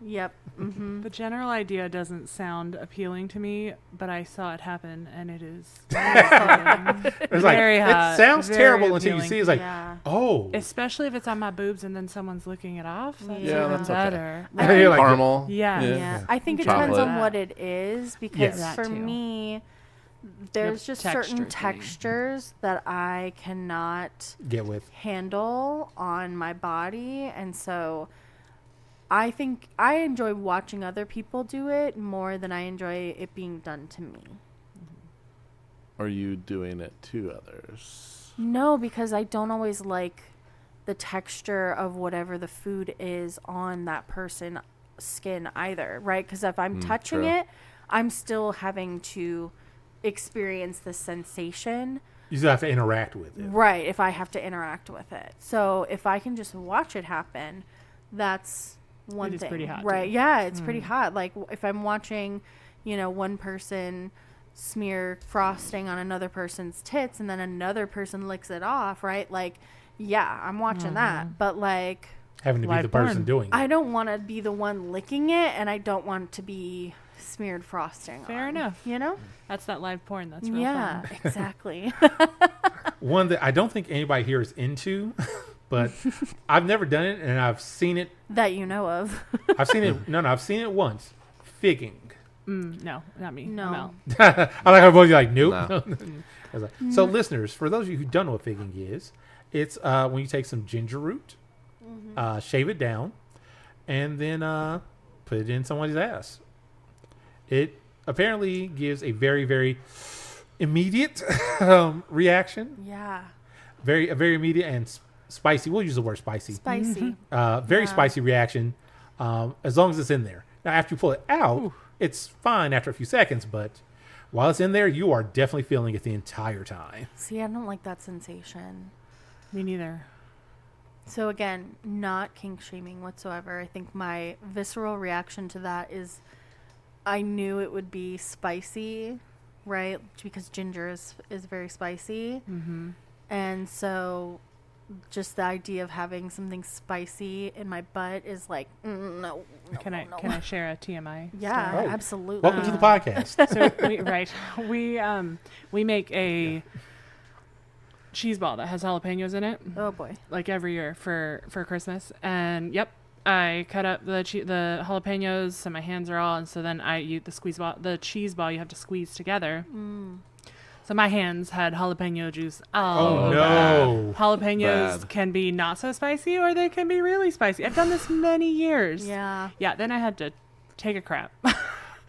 Yep. Mm-hmm. The general idea doesn't sound appealing to me, but I saw it happen, and it is very hot. It sounds terrible until you appealing. see it's like, oh. Especially if it's on my boobs and then someone's licking it off. That's that's better. Okay. Like caramel. Yeah. I think it depends on what it is, because for me, there's just certain textures that I cannot handle on my body, and so I think I enjoy watching other people do it more than I enjoy it being done to me. Are you doing it to others? No, because I don't always like the texture of whatever the food is on that person's skin either, right? Because if I'm touching it, I'm still having to experience the sensation You still have to interact with it. Right, if I have to interact with it. So if I can just watch it happen, that's one It thing. is pretty hot, right? too. Yeah, it's pretty hot. Like if I'm watching, one person smear frosting on another person's tits and then another person licks it off, right? Like, yeah, I'm watching that. But like Having to be Live the person porn. doing it. I don't want to be the one licking it, and I don't want to be smeared frosting Fair on, enough. That's that live porn. That's real Yeah, fun. exactly. One that I don't think anybody here is into, but I've never done it, and I've seen it. That you know of. I've seen it. No, I've seen it once. Figging. No, not me. No. I'm out. I like how both of you are like, nope. No. I was like, so, listeners, for those of you who don't know what figging is, it's when you take some ginger root, shave it down, and then put it in someone's ass. It apparently gives a very, very immediate reaction. Yeah. A very immediate and spicy. We'll use the word spicy. Spicy. Very spicy reaction, as long as it's in there. Now, after you pull it out, it's fine after a few seconds, but while it's in there, you are definitely feeling it the entire time. See, I don't like that sensation. Me neither. So again, not kink shaming whatsoever. I think my visceral reaction to that is I knew it would be spicy, right? Because ginger is very spicy. Mm-hmm. And so just the idea of having something spicy in my butt is like, no. Can I share a TMI? Yeah, Oh. absolutely. Welcome to the podcast. So we make a cheese ball that has jalapenos in it, Oh boy. like every year for Christmas. And I cut up the jalapenos, so my hands are all, and so then I use the cheese ball you have to squeeze together. So my hands had jalapeno juice. Oh, no. Jalapenos Bad. can be not so spicy, or they can be really spicy. I've done this many years. Yeah. Yeah. Then I had to take a crap.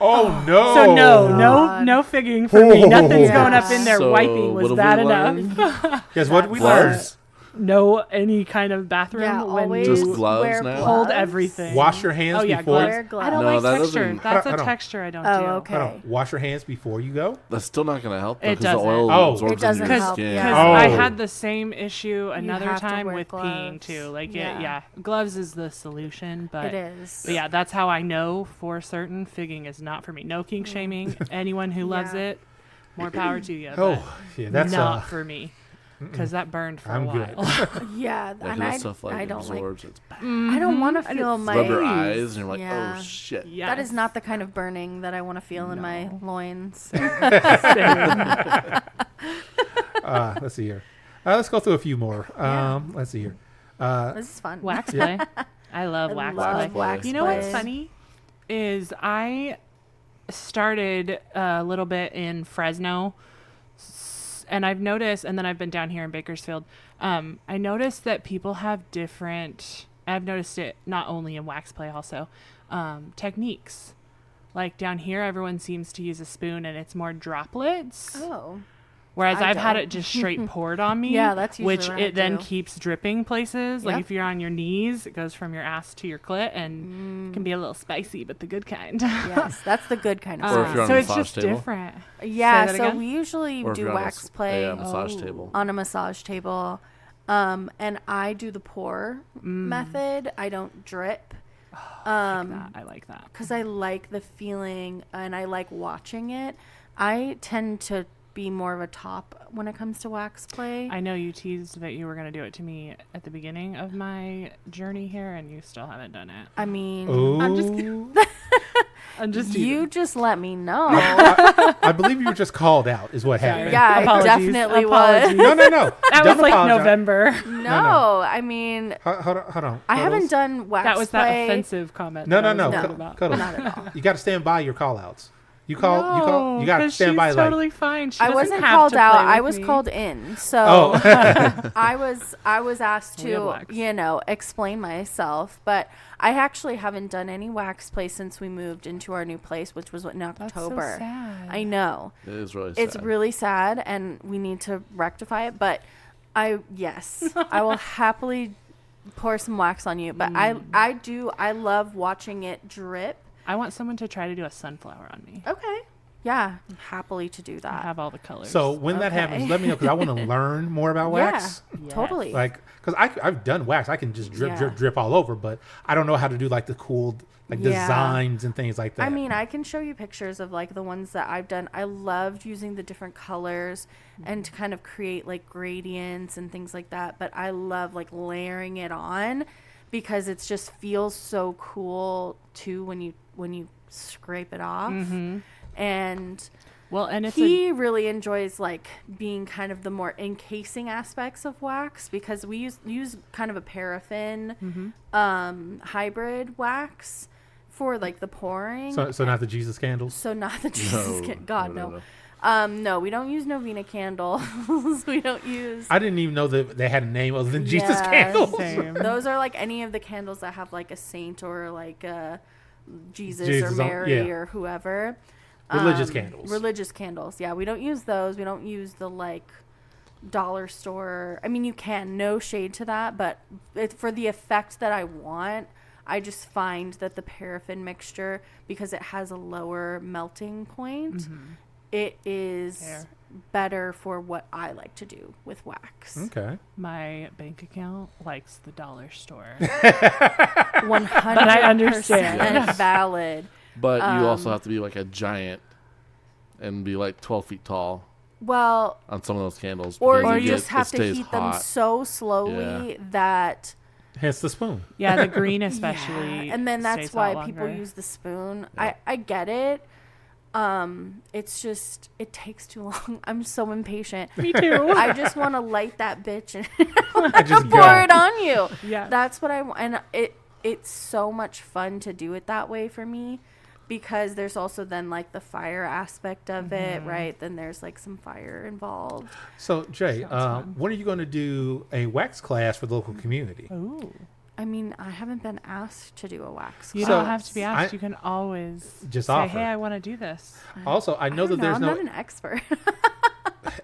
Oh, no. So God. no figging for me. Nothing's Yeah. going up in there. So Wiping what was have bad we enough. learned? Guess what we Gloves. learned? No any kind of bathroom Yeah, when always Just you gloves wear now? hold gloves. everything. Wash your hands Oh yeah, before. gloves. Wear gloves. I don't No, like that texture. doesn't- That's Hold a on. texture I don't Oh, do. okay. Hold on. Wash your hands before you go. That's still not going to help, though, It because the doesn't. oil Oh. absorbs It doesn't into your help, skin. yeah. Because Oh. I had the same issue another have to time wear with peeing gloves. too. Like Yeah. gloves is the solution, but It is. But yeah, that's how I know for certain figging is not for me. No kink shaming. Anyone who loves Yeah. it, more power to you. Oh, but yeah, that's not for me. Because that burned for I'm a good. while. Yeah, Like, and that stuff I like don't like. absorbs. It's bad. I don't want to And feel it's my. Rub your eyes, and you're like, Yeah. oh, shit. Yes. That is not the kind of burning that I want to feel in my loins. Let's see here. Let's go through a few more. Yeah. Let's see here. This is fun. Wax play. I love I wax love play. wax You know what's play. funny is I started a little bit in Fresno, and I've noticed, and then I've been down here in Bakersfield. I noticed that people have different. I've noticed it not only in wax play, also techniques. Like down here, everyone seems to use a spoon, and it's more droplets. Oh. Whereas I I've had don't. it just straight poured on me. Yeah, that's usually which what I it then do. keeps dripping places. Like Yep. if you're on your knees, it goes from your ass to your clit, and it can be a little spicy, but the good kind. Yes, that's the good kind of Or if stuff. you're on so a it's massage just table. different. Yeah, Say that so again? we usually Or if do you're on wax play a massage table. on a massage table. And I do the pour method. I don't drip. I like that. Because I like the feeling and I like watching it. I tend to be more of a top when it comes to wax play. I know you teased that you were going to do it to me at the beginning of my journey here, and you still haven't done it. I mean, I'm just kidding. I'm just you teasing. just let me know. I believe you were just called out, is what happened. Yeah, I Apologies. definitely Apologies. No. That Don't was like apologize. November. No, I mean, Hold on. I haven't Cuddles? done wax That was play. that offensive comment. No. that I was No. talking about. Cuddles. Not at all. You got to stand by your call outs. You got to 'cause stand she's by totally fine. She I doesn't wasn't have called to out. play I with was me. called in. So Oh. I was asked We have to, wax. explain myself. But I actually haven't done any wax play since we moved into our new place, which was in That's October. so sad. I know. It is really It's sad. really sad, and we need to rectify it. But I will happily pour some wax on you. But I love watching it drip. I want someone to try to do a sunflower on me. Okay. Yeah, happily to do I that. have all the colors. So when that happens, let me know because I want to learn more about wax. Yes. Totally. Like, because I've done wax, I can just drip, Yeah. drip, drip all over, but I don't know how to do like the cool designs and things like that. I mean, I can show you pictures of like the ones that I've done. I loved using the different colors and to kind of create like gradients and things like that. But I love like layering it on because it just feels so cool too when you scrape it off. And well, and it's he really enjoys like being kind of the more encasing aspects of wax because we use kind of a paraffin hybrid wax for like the pouring. so not the Jesus candles. So not the Jesus God no. no. No, we don't use Novena candles. We don't use. I didn't even know that they had a name other than Jesus Yeah, candles. same. Those are like any of the candles that have like a saint or like Jesus or Jesus on- Mary yeah. or whoever. Religious candles. Religious candles. Yeah, we don't use those. We don't use the like dollar store. I mean, you can. No shade to that, but for the effect that I want, I just find that the paraffin mixture, because it has a lower melting point, it is Fair. better for what I like to do with wax. Okay. my bank account likes the dollar store. 100% I understand. valid. But you also have to be like a giant and be like 12 feet tall Well, on some of those candles. or because you just have it to stays heat hot. them so slowly that Hence the spoon. Yeah, the green especially. and then that's stays why out people longer. use the spoon. Yeah. I get it. It's just it takes too long. I'm so impatient. Me too. I just want to light that bitch and I just pour go. it on you. Yeah. That's what I want, and it's so much fun to do it that way for me. Because there's also then like the fire aspect of it, right? Then there's like some fire involved. So Jay, when are you going to do a wax class for the local community? Ooh. I mean, I haven't been asked to do a wax You class. don't have to be asked. I- you can always Just say, offer. "Hey, I want to do this." Also, I know I don't that there's I'm no. not an expert.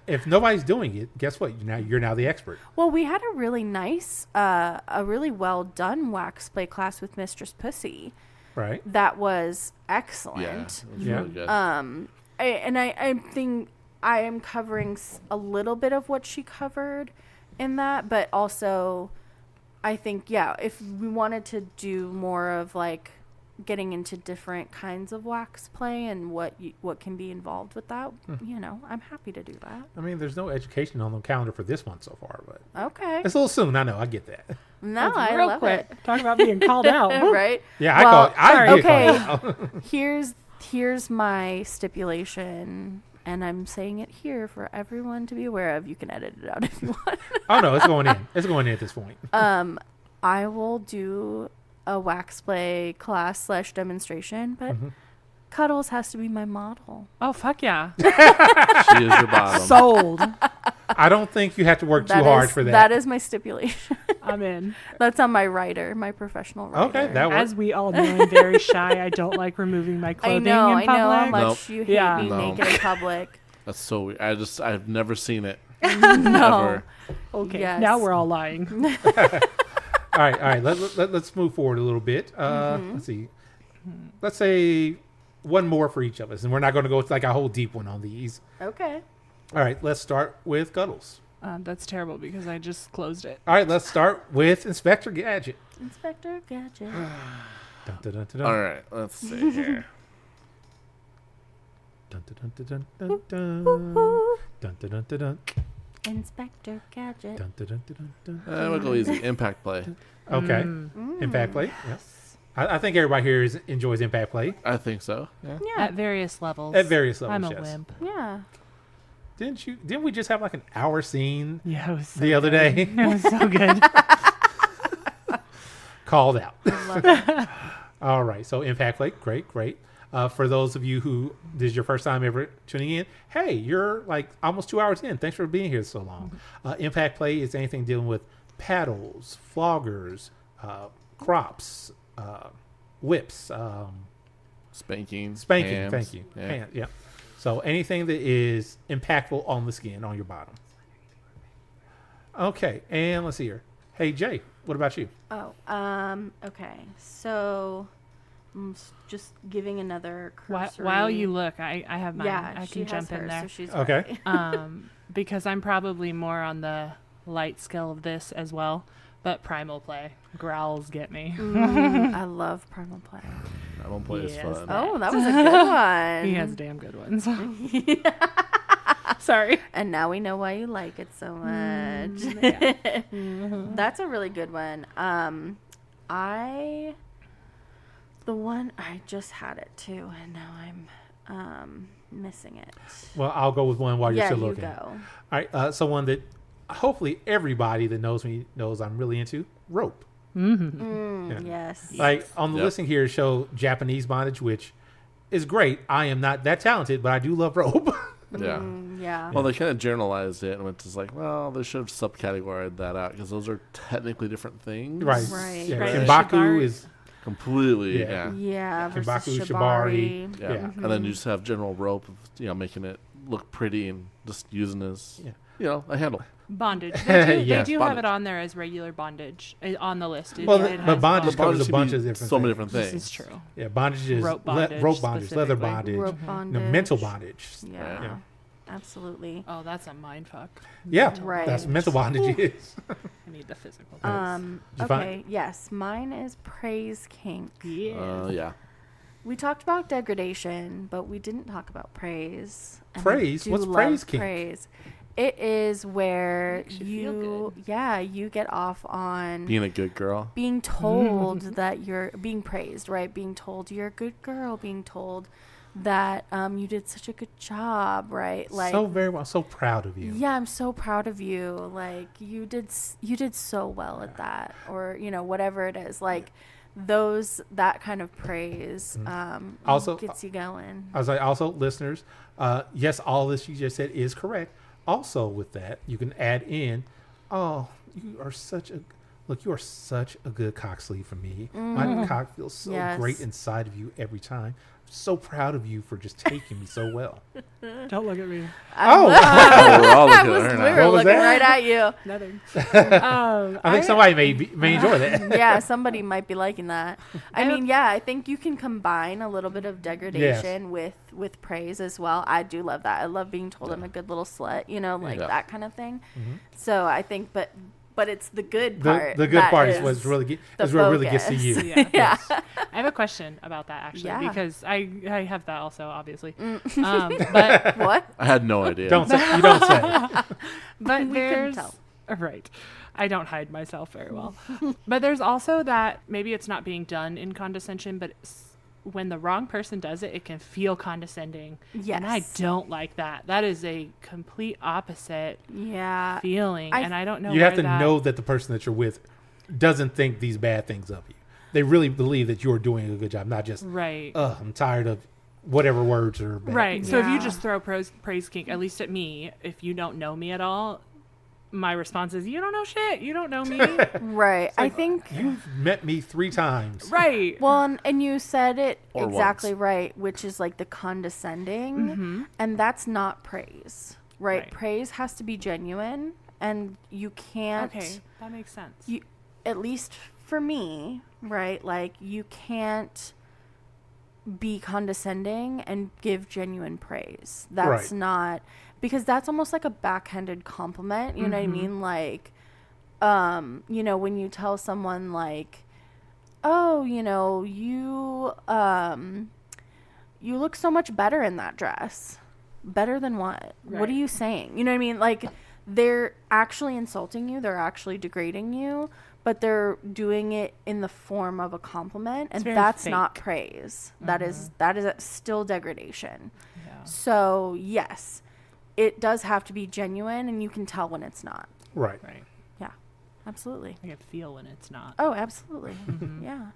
If nobody's doing it, guess what? You're now the expert. Well, we had a really nice, a really well done wax play class with Mistress Pussy. Right. That was Yeah, excellent. it was Yeah. really good. I think I am covering a little bit of what she covered in that, but also I think, yeah, if we wanted to do more of like getting into different kinds of wax play and what can be involved with that, I'm happy to do that. I mean, there's no education on the calendar for this one so far, but Okay. it's a little soon. I know. I get that. No, That's I real love quick. it. Talk about being called out. Woo. Right? Yeah, Well, I get okay. called out. Here's my stipulation, and I'm saying it here for everyone to be aware of. You can edit it out if you want. Oh no, it's going in. It's going in at this point. I will do a wax play class / demonstration, but Cuddles has to be my model. Oh fuck yeah! She is your bottom. Sold. I don't think you have to work too hard for that. That is my stipulation. I'm in. That's on my writer, my professional writer. Okay, that As works. we all know, I'm very shy. I don't like removing my I clothing know in how public. much Nope. you hate Yeah. being No. naked in public. That's so weird. I've never seen it. No. Ever. Okay, Yes. now we're all lying. All right. Let's move forward a little bit. Let's see. Let's say one more for each of us, and we're not going to go with like a whole deep one on these. Okay. All right, let's start with Cuddles. That's terrible because I just closed it. All right, let's start with Inspector Gadget. Inspector Gadget. Dun, dun, dun, dun, All right, let's see here. dun, dun, dun, dun, dun, dun. Dun, dun, dun, dun, dun. Inspector Gadget. Dun, dun, dun, dun, dun, dun. We'll go easy. Impact play. Okay, Impact Play. Yes. I think everybody here enjoys Impact Play I think so. Yeah. Yeah. At various levels. at various levels. I'm a yes. wimp. Yeah. Didn't we just have like an hour scene Yeah, it was so the other day? It was so good. Called out. I love it. All right, so Impact Play, great. For those of you who this is your first time ever tuning in, hey, you're like almost 2 hours in. Thanks for being here so long. Impact Play is anything dealing with paddles, floggers, crops, whips, Spanking. spanking. hams. Thank you. Yeah. Hand, yeah. So anything that is impactful on the skin, on your bottom. Okay, and let's see here. Hey Jay, what about you? Oh, okay. So just giving another cursory. While you look, I have mine. Yeah, I she can has jump in hers, there. So she's Okay. ready. Because I'm probably more on the light scale of this as well. But primal play, growls get me. I love primal play. That one play is Yes. fun. Oh, that was a good one. He has damn good ones. Sorry. And now we know why you like it so much. That's a really good one. I just had it too, and now I'm missing it. Well, I'll go with one while you're Yeah, still you looking. go. All right. So one that hopefully everybody that knows me knows I'm really into, rope. Yeah. Yes. Like on the Yep. listing here, show Japanese bondage, which is great. I am not that talented, but I do love rope. Yeah. Yeah. Well, they kind of generalized it and went just like, well, they should have subcategorized that out because those are technically different things. Right. Right. Yeah. Right. Kimbaku Shibari. is Completely. Yeah. Yeah. Yeah. Versus Kimbaku, shibari. shibari. Yeah. Yeah. And then you just have general rope, making it look pretty and just using as, a handle. Bondage. They Yes, do have bondage. it on there as regular bondage on the list. Well, It but has bondage covers a should bunch be of different so many things. different This things. is true. Yeah, bondage is Rope bondage rope bondage, leather specifically. bondage, Rope bondage. mental bondage. Yeah. Yeah. Absolutely. Oh, that's a mind fuck. Yeah, Right. that's mental bondage is. I need the physical. Did you find- Okay. Yes. Mine is praise kink. Yeah. We talked about degradation, but we didn't talk about praise. And I Praise? do What's love praise kink? Praise. It is where Makes you feel you get off on Being a good girl. being told that you're being praised, right? Being told you're a good girl, being told that you did such a good job, right? Like so very well. So proud of you. yeah, I'm so proud of you. Like you did so well at that, or whatever it is. Like that kind of praise Also- gets you going. I was like, also, listeners, yes, all this you just said is correct. Also, with that, you can add in, oh, you are such a good cock sleeve for me. My cock feels so Yes. great inside of you every time. I'm so proud of you for just taking me so well. Don't look at me. Oh, We're all looking at her We now. were What was looking that? right at you. Nothing. I think somebody may enjoy that. Yeah, somebody might be liking that. I mean, yeah, I think you can combine a little bit of degradation with praise as well. I do love that. I love being told I'm a good little slut, Yeah. that kind of thing. So I think, but it's the good The, part. the good that part is what really the gets to you. focus. Yeah. I have a question about that actually Yeah. because I have that also obviously. But What? I had no idea. You don't say. but We couldn't there's tell. right. I don't hide myself very well. But there's also that maybe it's not being done in condescension, but when the wrong person does it, it can feel condescending. And I Yes. don't like that. That is a complete opposite Yeah. feeling. And I don't know You have where to that- know that the person that you're with doesn't think these bad things of you. They really believe that you're doing a good job, not just, Right. I'm tired of whatever words are bad. Right. So if you Yeah. just throw praise kink, at least at me, if you don't know me at all, my response is, you don't know shit. You don't know me. Right. I think. You've met me 3 times. Right. Well, and you said it Or exactly once. right, which is like the condescending, and that's not praise, right? Right. Praise has to be genuine, and you can't. Okay. That makes sense. You, at least for me, right? Like you can't be condescending and give genuine praise. That's Right. not, because that's almost like a backhanded compliment. You know what I mean? Like, when you tell someone like, oh, you look so much better in that dress. Better than what? What are Right. you saying? You know what I mean? Like, they're actually insulting you. They're actually degrading you, but they're doing it in the form of a compliment, and very that's not fake. praise. That is still degradation. Yeah. So yes, it does have to be genuine, and you can tell when it's not. Right. Right. Yeah, absolutely. I can feel when it's not. Oh, absolutely. Yeah.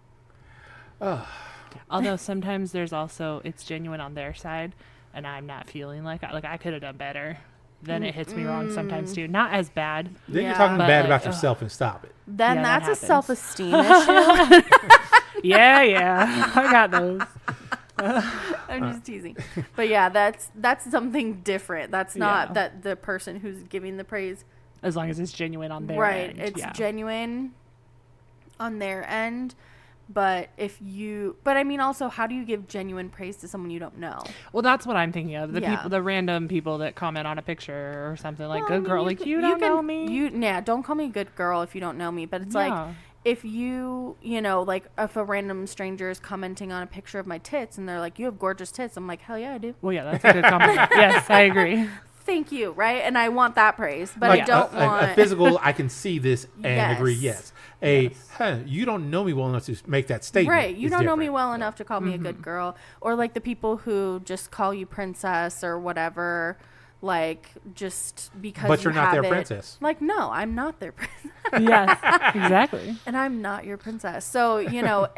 Although sometimes there's also, it's genuine on their side, and I'm not feeling like I could have done better. Then it hits me wrong sometimes too. Not as bad. Then you're Yeah. talking But, bad like, about ugh. yourself and stop it. Then Yeah, that that's a happens. self-esteem issue. Yeah. I got those. I'm just teasing. But yeah, that's something different. That's not Yeah. that the person who's giving the praise. As long as it's genuine on their Right. end. It's yeah. genuine on their end. But I mean, also, how do you give genuine praise to someone you don't know? Well, that's what I'm thinking of. Yeah. The random people that comment on a picture or something like, Well, I good mean, girl, you don't know me. Don't call me good girl if you don't know me. But it's like, if you know, like if a random stranger is commenting on a picture of my tits and they're like, you have gorgeous tits. I'm like, hell yeah, I do. Well, yeah, that's a good compliment. Yes, I agree. Thank you, right? And I want that praise, but like I don't want a physical. I can see this and Yes. agree. Yes, you don't know me well enough to make that statement. Right, you is don't know me different. well enough to call me a good girl, or like the people who just call you princess or whatever, like just because. But you're not have their it. princess. Like, no, I'm not their princess. Yes, exactly. And I'm not your princess. So, you know,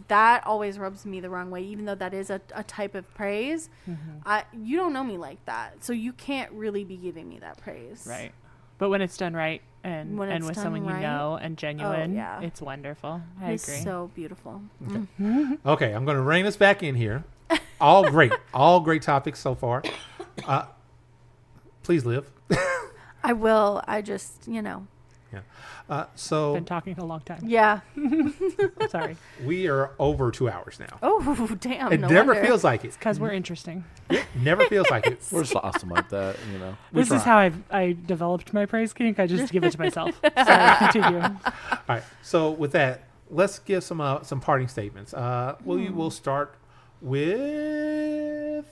that always rubs me the wrong way, even though that is a type of praise. You don't know me like that. So you can't really be giving me that praise. Right. But when it's done right and When it's with done someone right, you know and genuine, yeah. it's wonderful. I It's agree. so beautiful. Okay, I'm going to rein us back in here. All great topics so far. Please live. I will. I just, you know. Yeah. So Been talking a long time. Yeah. Sorry. we are over 2 hours now. Oh, damn. It no never wonder. feels like it. Because we're interesting. It never feels like it. We're just awesome like that, you know. This is how I developed my praise kink. I just give it to myself. Sorry, continue. All right. So with that, let's give some parting statements. We'll start with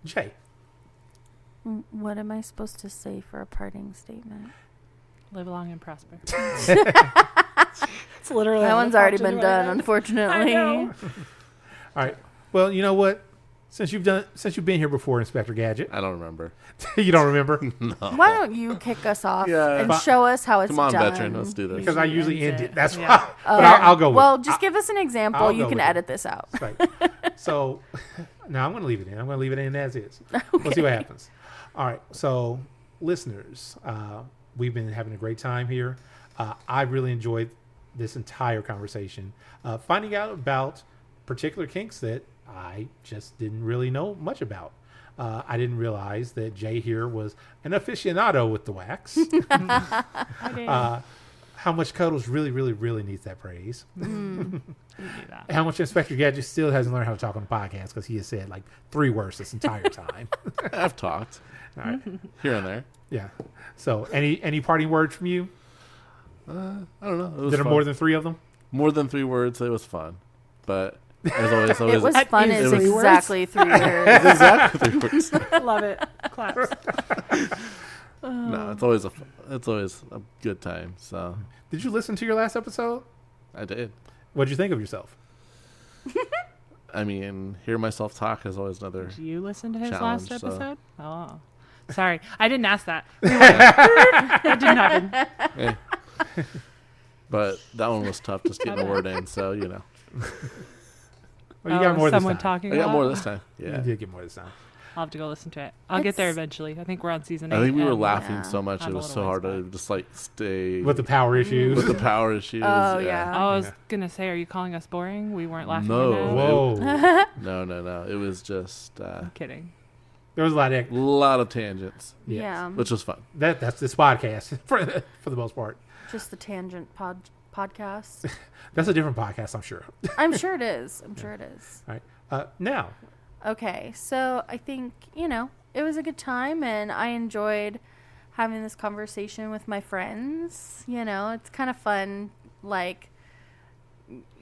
Jay. What am I supposed to say for a parting statement? Live long and prosper. It's literally That on one's the already top of been my done, head. unfortunately. I know. All right. Well, you know what? Since you've been here before, Inspector Gadget, I don't remember. you don't remember Why don't you kick us off Yeah. and show us how it's Come on, done? veteran, let's do this. because I usually end ends it. it. That's Yeah. why. But I'll go with Well, it. just give us an example. I'll You go can with edit it. this out. Right. So now I'm going to leave it in. I'm going to leave it in as is. We'll see what happens. All right. So listeners, we've been having a great time here. I really enjoyed this entire conversation, finding out about particular kinks that I just didn't really know much about. I didn't realize that Jay here was an aficionado with the wax. How much Cuddles really, really, really needs that praise. How much Inspector Gadget still hasn't learned how to talk on the podcast because he has said like 3 words this entire time. I've talked All right. here and there. Yeah. So any parting words from you? I don't know. It was That are fun. more than 3 of them? More than 3 words. It was fun, but as always, It was fun. is Is 3 words? exactly 3 words. exactly 3 words. Love it. Claps. No, it's always a good time. So Did you listen to your last episode? I did. What did you think of yourself? I mean, hear myself talk is always another. Did you listen to his Challenge, last so- episode? Oh. Sorry. I didn't ask that. That didn't happen. Eh. But that one was tough just getting a word in. So you know, Well, you got more this someone time. talking I got a more lot? this time. Yeah. You did get more this time. I'll have to go listen to it. I'll get there It's- eventually. I think we're on season 8. I think we were and- laughing Yeah. so much I'm it a was little so hard ways to back. just like stay With the power issues. with the power issues. Oh, yeah. Oh, I was Yeah. going to say, are you calling us boring? We weren't laughing No. enough. Whoa. No. It was just I'm kidding. There was a lot of a lot of tangents, Yes. Yeah. which was fun. that's this podcast for the most part. Just the tangent podcast. That's a different podcast, I'm sure. I'm sure it is. I'm sure it is. All right. Now, Okay, so I think, you know, it was a good time and I enjoyed having this conversation with my friends. You know, it's kind of fun, like,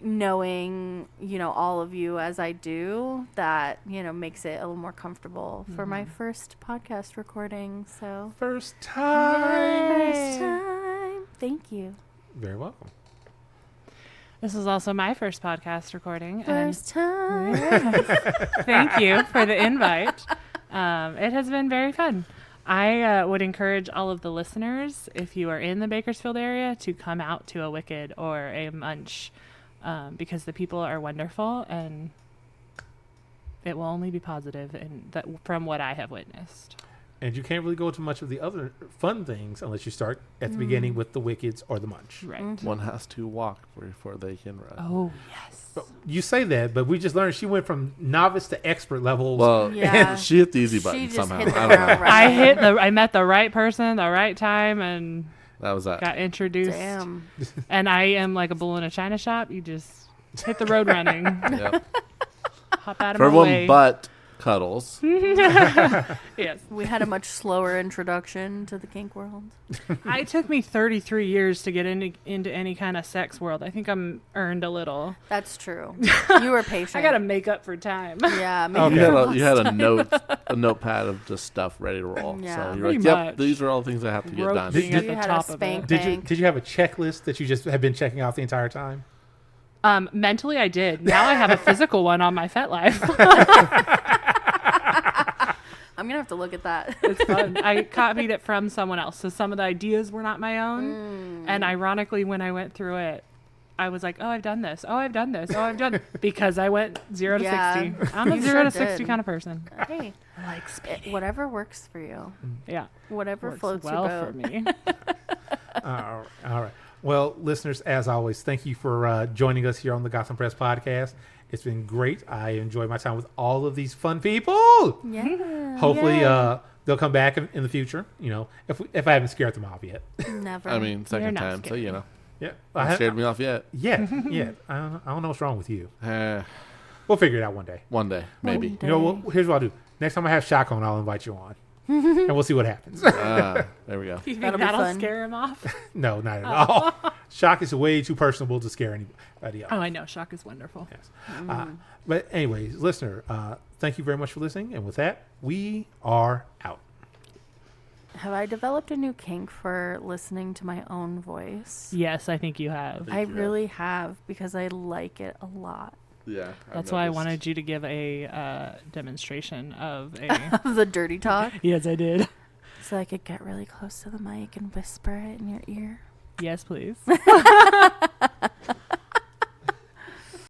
knowing, you know, all of you as I do. That, you know, makes it a little more comfortable for my first podcast recording. So, first time. first time. Thank you. Very welcome. This is also my first podcast recording. And First time. thank you for the invite. It has been very fun. I would encourage all of the listeners, if you are in the Bakersfield area, to come out to a Wicked or a Munch, because the people are wonderful and it will only be positive from what I have witnessed. And you can't really go to much of the other fun things unless you start at the beginning with the Wickeds or the Munch. Right. One has to walk before they can run. Oh, yes. But you say that, but we just learned she went from novice to expert levels. Well, Yeah. she hit the easy She button just somehow. hit the I don't ground know. running. I met the right person, the right time, and That was that. got introduced. Damn. And I am like a bull in a china shop. You just Hit the road running. Yep. Hop out of For my everyone way. but Cuddles. Yes. We had a much slower introduction to the kink world. It took me 33 years to get into any kind of sex world. I think I'm earned a little. That's true. You were patient. I got to make up for time. Yeah. Maybe Okay. You had a notepad of just stuff ready to roll. Yeah. So you're Pretty like, yep, much. these are all the things I have to get Rope done. being at You the had top a of spank it. bank. Did you have a checklist that you just have been checking off the entire time? Mentally, I did. Now I have a physical one on my FetLife. I'm gonna have to look at that. It's fun. I copied it from someone else, so some of the ideas were not my own. And ironically, when I went through it, I was like, "Oh, I've done this. Oh, I've done this. Oh, I've done," because I went 0 to Yeah. 60. I'm a You 0 sure to 60 did. kind of person. Hey, I like speed. whatever works for you. Yeah, Whatever works floats well your for boat. me. All right. Well, listeners, as always, thank you for joining us here on the Gotham Press podcast. It's been great. I enjoyed my time with all of these fun people. Yeah. Hopefully, they'll come back in the future. You know, if I haven't scared them off yet. Never. I mean, second not time, so scared. you know. Yeah, Haven't scared me off yet. Yeah. I don't know what's wrong with you. Eh, We'll figure it out one day. one day, maybe. One You know what? Here's what I'll do. Next time I have Shock on, I'll invite you on, and we'll see what happens. There we go. You think That'll be that'll fun. scare him off? No, not at all. Shock is way too personable to scare anybody else. Oh, I know. Shock is wonderful. Yes. But anyways, listener, thank you very much for listening. And with that, we are out. Have I developed a new kink for listening to my own voice? Yes, I think you have. I really have, because I like it a lot. Yeah. That's why I wanted you to give a demonstration of a. The dirty talk. Yes, I did. So I could get really close to the mic and whisper it in your ear. Yes, please.